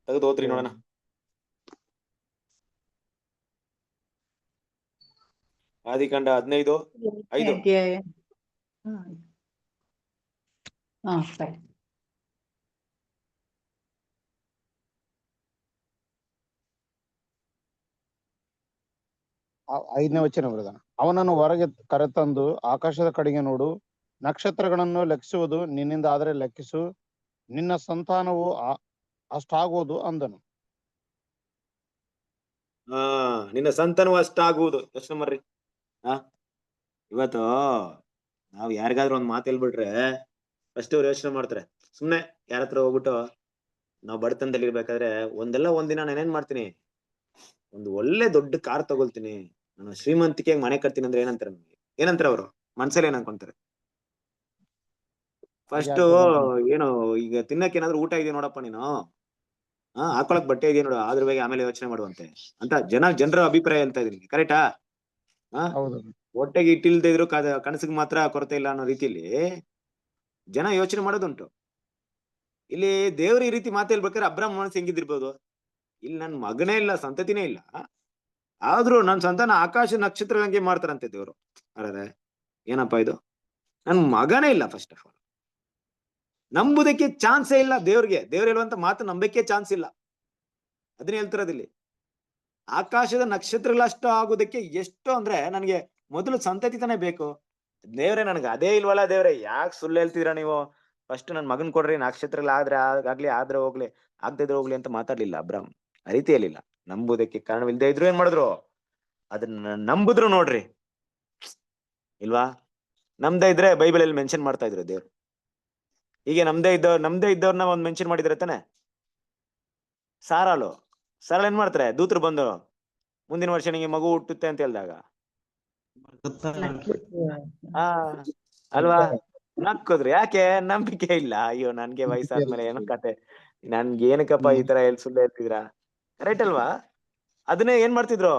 ತೆಗೆದು ಓದ್ರಿ ನೋಡೋಣ. ಆದಿಕಾಂಡ 15:5. ಅಧ್ಯಾಯ. ಸರಿ. ಐದನೇ ವಚನ ಬ್ರದರ್. ಅವನನ್ನು ಹೊರಗೆ ಕರೆತಂದು ಆಕಾಶದ ಕಡೆಗೆ ನೋಡು, ನಕ್ಷತ್ರಗಳನ್ನು ಲೆಕ್ಕಿಸುವುದು ನಿನ್ನಿಂದ ಆದರೆ ಲೆಕ್ಕಿಸು, ನಿನ್ನ ಸಂತಾನವು ಅಷ್ಟಾಗುವುದು ಅಂದನು. ನಿನ್ನ ಸಂತಾನವು ಅಷ್ಟಾಗುವುದು. ಯೋಚನೆ ಮಾಡ್ರಿ. ಇವತ್ತು ನಾವ್ ಯಾರಿಗಾದ್ರೂ ಒಂದ್ ಮಾತು ಹೇಳ್ಬಿಟ್ರೆ ಫಸ್ಟ್ ಅವ್ರು ಯೋಚನೆ ಮಾಡ್ತಾರೆ. ಸುಮ್ನೆ ಯಾರ ಹತ್ರ ಹೋಗ್ಬಿಟ್ಟು ನಾವ್ ಬಡತನದಲ್ಲಿ ಇರ್ಬೇಕಾದ್ರೆ ಒಂದಿನ ನಾನೇನ್ ಮಾಡ್ತೀನಿ, ಒಂದು ಒಳ್ಳೆ ದೊಡ್ಡ ಕಾರ್ ತಗೊಳ್ತೀನಿ, ನಾನು ಶ್ರೀಮಂತಿಕೆಗೆ ಮನೆ ಕಟ್ತೀನಿ ಅಂದ್ರೆ ಏನಂತಾರೆ ನಮ್ಗೆ? ಏನಂತಾರೆ ಅವರು ಮನ್ಸಲ್ಲಿ ಏನ್ ಅನ್ಕೊಂತಾರೆ? ಫಸ್ಟ್ ಏನು ಈಗ ತಿನ್ನಕ್ಕೆ ಏನಾದ್ರು ಊಟ ಇದೆಯಾ ನೋಡಪ್ಪ ನೀನು, ಹಾಕೊಳಕ್ ಬಟ್ಟೆ ಇದೆಯಾ ನೋಡು, ಅದ್ರ ಬಗ್ಗೆ ಆಮೇಲೆ ಯೋಚನೆ ಮಾಡುವಂತೆ ಅಂತ ಜನರ ಅಭಿಪ್ರಾಯ ಹೇಳ್ತಾ ಇದೀನಿ. ಕರೆಕ್ಟಾ? ಹೌದು ಹೊಟ್ಟೆಗೆ ಇಟ್ಟಿಲ್ದೇ ಇದ್ರು ಕನಸಿಗೆ ಮಾತ್ರ ಕೊರತೆ ಇಲ್ಲ ಅನ್ನೋ ರೀತಿಯಲ್ಲಿ ಜನ ಯೋಚನೆ ಮಾಡೋದುಂಟು. ಇಲ್ಲಿ ದೇವ್ರ ಈ ರೀತಿ ಮಾತು ಹೇಳ್ಬೇಕಾದ್ರೆ ಅಬ್ರಾಮ್ ಮನಸ್ಸು ಹೆಂಗಿದಿರ್ಬೋದು? ಇಲ್ಲಿ ನನ್ ಮಗನೇ ಇಲ್ಲ, ಸಂತತಿನೇ ಇಲ್ಲ, ಆದ್ರೂ ನನ್ ಸಂತಾನ ಆಕಾಶ ನಕ್ಷತ್ರದಂಗೆ ಮಾಡ್ತಾರಂತೆ ದೇವ್ರು. ಅರೆ ಏನಪ್ಪಾ ಇದು? ನನ್ ಮಗನೇ ಇಲ್ಲ. ಫಸ್ಟ್ ಆಫ್ ಆಲ್ ನಂಬುದಕ್ಕೆ ಚಾನ್ಸೇ ಇಲ್ಲ ದೇವ್ರಿಗೆ. ದೇವ್ರು ಹೇಳುವಂತ ಮಾತು ನಂಬಕ್ಕೆ ಚಾನ್ಸ್ ಇಲ್ಲ. ಅದನ್ನ ಹೇಳ್ತಿರೋದಿಲ್ಲಿ. ಆಕಾಶದ ನಕ್ಷತ್ರಗಳಷ್ಟು ಆಗೋದಕ್ಕೆ ಎಷ್ಟು ಅಂದ್ರೆ ನನಗೆ ಮೊದಲು ಸಂತತಿ ತಾನೇ ಬೇಕು. ದೇವ್ರೆ ನನಗೆ ಅದೇ ಇಲ್ವಲ್ಲ ದೇವ್ರೆ, ಯಾಕೆ ಸುಳ್ಳು ಹೇಳ್ತಿದ್ರ ನೀವು? ಫಸ್ಟ್ ನನ್ ಮಗನ್ ಕೊಡ್ರಿ, ನಕ್ಷತ್ರಗಳು ಆಗ್ಲಿ, ಆದ್ರೆ ಹೋಗ್ಲಿ, ಆಗದಿದ್ರೆ ಹೋಗ್ಲಿ ಅಂತ ಮಾತಾಡ್ಲಿಲ್ಲ ಅಬ್ರಾಮ್. ಆ ರೀತಿ ಹೇಳಿಲ್ಲ. ನಂಬುದಕ್ಕೆ ಕಾರಣವಿಲ್ಲದೆ ಇದ್ರು ಏನ್ ಮಾಡಿದ್ರು? ಅದನ್ನ ನಂಬುದ್ರು ನೋಡ್ರಿ, ಇಲ್ವಾ? ನಮ್ದೇ ಇದ್ರೆ ಬೈಬಲ್ ಅಲ್ಲಿ ಮೆನ್ಷನ್ ಮಾಡ್ತಾ ಇದ್ರು ದೇವ್ರು. ಹೀಗೆ ನಮ್ದೇ ಇದ್ದವ್ರನ್ನ ಒಂದ್ ಮೆನ್ಷನ್ ಮಾಡಿದ್ರೆ ತಾನೆ. ಸಾರಾಳ ಏನ್ ಮಾಡ್ತಾರೆ? ದೂತರು ಬಂದು ಮುಂದಿನ ವರ್ಷ ನಿಂಗೆ ಮಗು ಹುಟ್ಟುತ್ತೆ ಅಂತ ಹೇಳಿದಾಗ ಅಲ್ವಾ ನಕ್ಕೋದ್ರು. ಯಾಕೆ? ನಂಬಿಕೆ ಇಲ್ಲ. ಅಯ್ಯೋ ನನ್ಗೆ ವಯಸ್ಸಾದ್ಮೇಲೆ ಏನೋ ಕತೆ, ನನ್ಗೆ ಏನಕ್ಕಪ್ಪ ಈ ತರ ಸುಳ್ಳು ಹೇಳ್ತಿದ್ರ? ರೈಟ್ ಅಲ್ವಾ? ಅದನ್ನೇ ಏನ್ ಮಾಡ್ತಿದ್ರು?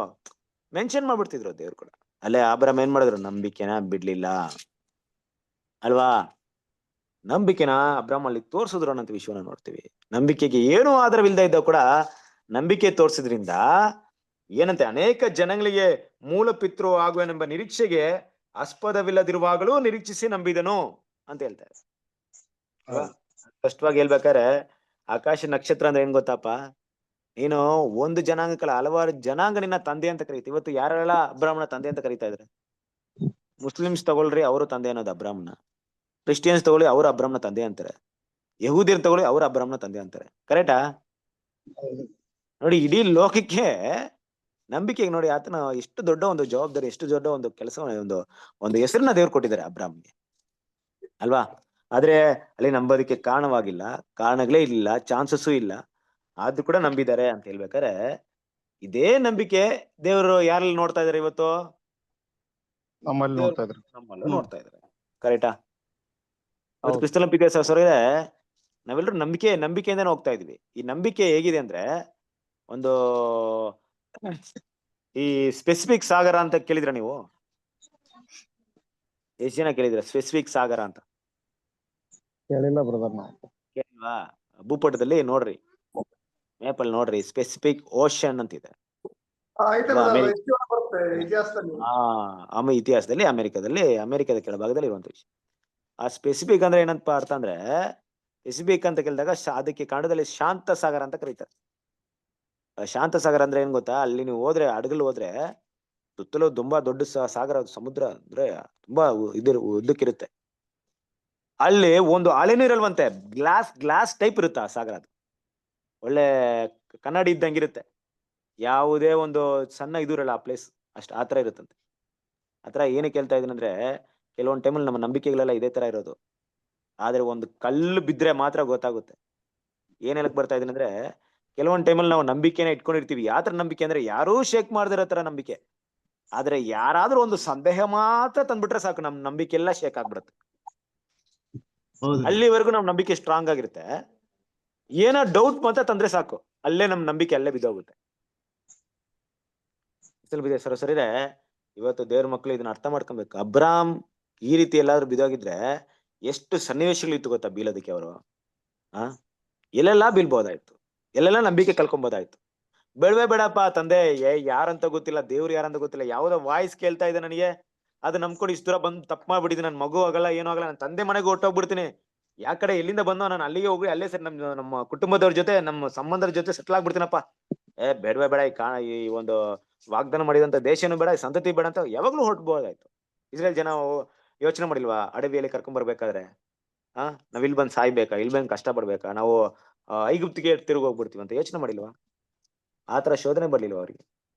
ಮೆನ್ಷನ್ ಮಾಡ್ಬಿಡ್ತಿದ್ರು ದೇವ್ರು ಕೂಡ. ಅಲ್ಲೇ ಅಬ್ರಾಮ್ ಏನ್ ಮಾಡಿದ್ರು? ನಂಬಿಕೆನ ಬಿಡ್ಲಿಲ್ಲ ಅಲ್ವಾ? ನಂಬಿಕೆನ ಅಬ್ರಾಮ್ ಅಲ್ಲಿ ತೋರ್ಸಿದ್ರು ಅನ್ನೋ ವಿಷಯನ ನೋಡ್ತೀವಿ. ನಂಬಿಕೆಗೆ ಏನೂ ಆಧಾರವಿಲ್ಲದೆ ಇದ್ದ ಕೂಡ ನಂಬಿಕೆ ತೋರ್ಸಿದ್ರಿಂದ ಏನಂತೆ? ಅನೇಕ ಜನಗಳಿಗೆ ಮೂಲ ಪಿತೃ ಆಗುವನೆಂಬ ನಿರೀಕ್ಷೆಗೆ ಆಸ್ಪದವಿಲ್ಲದಿರುವಾಗಲೂ ನಿರೀಕ್ಷಿಸಿ ನಂಬಿದನು ಅಂತ ಹೇಳ್ತಾರೆ. ಸ್ಪಷ್ಟವಾಗಿ ಹೇಳ್ಬೇಕಾರೆ ಆಕಾಶ ನಕ್ಷತ್ರ ಅಂದ್ರೆ ಏನ್ ಗೊತ್ತಪ್ಪ? ನೀನು ಒಂದು ಜನಾಂಗಕ್ಕಲ್ಲ, ಹಲವಾರು ಜನಾಂಗ ನಿನ್ನ ತಂದೆ ಅಂತ ಕರೀತಿ. ಇವತ್ತು ಯಾರೆಲ್ಲ ಅಬ್ರಾಮ್ನ ತಂದೆ ಅಂತ ಕರೀತಾ ಇದ್ರೆ? ಮುಸ್ಲಿಮ್ಸ್ ತಗೊಳ್ರಿ, ಅವರು ತಂದೆ ಅನ್ನೋದು ಅಬ್ರಾಮ್ನ. ಕ್ರಿಸ್ಟಿಯನ್ಸ್ ತಗೊಳ್ಳಿ, ಅವ್ರು ಅಬ್ರಾಮ್ನ ತಂದೆ ಅಂತಾರೆ. ಯಹೂದಿಯರ್ ತಗೊಳ್ಳಿ, ಅವ್ರು ಅಬ್ರಾಮ್ನ ತಂದೆ ಅಂತಾರೆ. ಕರೆಕ್ಟಾ? ನೋಡಿ, ಇಡೀ ಲೋಕಕ್ಕೆ ನಂಬಿಕೆಗೆ ನೋಡಿ ಆತನ ಎಷ್ಟು ದೊಡ್ಡ ಒಂದು ಜವಾಬ್ದಾರಿ, ಎಷ್ಟು ದೊಡ್ಡ ಒಂದು ಕೆಲಸ, ಒಂದು ಹೆಸರನ್ನ ದೇವ್ರು ಕೊಟ್ಟಿದ್ದಾರೆ ಅಬ್ರಾಮ್ಗೆ, ಅಲ್ವಾ? ಆದ್ರೆ ಅಲ್ಲಿ ನಂಬೋದಕ್ಕೆ ಕಾರಣವಾಗಿಲ್ಲ, ಕಾರಣಗಳೇ ಇಲ್ಲ, ಚಾನ್ಸಸ್ಸು ಇಲ್ಲ, ಆದ್ರೂ ಕೂಡ ನಂಬಿದ್ದಾರೆ ಅಂತ ಹೇಳ್ಬೇಕಾರೆ ಇದೇ ನಂಬಿಕೆ ದೇವರು ಯಾರಲ್ಲಿ ನೋಡ್ತಾ ಇದಾರೆ ಇವತ್ತು? ನಮ್ಮಲ್ಲಿ ನೋಡ್ತಾ ಇದ್ರು. ನಮ್ಮಲ್ಲೂ ನೋಡ್ತಾ ಇದಾರೆ. ಕರೆಕ್ಟಾ? ಇವತ್ತು ಕ್ರಿಸ್ತನ ಪಿತೆ ಸಹೋದರರೇ, ನಾವೆಲ್ಲರೂ ನಂಬಿಕೆಯಿಂದಾನೆ ಹೋಗ್ತಾ ಇದೀವಿ. ಈ ನಂಬಿಕೆ ಹೇಗಿದೆ ಅಂದ್ರೆ, ಒಂದು ಈ ಸ್ಪೆಸಿಫಿಕ್ ಸಾಗರ ಅಂತ ಕೇಳಿದ್ರ ನೀವು? ಎಷ್ಟು ಜನ ಕೇಳಿದ್ರ ಸ್ಪೆಸಿಫಿಕ್ ಸಾಗರ ಅಂತ? ಕೇಳಿಲ್ಲ ಬ್ರದರ್ ನಾವು. ಕೇಳಿಲ್ವಾ? ಭೂಪಟದಲ್ಲಿ ನೋಡ್ರಿ, ಮ್ಯಾಪಲ್ಲಿ ನೋಡ್ರಿ, ಸ್ಪೆಸಿಫಿಕ್ ಓಷನ್ ಅಂತಿದೆ. ಇತಿಹಾಸದಲ್ಲಿ ಅಮೆರಿಕದ ಕೆಳಭಾಗದಲ್ಲಿ ಇರುವಂತ ವಿಷಯ. ಆ ಸ್ಪೆಸಿಫಿಕ್ ಅಂದ್ರೆ ಏನಂತ ಅರ್ಥ ಅಂದ್ರೆ, ಸ್ಪೆಸಿಫಿಕ್ ಅಂತ ಕೇಳಿದಾಗ ಅದಕ್ಕೆ ಕನ್ನಡದಲ್ಲಿ ಶಾಂತ ಸಾಗರ ಅಂತ ಕರೀತಾರೆ. ಶಾಂತ ಸಾಗರ ಅಂದ್ರೆ ಏನ್ ಗೊತ್ತಾ? ಅಲ್ಲಿ ನೀವು ಹೋದ್ರೆ, ಹಡಗಲ್ಲಿ ಹೋದ್ರೆ ಸುತ್ತಲೂ ತುಂಬಾ ದೊಡ್ಡ ಸಾಗರ, ಸಮುದ್ರ ಅಂದ್ರೆ ತುಂಬಾ ಉದ್ದಕ್ಕಿರುತ್ತೆ. ಅಲ್ಲಿ ಒಂದು ಅಲೆನೂ ಇರಲ್ವಂತೆ, ಗ್ಲಾಸ್ ಟೈಪ್ ಇರುತ್ತೆ ಆ ಸಾಗರ. ಅದು ಒಳ್ಳೆ ಕನ್ನಡಿ ಇದ್ದಂಗಿರುತ್ತೆ. ಯಾವುದೇ ಒಂದು ಸಣ್ಣ ಇದು ಇರಲ್ಲ ಆ ಪ್ಲೇಸ್, ಆತರ ಇರುತ್ತಂತೆ. ಆತರ ಏನಕ್ಕೆ ಹೇಳ್ತಾ ಇದೀನಿ ಅಂದ್ರೆ, ಕೆಲವೊಂದು ಟೈಮಲ್ಲಿ ನಮ್ಮ ನಂಬಿಕೆಗಳೆಲ್ಲ ಇದೇ ತರ ಇರೋದು. ಆದ್ರೆ ಒಂದು ಕಲ್ಲು ಬಿದ್ರೆ ಮಾತ್ರ ಗೊತ್ತಾಗುತ್ತೆ. ಏನ್ ಹೇಳಕ್ ಬರ್ತಾ ಇದೀನಿ ಅಂದ್ರೆ, ಕೆಲವೊಂದು ಟೈಮಲ್ಲಿ ನಾವು ನಂಬಿಕೆನ ಇಟ್ಕೊಂಡಿರ್ತೀವಿ. ಯಾತರ ನಂಬಿಕೆ ಅಂದ್ರೆ, ಯಾರೂ ಶೇಕ್ ಮಾಡದಿರೋ ತರ ನಂಬಿಕೆ. ಆದ್ರೆ ಯಾರಾದ್ರೂ ಒಂದು ಸಂದೇಹ ಮಾತ್ರ ತಂದ್ಬಿಟ್ರೆ ಸಾಕು, ನಮ್ ನಂಬಿಕೆ ಎಲ್ಲ ಶೇಕ್ ಆಗ್ಬಿಡುತ್ತೆ. ಅಲ್ಲಿವರೆಗೂ ನಮ್ ನಂಬಿಕೆ ಸ್ಟ್ರಾಂಗ್ ಆಗಿರುತ್ತೆ. ಏನೋ ಡೌಟ್ ಮಾತ್ರ ತಂದ್ರೆ ಸಾಕು, ಅಲ್ಲೇ ನಮ್ ನಂಬಿಕೆ ಅಲ್ಲೇ ಬಿದ್ದೋಗುತ್ತೆ. ಸರಿದೆ, ಇವತ್ತು ದೇವ್ರ ಮಕ್ಳು ಇದನ್ನ ಅರ್ಥ ಮಾಡ್ಕೊಬೇಕು. ಅಬ್ರಾಮ್ ಈ ರೀತಿ ಎಲ್ಲಾದ್ರೂ ಬಿದ್ದೋಗಿದ್ರೆ ಎಷ್ಟು ಸನ್ನಿವೇಶಗಳಿತ್ತು ಗೊತ್ತಾ ಬೀಳೋದಕ್ಕೆ? ಅವರು ಎಲ್ಲೆಲ್ಲಾ ಬೀಳ್ಬೋದಾಯ್ತು, ಎಲ್ಲೆಲ್ಲಾ ನಂಬಿಕೆ ಕಳ್ಕೊಬೋದಾಯ್ತು. ಬೇಡವೇ ಬೇಡಪ್ಪ ತಂದೆ, ಯಾರಂತ ಗೊತ್ತಿಲ್ಲ, ದೇವ್ರು ಯಾರಂತ ಗೊತ್ತಿಲ್ಲ, ಯಾವ್ದೋ ವಾಯ್ಸ್ ಕೇಳ್ತಾ ಇದೆ ನನಗೆ, ಅದು ನಂಬ್ಕೊಂಡು ಇಷ್ಟು ದೂರ ಬಂದು ತಪ್ಪು ಮಾಡ್ಬಿಟ್ಟಿದ್ದೀನಿ, ನನ್ ಮಗು ಆಗಲ್ಲ, ಏನೂ ಆಗಲ್ಲ, ನನ್ನ ತಂದೆ ಮನೆಗೆ ಹೊಟ್ಟೋಗ್ಬಿಡ್ತೀನಿ, ಯಾಕಡೆ ಎಲ್ಲಿಂದ ಬಂದೋ ನಾನು ಅಲ್ಲಿಗೆ ಹೋಗಿ ಅಲ್ಲೇ ಸರಿ ನಮ್ಮ ಕುಟುಂಬದವ್ರ ಜೊತೆ, ನಮ್ಮ ಸಂಬಂಧರ ಜೊತೆ ಸೆಟ್ಲ್ ಆಗ್ಬಿಡ್ತೀನಪ್ಪ. ಬೇಡವೇ ಬೇಡ, ಈ ಒಂದು ವಾಗ್ದಾನ ಮಾಡಿದಂತ ದೇಶನೂ ಬೇಡ, ಸಂತತಿ ಬೇಡ ಅಂತ ಯಾವಾಗ್ಲೂ ಹೊರಟ್ಬೋದಾಯ್ತು. ಇಸ್ರೇಲ್ ಜನ ಯೋಚನೆ ಮಾಡಿಲ್ವಾ? ಅಡವಿಯಲ್ಲಿ ಕರ್ಕೊಂಡ್ ಬರ್ಬೇಕಾದ್ರೆ ನಾವ್ ಇಲ್ಲಿ ಬಂದ್ ಸಾಯ್ಬೇಕಾ, ಇಲ್ಲಿ ಬಂದ್ ಕಷ್ಟ ಪಡ್ಬೇಕಾ, ನಾವು ಐಗುಪ್ತಿಗೆ ತಿರುಗಿ ಹೋಗ್ಬಿಡ್ತೀವಿ ಅಂತ ಯೋಚನೆ ಮಾಡಿಲ್ವಾ? ಆತರ ಶೋಧನೆ ಬರ್ಲಿಲ್ವಾ ಅವ್ರಿಗೆ?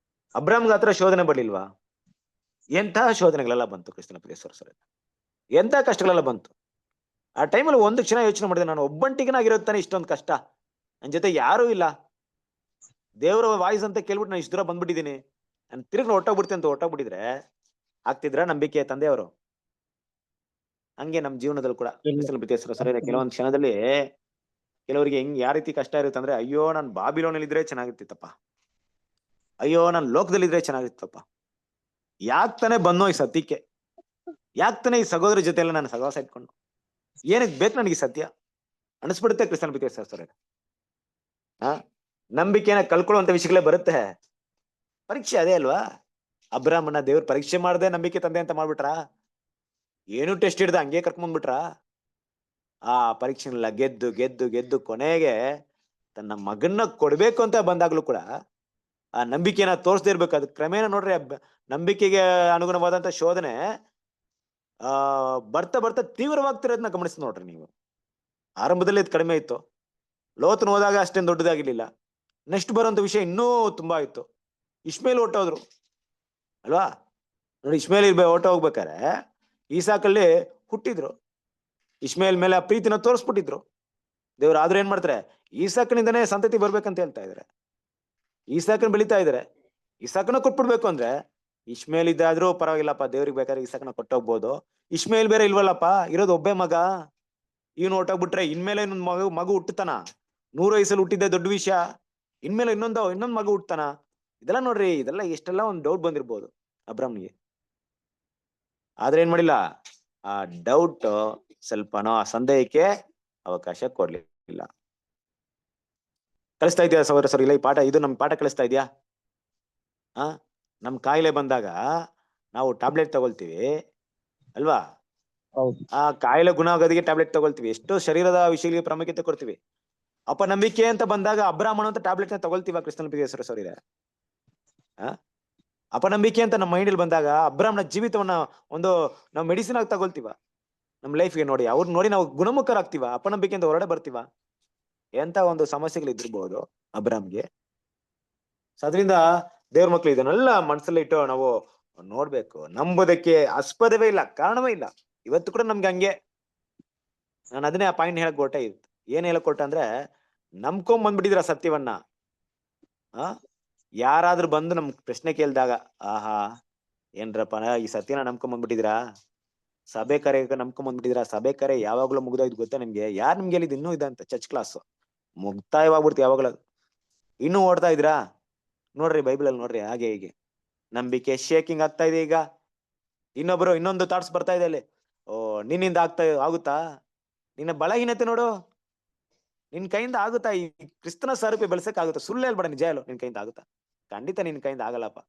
ಅಬ್ರಾಮ್ಗೆ ಆತರ ಶೋಧನೆ ಬರ್ಲಿಲ್ವಾ? ಎಂತ ಶೋಧನೆಗಳೆಲ್ಲ ಬಂತು ಕ್ರಿಸ್ತನ ಪ್ರಿಯಸರ, ಎಂತ ಕಷ್ಟಗಳೆಲ್ಲ ಬಂತು. ಆ ಟೈಮಲ್ಲಿ ಒಂದು ಕ್ಷಣ ಯೋಚನೆ ಮಾಡಿದೆ, ನಾನು ಒಬ್ಬಂಟಿಗನಾಗಿರುತ್ತಾನೆ ಇಷ್ಟೊಂದು ಕಷ್ಟ, ನನ್ ಜೊತೆ ಯಾರೂ ಇಲ್ಲ, ದೇವರ ವಾಯ್ಸ್ ಅಂತ ಕೇಳ್ಬಿಟ್ಟು ನಾನು ಇಷ್ಟು ದೂರ ಬಂದ್ಬಿಟ್ಟಿದ್ದೀನಿ, ನಾನು ತಿರುಗಿ ಹೊಟ್ಟೋಗ್ಬಿಡ್ತೀನಿ ಅಂತ ಹೊಟ್ಟೋಗ್ಬಿಟ್ಟಿದ್ರೆ ಆಗ್ತಿದ್ರ ನಂಬಿಕೆ ತಂದೆಯವರು? ಹಂಗೆ ನಮ್ ಜೀವನದಲ್ಲಿ ಕೂಡ ಸರಿ, ಕೆಲವೊಂದು ಕ್ಷಣದಲ್ಲಿ ಕೆಲವರಿಗೆ ಹೆಂಗ್ ಯಾವ ರೀತಿ ಕಷ್ಟ ಇರುತ್ತೆ ಅಂದ್ರೆ, ಅಯ್ಯೋ ನಾನು ಬಾಬಿಲೋನಲ್ಲಿ ಇದ್ರೆ ಚೆನ್ನಾಗಿರ್ತಿತ್ತಪ್ಪ, ಅಯ್ಯೋ ನಾನು ಲೋಕದಲ್ಲಿ ಇದ್ರೆ ಚೆನ್ನಾಗಿರ್ತಪ್ಪ, ಯಾಕ್ ತಾನೇ ಬಂದೋ ಈ ಸತ್ಯಕ್ಕೆ, ಯಾಕ್ ತಾನೇ ಈ ಸಹೋದರ ಜೊತೆ ಎಲ್ಲ ನಾನು ಸಹವಾಸ ಇಟ್ಕೊಂಡು, ಏನಕ್ಕೆ ಬೇಕು ನನಗೆ ಸತ್ಯ ಅನಿಸ್ಬಿಡುತ್ತೆ ಕ್ರಿಸ್ತನ ಪ್ರೀತಿಯ ಸಹೋದರರೇ. ನಂಬಿಕೆನ ಕಳ್ಕೊಳ್ಳುವಂತ ವಿಷಯಗಳೇ ಬರುತ್ತೆ. ಪರೀಕ್ಷೆ ಅದೇ ಅಲ್ವಾ? ಅಬ್ರಾಮನ ದೇವ್ರ ಪರೀಕ್ಷೆ ಮಾಡದೆ ನಂಬಿಕೆ ತಂದೆ ಅಂತ ಮಾಡ್ಬಿಟ್ರ? ಏನು ಟೆಸ್ಟ್ ಹಿಡ್ದ ಹಂಗೆ ಕರ್ಕೊಂಡ್ಬಿಟ್ರ? ಆ ಪರೀಕ್ಷೆನೆಲ್ಲ ಗೆದ್ದು ಗೆದ್ದು ಗೆದ್ದು ಕೊನೆಗೆ ತನ್ನ ಮಗನ್ನ ಕೊಡ್ಬೇಕು ಅಂತ ಬಂದಾಗ್ಲೂ ಕೂಡ ಆ ನಂಬಿಕೆನ ತೋರಿಸದೇ ಇರ್ಬೇಕು. ಅದು ಕ್ರಮೇಣ ನೋಡ್ರಿ, ನಂಬಿಕೆಗೆ ಅನುಗುಣವಾದಂತ ಶೋಧನೆ ಬರ್ತಾ ಬರ್ತಾ ತೀವ್ರವಾಗ್ತಿರೋದನ್ನ ಗಮನಿಸ್ ನೋಡ್ರಿ ನೀವು. ಆರಂಭದಲ್ಲಿ ಇದು ಕಡಿಮೆ ಇತ್ತು, ಲೋತನ ಹೋದಾಗ ಅಷ್ಟೇನು ದೊಡ್ಡದಾಗಿರ್ಲಿಲ್ಲ. ನೆಕ್ಸ್ಟ್ ಬರುವಂತ ವಿಷಯ ಇನ್ನೂ ತುಂಬಾ ಇತ್ತು. ಇಷ್ಮೇಲ್ ಹೊಟ್ಟೋದ್ರು ಅಲ್ವಾ? ನೋಡಿ, ಇಷ್ಮೇಲ್ ಹೊಟ್ಟ ಹೋಗ್ಬೇಕಾರೆ ಈಸಾಕಲ್ಲಿ ಹುಟ್ಟಿದ್ರು, ಇಷ್ಮೇಲ್ ಮೇಲೆ ಆ ಪ್ರೀತಿನ ತೋರಿಸ್ಬಿಟ್ಟಿದ್ರು ದೇವ್ರು. ಆದ್ರೂ ಏನ್ ಮಾಡ್ತಾರೆ, ಈಸಾಕನಿಂದನೇ ಸಂತತಿ ಬರ್ಬೇಕಂತ ಹೇಳ್ತಾ ಇದಾರೆ. ಈಸಾಕನ ಬೆಳಿತಾ ಇದಾರೆ, ಈಸಾಕನ ಕೊಟ್ಬಿಡ್ಬೇಕು ಅಂದ್ರೆ ಇಷ್ಮೇಲ್ ಇದ್ದಾದ್ರೂ ಪರವಾಗಿಲ್ಲಪ್ಪ, ದೇವ್ರಿಗೆ ಬೇಕಾದ್ರೆ ಈಸಾಕನ ಕೊಟ್ಟೋಗ್ಬೋದು. ಇಷ್ಮೇಲ್ ಬೇರೆ ಇಲ್ವಲ್ಲಪ್ಪ, ಇರೋದು ಒಬ್ಬೇ ಮಗ, ಇವನು ಹೊಟ್ಟೋಗ್ಬಿಟ್ರೆ ಇನ್ಮೇಲೆ ಇನ್ನೊಂದು ಮಗು ಹುಟ್ಟುತ್ತಾನ? 100 ವಯಸ್ಸಲ್ಲಿ ಹುಟ್ಟಿದ್ದೆ ದೊಡ್ಡ ವಿಷಯ, ಇನ್ಮೇಲೆ ಇನ್ನೊಂದು ಮಗು ಹುಟ್ಟತಾನ? ಇದೆಲ್ಲ ನೋಡ್ರಿ, ಇದೆಲ್ಲ ಎಷ್ಟೆಲ್ಲ ಒಂದು ಡೌಟ್ ಬಂದಿರ್ಬೋದು ಅಬ್ರಾಮ್ನಿಗೆ. ಆದ್ರೆ ಏನ್ ಮಾಡಿಲ್ಲ, ಆ ಡೌಟ್ ಸ್ವಲ್ಪನೋ ಆ ಸಂದೇಹಕ್ಕೆ ಅವಕಾಶ ಕೊಡ್ಲಿಲ್ಲ. ಕಳಿಸ್ತಾ ಇದೆಯಾ ಸಹೋದರ ಸರ್? ಇಲ್ಲ, ಈ ಪಾಠ ಇದು ನಮ್ ಪಾಠ ಕಳಿಸ್ತಾ ಇದೆಯಾ? ನಮ್ ಕಾಯಿಲೆ ಬಂದಾಗ ನಾವು ಟ್ಯಾಬ್ಲೆಟ್ ತಗೊಳ್ತೀವಿ ಅಲ್ವಾ? ಆ ಕಾಯಿಲೆ ಗುಣ ಆಗೋದಿಗೆ ಟ್ಯಾಬ್ಲೆಟ್ ತಗೊಳ್ತೀವಿ, ಎಷ್ಟೋ ಶರೀರದ ವಿಷಯಗಳಿಗೆ ಪ್ರಾಮುಖ್ಯತೆ ಕೊಡ್ತೀವಿ. ಅಪನಂಬಿಕೆ ಅಂತ ಬಂದಾಗ ಅಬ್ರಾಹ್ಮಣ ಅಂತ ಟ್ಯಾಬ್ಲೆಟ್ ನ ತಗೊಳ್ತೀವ ಕ್ರಿಸ್ತನ ಪ್ರೀತಿಯ ಸಹೋದರರೇ? ಅಪನಂಬಿಕೆ ಅಂತ ನಮ್ಮ ಮೈಂಡಲ್ಲಿ ಬಂದಾಗ ಅಬ್ರಾಹ್ಮಣ ಜೀವಿತವನ್ನ ಒಂದು ನಾವು ಮೆಡಿಸಿನ್ ಆಗಿ ತಗೊಳ್ತೀವ ನಮ್ ಲೈಫ್ಗೆ. ನೋಡಿ, ಅವ್ರು ನೋಡಿ ನಾವು ಗುಣಮುಖರಾಗ್ತೀವ, ಅಪನಂಬಿಕೆಯಿಂದ ಹೊರಡೆ ಬರ್ತೀವ. ಎಂತ ಒಂದು ಸಮಸ್ಯೆಗಳು ಇದ್ದಿರ್ಬೋದು ಅಬ್ರಾಮ್ಗೆ. ಅದರಿಂದ ದೇವ್ರ ಮಕ್ಳು ಇದನ್ನೆಲ್ಲ ಮನಸ್ಸಲ್ಲಿ ಇಟ್ಟು ನಾವು ನೋಡ್ಬೇಕು. ನಂಬೋದಕ್ಕೆ ಆಸ್ಪದವೇ ಇಲ್ಲ, ಕಾರಣವೇ ಇಲ್ಲ. ಇವತ್ತು ಕೂಡ ನಮ್ಗೆ ಹಂಗೆ. ನಾನು ಅದನ್ನೇ ಆ ಪಾಯಿಂಟ್ ಹೇಳಕ್ ಹೊರಟೆ. ಏನ್ ಹೇಳಕ್ ಹೊರಟ ಅಂದ್ರೆ, ನಂಬ್ಕೊಂಡ್ ಬಂದ್ಬಿಟ್ಟಿದ್ರ ಸತ್ಯವನ್ನ. ಯಾರಾದ್ರೂ ಬಂದು ನಮ್ ಪ್ರಶ್ನೆ ಕೇಳ್ದಾಗ, ಆಹಾ ಏನ್ರಪ್ಪ ಈ ಸತ್ಯನ ನಂಬ್ಕೊಂಡ್ ಬಂದ್ಬಿಟ್ಟಿದ್ರಾ, ಸಭೆ ಕರೆಗೆ ನಂಬ್ಕೊಂಡ್ ಬಂದ್ಬಿಟ್ಟಿದ್ರ, ಸಭೆ ಕರೆ ಯಾವಾಗ್ಲೂ ಮುಗ್ದೋಯ್ತು ಗೊತ್ತಾ ನಿಮ್ಗೆ? ಯಾರು ನಿಮ್ಗೆ ಹೇಳಿದ್ ಇನ್ನೂ ಇದೆ ಅಂತ? ಚರ್ಚ್ ಕ್ಲಾಸ್ ಮುಕ್ತಾಯವಾಗ್ಬಿಡ್ತು ಯಾವಾಗ್ಲೂ. ಇನ್ನೂ ಓಡ್ತಾ ಇದ್ರಾ? ನೋಡ್ರಿ ಬೈಬಲ್ ಅಲ್ಲಿ ನೋಡ್ರಿ, ಹಾಗೆ ಹೀಗೆ ನಂಬಿಕೆ ಶೇಕಿಂಗ್ ಆಗ್ತಾ ಇದೆ. ಈಗ ಇನ್ನೊಂದು ಥಾಟ್ಸ್ ಬರ್ತಾ ಇದೆ ಅಲ್ಲಿ, ಓ ನಿನ್ನಿಂದ ಆಗುತ್ತಾ? ನಿನ್ನ ಬಲಹೀನತೆ ನೋಡು, ನಿನ್ ಕೈಯಿಂದ ಆಗುತ್ತಾ? ಈ ಕ್ರಿಸ್ತನ ಸ್ವರೂಪ ಬೆಳೆಸಕ್ ಆಗುತ್ತಾ? ಸುಳ್ಳು ಹೇಳ್ಬೇಡ, ನಿಜ ಹೇಳು, ನಿನ್ ಕೈಯಿಂದ ಆಗುತ್ತಾ? ಖಂಡಿತ ನಿನ್ ಕೈಯಿಂದ ಆಗಲ್ಲಪ್ಪ.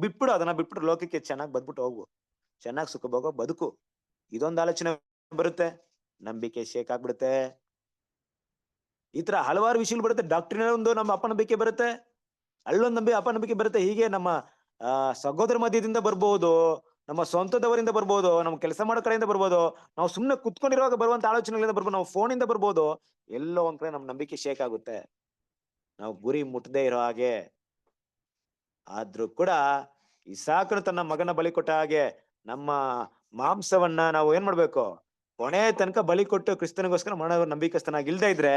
ಬಿಟ್ಬಿಡು, ಅದನ್ನ ಬಿಟ್ಬಿಟ್ಟು ಲೋಕಕ್ಕೆ ಚೆನ್ನಾಗಿ ಬದ್ಬಿಟ್ಟು ಹೋಗು, ಚೆನ್ನಾಗಿ ಸುಖ ಹೋಗೋ ಬದುಕು. ಇದೊಂದು ಆಲೋಚನೆ ಬರುತ್ತೆ, ನಂಬಿಕೆ ಶೇಕ್ ಆಗ್ಬಿಡುತ್ತೆ. ಈ ತರ ಹಲವಾರು ವಿಷಯಗಳು ಬರುತ್ತೆ. ಡಾಕ್ಟ್ರಿನ ಒಂದು ನಮ್ಮ ಅಪನಂಬಿಕೆ ಬರುತ್ತೆ, ಅಲ್ಲೊಂದು ಅಪನಂಬಿಕೆ ಬರುತ್ತೆ. ಹೀಗೆ ನಮ್ಮ ಸಹೋದರ ಮಧ್ಯದಿಂದ ಬರ್ಬೋದು, ನಮ್ಮ ಸ್ವಂತದವರಿಂದ ಬರ್ಬೋದು, ನಮ್ಮ ಕೆಲಸ ಮಾಡೋ ಕಡೆಯಿಂದ ಬರ್ಬೋದು, ನಾವು ಸುಮ್ನೆ ಕುತ್ಕೊಂಡಿರುವಾಗ ಬರುವಂತ ಆಲೋಚನೆಗಳಿಂದ ಬರ್ಬೋದು, ನಾವು ಫೋನಿಂದ ಬರ್ಬೋದು. ಎಲ್ಲೋ ಒಂದ್ ಕಡೆ ನಮ್ ನಂಬಿಕೆ ಶೇಕ್ ಆಗುತ್ತೆ, ನಾವು ಗುರಿ ಮುಟ್ಟದೇ ಇರೋ ಹಾಗೆ. ಆದ್ರೂ ಕೂಡ ಇಸಾಕನು ತನ್ನ ಮಗನ ಬಲಿ ಕೊಟ್ಟ ಹಾಗೆ ನಮ್ಮ ಮಾಂಸವನ್ನ ನಾವು ಏನ್ ಮಾಡ್ಬೇಕು, ಕೊನೆ ತನಕ ಬಲಿ ಕೊಟ್ಟು ಕ್ರಿಸ್ತನಿಗೋಸ್ಕರ ಮರಣ ನಂಬಿಕಸ್ಥನಾಗಿ ಇಲ್ದೇ ಇದ್ರೆ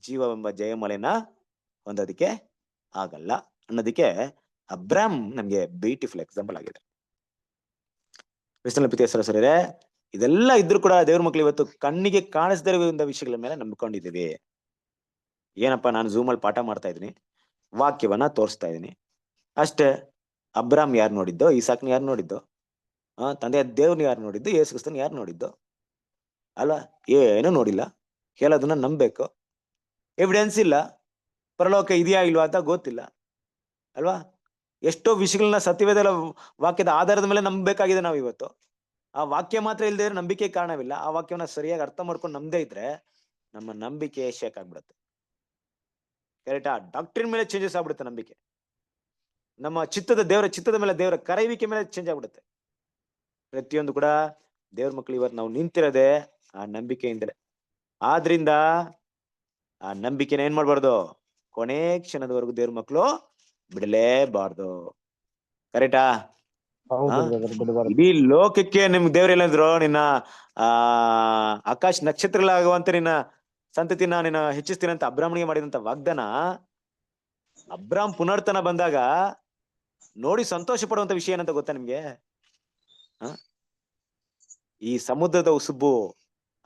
ಜೀವವೆಂಬ ಜಯಮಾಲೆನ ಹೊಂದೋದಿಕ್ಕೆ ಆಗಲ್ಲ ಅನ್ನೋದಕ್ಕೆ ಅಬ್ರಾಮ್ ನಮ್ಗೆ ಬ್ಯೂಟಿಫುಲ್ ಎಕ್ಸಾಂಪಲ್ ಆಗಿದೆ. ಕ್ರಿಸ್ತನ ಪ್ರೀತಿಯ ಸಹೋದರರೇ, ಇದೆಲ್ಲ ಇದ್ರೂ ಕೂಡ ದೇವ್ರ ಮಕ್ಳು ಇವತ್ತು ಕಣ್ಣಿಗೆ ಕಾಣಿಸದೇ ಇರುವಂತ ವಿಷಯಗಳ ಮೇಲೆ ನಂಬಿಕೊಂಡಿದ್ದೀವಿ. ಏನಪ್ಪಾ, ನಾನು ಝೂಮ್ ಅಲ್ಲಿ ಪಾಠ ಮಾಡ್ತಾ ಇದೀನಿ, ವಾಕ್ಯವನ್ನ ತೋರಿಸ್ತಾ ಇದೀನಿ ಅಷ್ಟೇ. ಅಬ್ರಾಮ್ ಯಾರು ನೋಡಿದ್ದೋ, ಈಸಾಕ್ನ ಯಾರು ನೋಡಿದ್ದೋ, ತಂದೆಯ ದೇವ್ರನ್ನ ಯಾರು ನೋಡಿದ್ದು, ಯೇಸು ಕ್ರಿಸ್ತನ ಯಾರು ನೋಡಿದ್ದೋ ಅಲ್ಲ? ಏನು ನೋಡಿಲ್ಲ. ಹೇಳೋದನ್ನ ನಂಬಬೇಕು. ಎವಿಡೆನ್ಸ್ ಇಲ್ಲ, ಪರಲೋಕ ಇದೆಯಾ ಇಲ್ವಾ ಅಂತ ಗೊತ್ತಿಲ್ಲ ಅಲ್ವಾ? ಎಷ್ಟೋ ವಿಷಯಗಳನ್ನ ಸತ್ಯವೇದ ವಾಕ್ಯದ ಆಧಾರದ ಮೇಲೆ ನಂಬಬೇಕಾಗಿದೆ ನಾವು ಇವತ್ತು. ಆ ವಾಕ್ಯ ಮಾತ್ರ ಇಲ್ಲದೆ ಇದ್ರೆ ನಂಬಿಕೆ ಕಾರಣವಿಲ್ಲ. ಆ ವಾಕ್ಯವನ್ನ ಸರಿಯಾಗಿ ಅರ್ಥ ಮಾಡ್ಕೊಂಡು ನಂಬದೇ ಇದ್ರೆ ನಮ್ಮ ನಂಬಿಕೆ ಶೇಕ್ ಆಗ್ಬಿಡುತ್ತೆ. ಕರೆಕ್ಟಾ? ಡಾಕ್ಟ್ರಿನ್ ಮೇಲೆ ಚೇಂಜಸ್ ಆಗ್ಬಿಡುತ್ತೆ ನಂಬಿಕೆ. ನಮ್ಮ ದೇವರ ಚಿತ್ತದ ಮೇಲೆ, ದೇವರ ಕರೆಯುವಿಕೆ ಮೇಲೆ ಚೇಂಜ್ ಆಗ್ಬಿಡುತ್ತೆ. ಪ್ರತಿಯೊಂದು ಕೂಡ ದೇವ್ರ ಮಕ್ಳು ಇವತ್ತು ನಾವು ನಿಂತಿರೋದೆ ಆ ನಂಬಿಕೆಯಿಂದಲೇ. ಆದ್ರಿಂದ ಆ ನಂಬಿಕೆನ ಏನ್ ಮಾಡ್ಬಾರ್ದು, ಕೊನೆ ಕ್ಷಣದವರೆಗೂ ದೇವ್ರ ಮಕ್ಳು ಬಿಡಲೇಬಾರ್ದು. ಕರೆಕ್ಟಾ? ಇಡೀ ಲೋಕಕ್ಕೆ ನಿಮ್ ದೇವ್ರ ಎಲ್ಲಂದ್ರು, ನಿನ್ನ ಆಕಾಶ ನಕ್ಷತ್ರಗಳಾಗುವಂತ ನಿನ್ನ ಸಂತತಿನ ನಿನ್ನ ಹೆಚ್ಚಿಸ್ತೀನಿ ಅಂತ ಅಬ್ರಾಹ್ಮಣಿಗೆ ಮಾಡಿದಂತ ವಾಗ್ದಾನ ಅಬ್ರಾಮ್ ಪುನರ್ತನ ಬಂದಾಗ ನೋಡಿ ಸಂತೋಷ ಪಡುವಂತ ವಿಷಯ ಏನಂತ ಗೊತ್ತಾ ನಿಮ್ಗೆ? ಈ ಸಮುದ್ರದ ಉಸುಬು,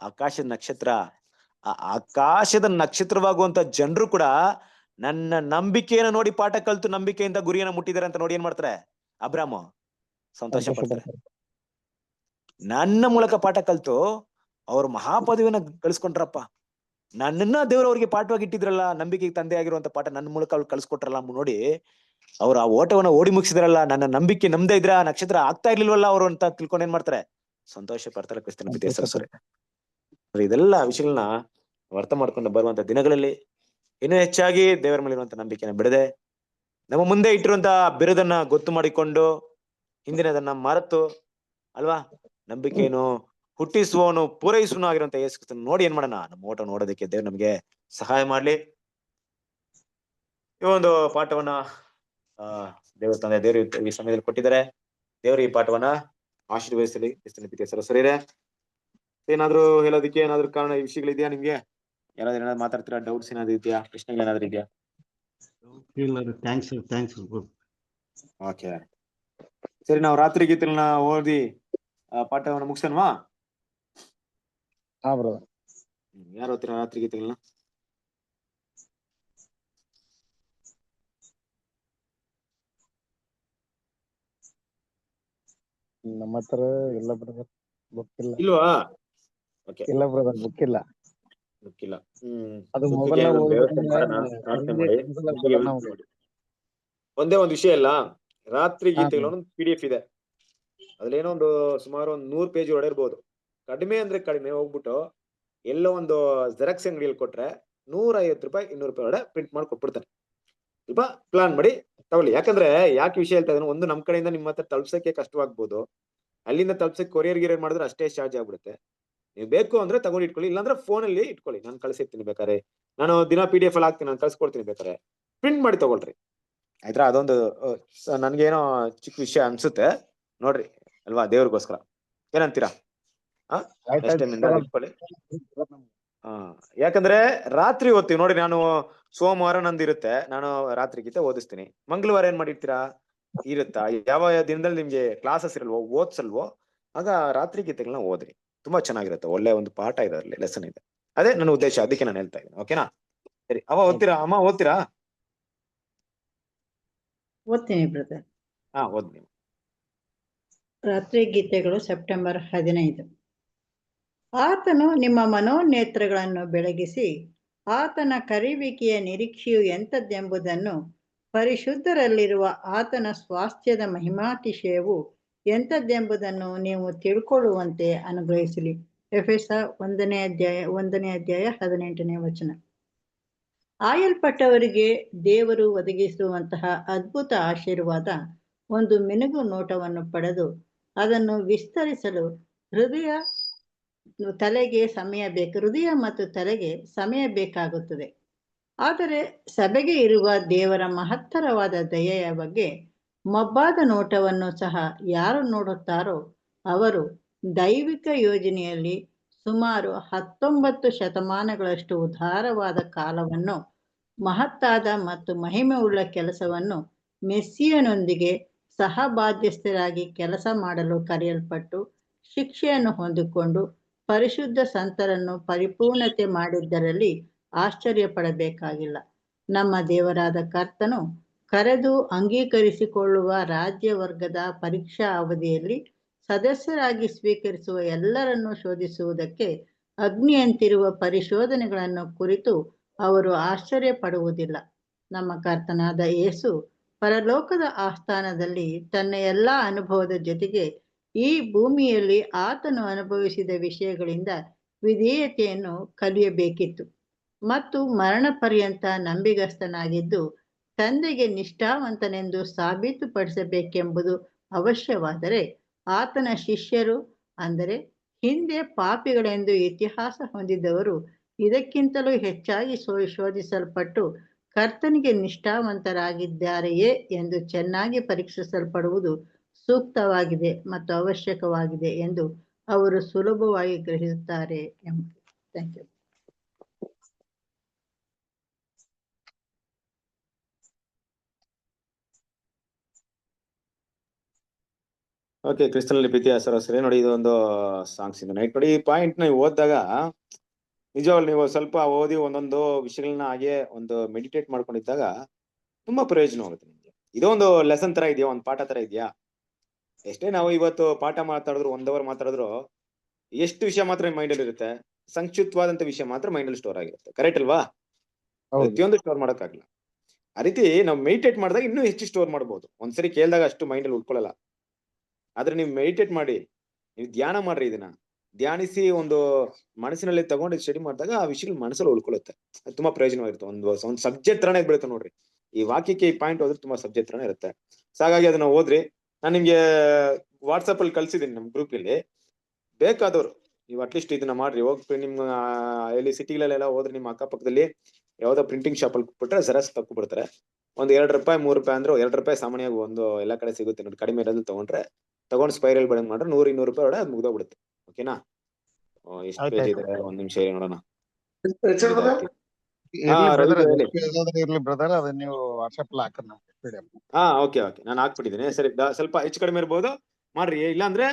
ಆಕಾಶದ ನಕ್ಷತ್ರ, ಆ ಆಕಾಶದ ನಕ್ಷತ್ರವಾಗುವಂತ ಜನರು ಕೂಡ ನನ್ನ ನಂಬಿಕೆಯನ್ನು ನೋಡಿ ಪಾಠ ಕಲ್ತು ನಂಬಿಕೆಯಿಂದ ಗುರಿಯನ್ನ ಮುಟ್ಟಿದ್ದಾರೆ ಅಂತ ನೋಡಿ ಏನ್ ಮಾಡ್ತಾರೆ? ಅಬ್ರಾಮ ಸಂತೋಷ ಪಡ್ತಾರೆ. ನನ್ನ ಮೂಲಕ ಪಾಠ ಕಲ್ತು ಅವ್ರು ಮಹಾಪದವಿಯನ್ನ ಗಳಿಸ್ಕೊಂಡ್ರಪ್ಪ. ನನ್ನನ್ನ ದೇವ್ರು ಅವ್ರಿಗೆ ಪಾಠವಾಗಿ ಇಟ್ಟಿದ್ರಲ್ಲ, ನಂಬಿಕೆಗೆ ತಂದೆ ಆಗಿರುವಂತ ಪಾಠ ನನ್ನ ಮೂಲಕ ಅವ್ರು ಕಳ್ಸಿಕೊಟ್ರಲ್ಲ ನೋಡಿ, ಅವ್ರು ಆ ಓಟವನ್ನ ಓಡಿ ಮುಗಿಸಿದ್ರಲ್ಲ, ನನ್ನ ನಂಬಿಕೆ ನಮ್ದೇ ಇದ್ರ ನಕ್ಷತ್ರ ಆಗ್ತಾ ಇರ್ಲಿಲ್ವಲ್ಲ ಅವರು ಅಂತ ತಿಳ್ಕೊಂಡು ಏನ್ ಮಾಡ್ತಾರೆ? ಸಂತೋಷ ಪಡ್ತಾರೆ. ಕ್ರಿಸ್ತನ ಪ್ರೀತಿಯ ಸಹೋದರರೇ, ಇದೆಲ್ಲ ವಿಷಯಗಳನ್ನ ಅರ್ಥ ಮಾಡ್ಕೊಂಡು ಬರುವಂತ ದಿನಗಳಲ್ಲಿ ಇನ್ನೂ ಹೆಚ್ಚಾಗಿ ದೇವರ ಮೇಲೆ ಇರುವಂತ ನಂಬಿಕೆನ ಬಿಡದೆ, ನಮ್ಮ ಮುಂದೆ ಇಟ್ಟಿರುವಂತ ಬಿರುದನ್ನ ಗೊತ್ತು ಮಾಡಿಕೊಂಡು ಹಿಂದಿನದನ್ನ ಮರೆತು ಅಲ್ವಾ, ನಂಬಿಕೆಯನ್ನು ಹುಟ್ಟಿಸುವವನು ಪೂರೈಸುವನು ಆಗಿರುವಂತ ಯೇಸು ಕ್ರಿಸ್ತನ ನೋಡಿ ಏನ್ ಮಾಡೋಣ? ನಮ್ಮ ಓಟ ನೋಡೋದಕ್ಕೆ ದೇವ್ರು ನಮ್ಗೆ ಸಹಾಯ ಮಾಡ್ಲಿ. ಈ ಒಂದು ಪಾಠವನ್ನ ದೇವರ ತಂದೆ ದೇವರು ಈ ಸಮಯದಲ್ಲಿ ಕೊಟ್ಟಿದ್ದಾರೆ. ದೇವರು ಈ ಪಾಠವನ್ನ ಆಶೀರ್ವದಿಸಲಿ. ಕ್ರಿಸ್ತನ ಪ್ರೀತಿಯ ಸಹೋದರರೇ, ಏನಾದ್ರು ಹೇಳೋದಕ್ಕೆ ಏನಾದ್ರು ಕಾರಣ ಈ ವಿಷಯಗಳಿದೆಯಾ ನಿಮ್ಗೆ? ಯಾರಾದ್ರೂ ಏನಾದ್ರು ಮಾತಾಡ್ತೀರಾ? ಡೌಟ್ಸ್ ಏನಾದ್ರು ಇದೆಯಾ? ಪ್ರಶ್ನೆಗಳು ಏನಾದ್ರು ಇದೆಯಾ? ಥ್ಯಾಂಕ್ಸ್. ಓಕೆ, ಸರಿ. ನಾವು ರಾತ್ರಿ ಗೀತೆಗಳನ್ನ ಓದಿ ಪಾಠವನ್ನ ಮುಗಿಸೋಣವಾ? ಹಾ ಬ್ರದರ್. ಯಾರು ಓದ್ತೀರಾ ರಾತ್ರಿ ಗೀತೆಗಳನ್ನ? ನಮ್ಮ ಹತ್ರ ಇಲ್ಲ ಬ್ರದರ್, ಬುಕ್ ಇಲ್ಲ. ಇಲ್ವಾ? ಓಕೆ, ಇಲ್ಲ ಬ್ರದರ್, ಬುಕ್ ಇಲ್ಲ. ಗೊತ್ತಿಲ್ಲ. ಅದು ಬುಕ್ಕಿಗೆ ಮೊಬೈಲ್ ಒಂದು ವ್ಯವಸ್ಥೆ ಮಾಡೋಣ, ಪ್ರಾರ್ಥನೆ ಮಾಡಿ. ಬುಕ್ಕಿಗೆ ವ್ಯವಸ್ಥೆ ಮಾಡಿ. ಒಂದೇ ಒಂದು ವಿಷಯ ಅಲ್ಲ, ರಾತ್ರಿ ಗೀತೆಗಳ ಒಂದು PDF ಇದೆ. ಅದ್ರೇನೋ ಒಂದು ಸುಮಾರು ಒಂದು 100 ಪೇಜ್ ಒಳಗೆ ಇರ್ಬೋದು. ಕಡಿಮೆ ಅಂದ್ರೆ ಕಡಿಮೆ ಹೋಗ್ಬಿಟ್ಟು ಎಲ್ಲೋ ಒಂದು ಜೆರಾಕ್ಸ್ ಅಂಗಡಿಯಲ್ಲಿ ಕೊಟ್ರೆ 150 ರೂಪಾಯಿ 200 ರೂಪಾಯಿ ಒಳಗೆ ಪ್ರಿಂಟ್ ಮಾಡಿ ಕೊಟ್ಬಿಡ್ತಾನೆ. ಸ್ವಲ್ಪ ಪ್ಲಾನ್ ಮಾಡಿ ತಗೊಳ್ಳಿ. ಯಾಕಂದ್ರೆ ಯಾಕೆ ವಿಷಯ ಹೇಳ್ತಾ ಇದ್ದಾನೆ, ಒಂದು ನಮ್ ಕಡೆಯಿಂದ ನಿಮ್ಮ ಹತ್ರ ತಲುಪ್ಸಕ್ಕೆ ಕಷ್ಟವಾಗ್ಬೋದು, ಅಲ್ಲಿಂದ ತಲುಪ್ಸಕ್ಕೆ ಕೊರಿಯರ್ ಮಾಡಿದ್ರೆ ಅಷ್ಟೇ ಚಾರ್ಜ್ ಆಗ್ಬಿಡುತ್ತೆ. ನೀವು ಬೇಕು ಅಂದ್ರೆ ತಗೊಂಡು ಇಟ್ಕೊಳ್ಳಿ, ಇಲ್ಲಾಂದ್ರೆ ಫೋನಲ್ಲಿ ಇಟ್ಕೊಳ್ಳಿ. ನಾನು ಕಳ್ಸಿರ್ತೀನಿ ಬೇಕಾರೆ, ನಾನು ದಿನ PDF ಅಲ್ಲಿ ಹಾಕ್ತೀನಿ, ನಾನು ಕಳ್ಸ್ಕೊಡ್ತೀನಿ. ಬೇಕಾರೆ ಪ್ರಿಂಟ್ ಮಾಡಿ ತಗೊಳ್ರಿ, ಆಯ್ತಾ? ಅದೊಂದು ನನ್ಗೇನೋ ಚಿಕ್ಕ ವಿಷಯ ಅನ್ಸುತ್ತೆ, ನೋಡ್ರಿ ಅಲ್ವಾ, ದೇವ್ರಿಗೋಸ್ಕರ. ಏನಂತೀರಾ? ಇಟ್ಕೊಳ್ಳಿ. ಯಾಕಂದ್ರೆ ರಾತ್ರಿ ಓದ್ತೀವಿ ನೋಡಿ. ನಾನು ಸೋಮವಾರ ನಂದಿರುತ್ತೆ, ನಾನು ರಾತ್ರಿ ಗೀತೆ ಓದಿಸ್ತೀನಿ. ಮಂಗಳವಾರ ಏನ್ ಮಾಡಿರ್ತೀರಾ? ಇರುತ್ತಾ? ಯಾವ ದಿನದಲ್ಲಿ ನಿಮ್ಗೆ ಕ್ಲಾಸಸ್ ಇರಲ್ವೋ, ಓದ್ಸಲ್ವೋ, ಆಗ ರಾತ್ರಿ ಗೀತೆಗಳನ್ನ ಓದ್ರಿ. ತುಂಬಾ ಚೆನ್ನಾಗಿರುತ್ತೆ, ಒಳ್ಳೆ ಒಂದು ಪಾಠ ಇದೆ, ಅದ್ರಲ್ಲಿ ಲೆಸನ್ ಇದೆ. ಅದೇ ನನ್ನ ಉದ್ದೇಶ, ಅದಕ್ಕೆ ನಾನು ಹೇಳ್ತಾ ಇದ್ದೀನಿ. ಓಕೆನಾ? ಸರಿ, ಓದ್ತೀರಾ? ಅಮ್ಮ ಓದ್ತೀರಾ? ಓದ್ತೀನಿ ಬ್ರದರ್. ಓದಿ. ರಾತ್ರಿ ಗೀತೆಗಳು ಸೆಪ್ಟೆಂಬರ್ 15. ಆತನು ನಿಮ್ಮ ಮನೋನೇತ್ರಗಳನ್ನು ಬೆಳಗಿಸಿ ಆತನ ಕರೆಯುವಿಕೆಯ ನಿರೀಕ್ಷೆಯು ಎಂಥದ್ದೆಂಬುದನ್ನು, ಪರಿಶುದ್ಧರಲ್ಲಿರುವ ಆತನ ಸ್ವಾಸ್ಥ್ಯದ ಮಹಿಮಾತಿಶಯವು ಎಂಥದ್ದೆಂಬುದನ್ನು ನೀವು ತಿಳ್ಕೊಳ್ಳುವಂತೆ ಅನುಗ್ರಹಿಸಲಿ. ಎಫೆಸ 1ನೇ ಅಧ್ಯಾಯ 18ನೇ ವಚನ. ಆಯಲ್ಪಟ್ಟವರಿಗೆ ದೇವರು ಒದಗಿಸುವಂತಹ ಅದ್ಭುತ ಆಶೀರ್ವಾದ, ಒಂದು ಮಿನುಗು ನೋಟವನ್ನು ಪಡೆದು ಅದನ್ನು ವಿಸ್ತರಿಸಲು ಹೃದಯ ಮತ್ತು ತಲೆಗೆ ಸಮಯ ಬೇಕಾಗುತ್ತದೆ. ಆದರೆ ಸಭೆಗೆ ಇರುವ ದೇವರ ಮಹತ್ತರವಾದ ದಯೆಯ ಬಗ್ಗೆ ಮಬ್ಬಾದ ನೋಟವನ್ನು ಸಹ ಯಾರು ನೋಡುತ್ತಾರೋ ಅವರು ದೈವಿಕ ಯೋಜನೆಯಲ್ಲಿ ಸುಮಾರು 19 ಶತಮಾನಗಳಷ್ಟು ಉದಾರವಾದ ಕಾಲವನ್ನು, ಮಹತ್ತಾದ ಮತ್ತು ಮಹಿಮೆಯುಳ್ಳ ಕೆಲಸವನ್ನು, ಮೆಸ್ಸಿಯನೊಂದಿಗೆ ಸಹಬಾಧ್ಯಸ್ಥರಾಗಿ ಕೆಲಸ ಮಾಡಲು ಕರೆಯಲ್ಪಟ್ಟು ಶಿಕ್ಷೆಯನ್ನು ಹೊಂದಿಕೊಂಡು ಪರಿಶುದ್ಧ ಸಂತರನ್ನು ಪರಿಪೂರ್ಣತೆ ಮಾಡಿದ್ದರಲ್ಲಿ ಆಶ್ಚರ್ಯ ಪಡಬೇಕಾಗಿಲ್ಲ. ನಮ್ಮ ದೇವರಾದ ಕರ್ತನು ಕರೆದು ಅಂಗೀಕರಿಸಿಕೊಳ್ಳುವ ರಾಜ್ಯ ವರ್ಗದ ಪರೀಕ್ಷಾ ಅವಧಿಯಲ್ಲಿ ಸದಸ್ಯರಾಗಿ ಸ್ವೀಕರಿಸುವ ಎಲ್ಲರನ್ನೂ ಶೋಧಿಸುವುದಕ್ಕೆ ಅಗ್ನಿಯಂತಿರುವ ಪರಿಶೋಧನೆಗಳನ್ನು ಕುರಿತು ಅವರು ಆಶ್ಚರ್ಯ ಪಡುವುದಿಲ್ಲ. ನಮ್ಮ ಕರ್ತನಾದ ಯೇಸು ಪರಲೋಕದ ಆಸ್ಥಾನದಲ್ಲಿ ತನ್ನ ಎಲ್ಲ ಅನುಭವದ ಜೊತೆಗೆ ಈ ಭೂಮಿಯಲ್ಲಿ ಆತನು ಅನುಭವಿಸಿದ ವಿಷಯಗಳಿಂದ ವಿಧೇಯತೆಯನ್ನು ಕಲಿಯಬೇಕಿತ್ತು ಮತ್ತು ಮರಣ ಪರ್ಯಂತ ನಂಬಿಗಸ್ತನಾಗಿದ್ದು ತಂದೆಗೆ ನಿಷ್ಠಾವಂತನೆಂದು ಸಾಬೀತುಪಡಿಸಬೇಕೆಂಬುದು ಅವಶ್ಯವಾದರೆ, ಆತನ ಶಿಷ್ಯರು, ಅಂದರೆ ಹಿಂದೆ ಪಾಪಿಗಳೆಂದು ಇತಿಹಾಸ ಹೊಂದಿದವರು, ಇದಕ್ಕಿಂತಲೂ ಹೆಚ್ಚಾಗಿ ಶೋಧಿಸಲ್ಪಟ್ಟು ಕರ್ತನಿಗೆ ನಿಷ್ಠಾವಂತರಾಗಿದ್ದಾರೆಯೇ ಎಂದು ಚೆನ್ನಾಗಿ ಪರೀಕ್ಷಿಸಲ್ಪಡುವುದು ಸೂಕ್ತವಾಗಿದೆ ಮತ್ತು ಅವಶ್ಯಕವಾಗಿದೆ ಎಂದು ಅವರು ಸುಲಭವಾಗಿ ಗ್ರಹಿಸುತ್ತಾರೆ ಎಂಬುದು. Thank you. ಓಕೆ, ಕ್ರಿಸ್ತನಲ್ಲಿ ಪ್ರೀತಿಯ ಸರೋಸರಿ, ನೋಡಿ ಇದು ಒಂದು ಸಾಂಗ್ಸ್ ಇದೆ ನೈಟ್. ನೋಡಿ ಈ ಪಾಯಿಂಟ್ ನೀವು ಓದಿದಾಗ ನಿಜವಾಗ್ಲು ನೀವು ಸ್ವಲ್ಪ ಓದಿ ಒಂದೊಂದು ವಿಷಯಗಳನ್ನ ಹಾಗೆ ಒಂದು ಮೆಡಿಟೇಟ್ ಮಾಡ್ಕೊಂಡಿದ್ದಾಗ ತುಂಬಾ ಪ್ರಯೋಜನವಾಗುತ್ತೆ ನಿಮ್ಗೆ. ಇದೊಂದು ಲೆಸನ್ ತರ ಇದೆಯಾ, ಒಂದು ಪಾಠ ತರ ಇದೆಯಾ? ಎಷ್ಟೇ ನಾವು ಇವತ್ತು ಪಾಠ ಮಾತಾಡಿದ್ರು 1 hour ಮಾತಾಡಿದ್ರು ಎಷ್ಟು ವಿಷಯ ಮಾತ್ರ ಮೈಂಡ್ ಅಲ್ಲಿ ಇರುತ್ತೆ, ಸಂಕ್ಷಿಪ್ತವಾದಂತ ವಿಷಯ ಮಾತ್ರ ಮೈಂಡ್ ಅಲ್ಲಿ ಸ್ಟೋರ್ ಆಗಿರುತ್ತೆ. ಕರೆಕ್ಟ್ ಅಲ್ವಾ? ಹೌದು. ಪ್ರತಿಯೊಂದು ಸ್ಟೋರ್ ಮಾಡೋಕ್ಕಾಗಲ್ಲ. ಆ ರೀತಿ ನಾವು ಮೆಡಿಟೇಟ್ ಮಾಡಿದಾಗ ಇನ್ನೂ ಹೆಚ್ಚು ಸ್ಟೋರ್ ಮಾಡ್ಬೋದು. ಒಂದ್ಸರಿ ಕೇಳಿದಾಗ ಅಷ್ಟು ಮೈಂಡ್ ಅಲ್ಲಿ ಉಳ್ಕೊಳ್ಳಲ್ಲ. ಆದ್ರೆ ನೀವು ಮೆಡಿಟೇಟ್ ಮಾಡಿ, ನೀವು ಧ್ಯಾನ ಮಾಡ್ರಿ, ಇದನ್ನ ಧ್ಯಾನಿಸಿ ಒಂದು ಮನಸ್ಸಿನಲ್ಲಿ ತಗೊಂಡು ಸ್ಟಡಿ ಮಾಡಿದಾಗ ಆ ವಿಷಯಗಳು ಮನಸ್ಸಲ್ಲಿ ಉಳ್ಕೊಳ್ಳುತ್ತೆ. ಅದು ತುಂಬಾ ಪ್ರಯೋಜನವಾಗಿರುತ್ತೆ. ಒಂದು ಸಬ್ಜೆಕ್ಟ್ ತರನೇ ಬೀಳುತ್ತೆ ನೋಡ್ರಿ. ಈ ವಾಕ್ಯಕ್ಕೆ ಈ ಪಾಯಿಂಟ್ ಹೋದ್ರೆ ತುಂಬಾ ಸಬ್ಜೆಕ್ಟ್ ತರನೇ ಇರುತ್ತೆ. ಸೊ ಹಾಗಾಗಿ ಅದನ್ನ ಓದ್ರಿ. ನಾನು ನಿಮ್ಗೆ ವಾಟ್ಸಪ್ ಅಲ್ಲಿ ಕಳ್ಸಿದ್ದೀನಿ ನಮ್ಮ ಗ್ರೂಪ್ ಅಲ್ಲಿ. ಬೇಕಾದವರು ನೀವು ಅಟ್ಲೀಸ್ಟ್ ಇದನ್ನ ಮಾಡ್ರಿ. ಹೋಗಿ ನಿಮ್ಮ ಎಲ್ಲಿ ಸಿಟಿಗಳೆಲ್ಲ ಹೋದ್ರೆ ನಿಮ್ಮ ಅಕ್ಕಪಕ್ಕದಲ್ಲಿ ಯಾವ್ದೋ ಪ್ರಿಂಟಿಂಗ್ ಶಾಪ್ ಅಲ್ಲಿ ಕೊಟ್ಬಿಟ್ರೆ ಜೆರಾಕ್ಸ್ ತಕ್ಕು ಬಿಡ್ತಾರೆ. ಒಂದ್ ₹2 ₹3 ಅಂದ್ರೆ ₹2 ಸಾಮಾನ್ಯವಾಗಿ ಒಂದು ಎಲ್ಲಾ ಕಡೆ ಸಿಗುತ್ತೆ ನೋಡಿ. ಕಡಿಮೆ ಇರೋದು ತಗೊಂಡು ಸ್ಪೈರಲ್ ಬಡಂಗ್ ಮಾಡ್ರೆ ₹100-200 ಒಳಗೆ ಅದು ಮುಗ್ದೋಗ್ಬಿಡುತ್ತೆ. ಓಕೆನಾ? ಎಷ್ಟು ಪೇಜ್ ಆಯ್ತಾಯ್ತು. ಇದೆ, ಒಂದ್ ನಿಮಿಷ ಇರಿ ನೋಡೋಣ. Richard brother? ರವಿ ಹೇಳಿ. ಇರ್ಲಿ ಬ್ರದರ್, ಅದನ್ನ ನೀವು ವಾಟ್ಸ್ಆಪ್ ಹಾಕೋಣ PDF. ಓಕೆ ನಾನು ಹಾಕ್ಬಿಟ್ಟಿದ್ದೀನಿ. ಸರಿ, ಸ್ವಲ್ಪ ಹೆಚ್ಚು ಕಡಿಮೆ ಇರ್ಬೋದು, ಮಾಡ್ರಿ. ಇಲ್ಲ ಅಂದ್ರೆ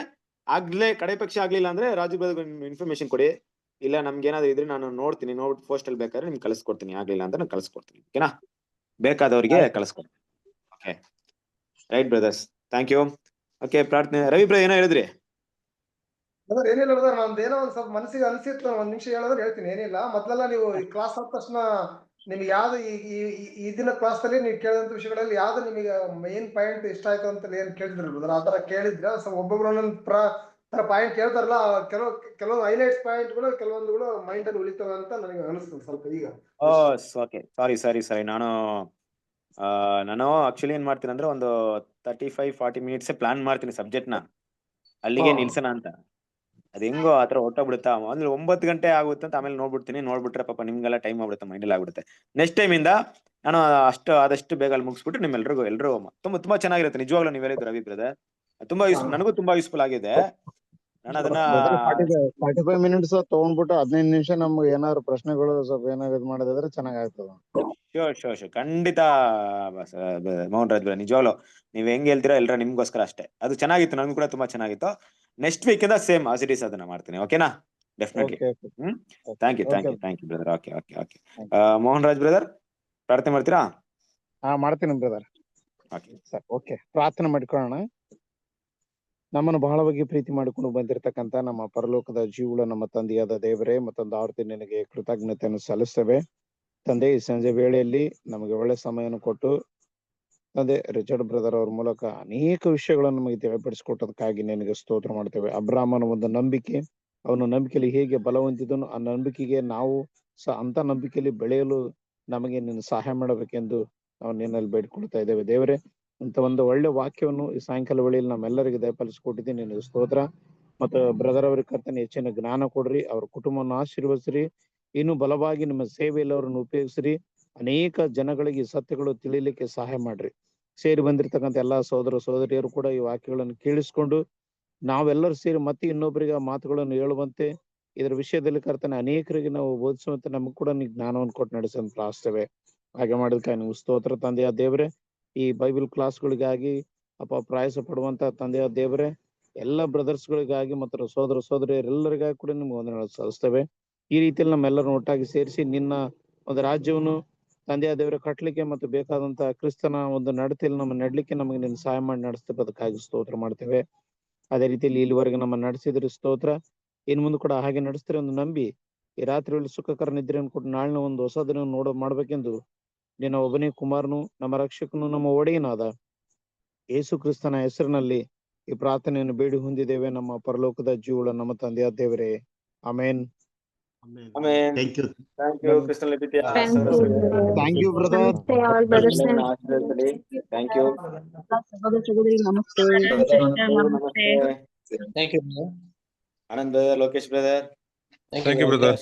ಕಡೆ ಪಕ್ಷ ಆಗ್ಲಿಲ್ಲ ಅಂದ್ರೆ ರಾಜು ಇನ್ಫಾರ್ಮೇಶನ್ ಕೊಡಿ. ಇಲ್ಲ ನಮ್ಗೆ ಏನಾದ್ರು ಇದ್ರೆ ನಾನು ನೋಡ್ತೀನಿ, ನೋಡ್ಬಿಟ್ಟು ಪೋಸ್ಟ್ ಅಲ್ಲಿ ಬೇಕಾದ್ರೆ ನಿಮ್ಗೆ ಕಳಿಸ್ಕೊಡ್ತೀನಿ. ಆಗ್ಲಿಲ್ಲ ಅಂದ್ರೆ ನಾನು ಕಳಿಸ್ಕೊಡ್ತೀನಿ. ಓಕೆನಾ? ಬೇಕಾದವ್ರಿಗೆ ಕಳಿಸ್ಕೊಡ್ತೀನಿ. Okay, right brothers, thank you. Okay, ಪ್ರಾರ್ಥನೆ. ರವಿ ಬ್ರದರ್ ಏನೋ ಹೇಳಿದ್ರಿ? brother, ಏನಿಲ್ಲ brother, ನಂದು ಏನೋ ಒಂದ್ ಸ್ವಲ್ಪ ಮನಸ್ಸಿಗೆ ಅನ್ಸಿತ್ತು, ಒಂದ್ ನಿಮಿಷ ಹೇಳಿದ್ರೆ ಹೇಳ್ತೀನಿ. ಏನಿಲ್ಲ, ಮೊದ್ಲೆಲ್ಲ ನೀವು ಈ ಕ್ಲಾಸ್ ಆದ ತಕ್ಷಣ ನಿಮ್ಗೆ ಯಾವ್ದು ಈ ದಿನ ಕ್ಲಾಸ್ ಅಲ್ಲಿ ನೀವು ಕೇಳಿದಂತ ವಿಷಯಗಳಲ್ಲಿ ಯಾವ್ದು ನಿಮಗೆ ಮೇನ್ ಪಾಯಿಂಟ್ ಇಷ್ಟ ಆಯ್ತು ಅಂತ ಏನ್ ಕೇಳಿದ್ರಿ brother? ಆ ತರ ಕೇಳಿದ್ರ? ಒಬ್ಬೊಬ್ರು ಒಂದೊಂದ್ ತರ ಪಾಯಿಂಟ್ ಕೇಳ್ತಾರಲ್ಲ, ಕೆಲವು ಹೈಲೈಟ್ಸ್ ಪಾಯಿಂಟ್ಗಳು ಕೆಲವೊಂದುಗಳು ಮೈಂಡ್ ಅಲ್ಲಿ ಉಳಿತವೆ ಅಂತ ನನಗೆ ಅನಿಸ್ತದೆ ಸ್ವಲ್ಪ ಈಗ. ಓಕೆ, ಸಾರಿ. ನಾನು ಆಕ್ಚುಲಿ ಏನ್ ಮಾಡ್ತೀನಿ ಅಂದ್ರೆ ಒಂದು 35-40 ಮಿನಿಟ್ಸ್ ಪ್ಲಾನ್ ಮಾಡ್ತೀನಿ ಸಬ್ಜೆಕ್ಟ್ ನ ಅಲ್ಲಿಗೆ ನಿಲ್ಸೋಣ ಅಂತ. ಅದ್ ಹೆಂಗೋ ಆತರ ಹೊಟ್ಟೋಗ್ಬಿಡುತ್ತಾ. ಅಂದ್ರೆ 9 ಗಂಟೆ ಆಗುತ್ತೆ ಅಂತ ಆಮೇಲೆ ನೋಡ್ಬಿಟ್ರೆ ಪಾಪ ನಿಮ್ಗೆಲ್ಲ ಟೈಮ್ ಆಗ್ಬಿಡುತ್ತೆ, ಮೈಂಡಲ್ಲಿ ಆಗ್ಬಿಡುತ್ತೆ. ನೆಕ್ಸ್ಟ್ ಟೈಮ್ ಇಂದ ನಾನು ಆದಷ್ಟು ಬೇಗ ಅಲ್ಲಿ ಮುಗಿಸ್ಬಿಟ್ಟು ನಿಮ್ಮೆಲ್ರಿಗೂ ತುಂಬಾ ಚೆನ್ನಾಗಿರುತ್ತೆ. ನಿಜವಾಗ್ಲೂ ನೀವ್ ಹೇಳಿದ್ರು ರವಿ ಬ್ರದರ್, ನನಗೂ ತುಂಬಾ ಯೂಸ್ಫುಲ್ ಆಗಿದೆ. ನಾನು ಅದನ್ನ 45 ಮಿನಿಟ್ಸ್ ತಗೊಂಡ್ಬಿಟ್ಟು 15 ನಿಮಿಷ ನಮ್ಗೆ ಏನಾದ್ರು ಪ್ರಶ್ನೆಗಳು ಸ್ವಲ್ಪ ಏನಾದ್ರು ಮಾಡಿದ್ರೆ ಚೆನ್ನಾಗಾಗ್ತದೆ. ಶೋರ್ ಖಂಡಿತ ಮೋಹನ್ ರಾಜ್ ಬ್ರದರ್, ನಿಜವಾಗ್ಲು ನೀವ್ ಹೆಂಗ್ ಹೇಳ್ತೀರಾ ಎಲ್ರ ನಿಮ್ಗೋಸ್ಕರ ಅಷ್ಟೇ. ಅದು ಚೆನ್ನಾಗಿತ್ತು, ನನ್ಗೂ ಕೂಡ ತುಂಬಾ ಚೆನ್ನಾಗಿತ್ತು. ನೆಕ್ಸ್ಟ್ ವೀಕ್ ಇಂದ ಸೇಮ್ ಆಸ್ ಇಟ್ ಈಸ್ ಅದನ್ನ ಮಾಡ್ತೀನಿ. ಓಕೆನಾ? Definitely. Thank you brother. Okay. Mohan Raj brother, ಪ್ರಾರ್ಥನೆ ಮಾಡ್ತೀರಾ? ಮಾಡ್ತೀನಿ ಬ್ರದರ್. ಓಕೆ, ಪ್ರಾರ್ಥನೆ ಮಾಡ್ಕೊಳ್ಳೋಣ. ನಮ್ಮನ್ನು ಬಹಳವಾಗಿ ಪ್ರೀತಿ ಮಾಡಿಕೊಂಡು ಬಂದಿರತಕ್ಕಂತ ನಮ್ಮ ಪರಲೋಕದ ಜೀವುಳ ನಮ್ಮ ತಂದೆಯಾದ ದೇವರೇ, ಮತ್ತೊಂದು ಆವರ್ತಿ ನಿನಗೆ ಕೃತಜ್ಞತೆಯನ್ನು ಸಲ್ಲಿಸ್ತೇವೆ ತಂದೆ. ಈ ಸಂಜೆ ವೇಳೆಯಲ್ಲಿ ನಮಗೆ ಒಳ್ಳೆ ಸಮಯವನ್ನು ಕೊಟ್ಟು ತಂದೆ ರಿಚರ್ಡ್ ಬ್ರದರ್ ಅವ್ರ ಮೂಲಕ ಅನೇಕ ವಿಷಯಗಳನ್ನು ನಮಗೆ ತಿಳಿಪಡಿಸಿಕೊಟ್ಟದಕ್ಕಾಗಿ ನಿನಗೆ ಸ್ತೋತ್ರ ಮಾಡ್ತೇವೆ. ಅಬ್ರಾಮನ ಒಂದು ನಂಬಿಕೆ, ಅವನ ನಂಬಿಕೆಯಲ್ಲಿ ಹೇಗೆ ಬಲವಂತಿದನು, ಆ ನಂಬಿಕೆಗೆ ನಾವು ಸಹ ಅಂತ ನಂಬಿಕೆಯಲ್ಲಿ ಬೆಳೆಯಲು ನಮಗೆ ನೀನು ಸಹಾಯ ಮಾಡಬೇಕೆಂದು ನಾವು ನಿನ್ನಲ್ಲಿ ಬೇಡಿಕೊಳ್ತಾ ಇದ್ದೇವೆ ದೇವರೇ. ಅಂತ ಒಂದು ಒಳ್ಳೆ ವಾಕ್ಯವನ್ನು ಈ ಸಾಯಂಕಾಲ ವೇಳೆಯಲ್ಲಿ ನಮ್ಮೆಲ್ಲರಿಗೆ ದಯಪಾಲಿಸಿಕೊಟ್ಟಿದ್ದೀನಿ, ನಿನಗೆ ಸ್ತೋತ್ರ. ಮತ್ತು ಬ್ರದರ್ ಅವ್ರಿಗೆ ಕರ್ತನೆ ಹೆಚ್ಚಿನ ಜ್ಞಾನ ಕೊಡ್ರಿ, ಅವ್ರ ಕುಟುಂಬವನ್ನು ಆಶೀರ್ವದಿಸ್ರಿ, ಇನ್ನು ಬಲವಾಗಿ ನಿಮ್ಮ ಸೇವೆಯಲ್ಲಿ ಅವ್ರನ್ನು ಉಪಯೋಗಿಸ್ರಿ. ಅನೇಕ ಜನಗಳಿಗೆ ಸತ್ಯಗಳು ತಿಳಿಲಿಕ್ಕೆ ಸಹಾಯ ಮಾಡ್ರಿ. ಸೇರಿ ಬಂದಿರತಕ್ಕಂಥ ಎಲ್ಲಾ ಸಹೋದರ ಸಹೋದರಿಯರು ಕೂಡ ಈ ವಾಕ್ಯಗಳನ್ನು ಕೇಳಿಸ್ಕೊಂಡು ನಾವೆಲ್ಲರೂ ಸೇರಿ ಮತ್ತೆ ಇನ್ನೊಬ್ಬರಿಗೆ ಆ ಮಾತುಗಳನ್ನು ಹೇಳುವಂತೆ ಇದರ ವಿಷಯದಲ್ಲಿ ಕರ್ತನೆ ಅನೇಕರಿಗೆ ನಾವು ಬೋಧಿಸುವಂತೆ ನಮಗ್ ಕೂಡ ನೀವು ಜ್ಞಾನವನ್ನು ಕೊಟ್ಟು ನಡೆಸಂತ ಪ್ರಾರ್ಥಿಸ್ತೇವೆ. ಹಾಗೆ ಮಾಡಿದ್ಕಾಗಿ ನೀವು ಸ್ತೋತ್ರ ತಂದೆಯ ದೇವರೇ. ಈ ಬೈಬಲ್ ಕ್ಲಾಸ್ಗಳಿಗಾಗಿ ಪ್ರಯಾಸ ಪಡುವಂತ ತಂದೆಯ ದೇವರೇ, ಎಲ್ಲ ಬ್ರದರ್ಸ್ಗಳಿಗಾಗಿ ಮತ್ತು ಸಹೋದರ ಸಹೋದರಿಯರೆಲ್ಲರಿಗಾಗಿ ಕೂಡ ನಿಮ್ಗೆ ವಂದನೆಗಳು ಸಲ್ಲಿಸ್ತೇವೆ. ಈ ರೀತಿಯಲ್ಲಿ ನಮ್ಮೆಲ್ಲರನ್ನು ಒಟ್ಟಾಗಿ ಸೇರಿಸಿ ನಿನ್ನ ಒಂದು ರಾಜ್ಯವನ್ನು ತಂದೆಯ ದೇವರ ಕಟ್ಟಲಿಕ್ಕೆ ಮತ್ತು ಬೇಕಾದಂತ ಕ್ರಿಸ್ತನ ಒಂದು ನಡತೆಯಲ್ಲಿ ನಮ್ಮ ನಡ್ಲಿಕ್ಕೆ ನಮಗೆ ನಿನ್ನ ಸಹಾಯ ಮಾಡಿ ನಡೆಸ್ತೇವೆ. ಅದಕ್ಕಾಗಿ ಸ್ತೋತ್ರ ಮಾಡ್ತೇವೆ. ಅದೇ ರೀತಿಯಲ್ಲಿ ಇಲ್ಲಿವರೆಗೆ ನಮ್ಮ ನಡೆಸಿದ್ರೆ ಸ್ತೋತ್ರ, ಇನ್ನು ಮುಂದೆ ಕೂಡ ಹಾಗೆ ನಡೆಸ್ತಾರೆ ಎಂದು ನಂಬಿ ಈ ರಾತ್ರಿಯಲ್ಲಿ ಸುಖಕರ ನಿದ್ರೆಯನ್ನು ಕೊಟ್ಟು ನಾಳಿನ ಒಂದು ಹೊಸ ದಿನ ಮಾಡ್ಬೇಕೆಂದು ನಿನ್ನ ಒಬ್ಬನೇ ಕುಮಾರನು, ನಮ್ಮ ರಕ್ಷಕನು, ನಮ್ಮ ಒಡೆಯನಾದ ಯೇಸು ಕ್ರಿಸ್ತನ ಹೆಸರಿನಲ್ಲಿ ಈ ಪ್ರಾರ್ಥನೆಯನ್ನು ಬೇಡಿ ಹೊಂದಿದ್ದೇವೆ ನಮ್ಮ ಪರಲೋಕದ ಜೀವುಳ ನಮ್ಮ ತಂದೆಯ ದೇವರೇ. ಆಮೇನ್. Thank you. ಕ್ರಿಸ್ತನಲ್ಲಿ ಪ್ರೀತಿಯ Thank ಸಹೋದರರೇ, thank you brother. Namaste, all brothers and ಆಶೀರ್ವದಿಸಲಿ. Thank you. Sahodari, namaste. Sister, namaste. Anand brother, Lokesh brother, Thank you, brother.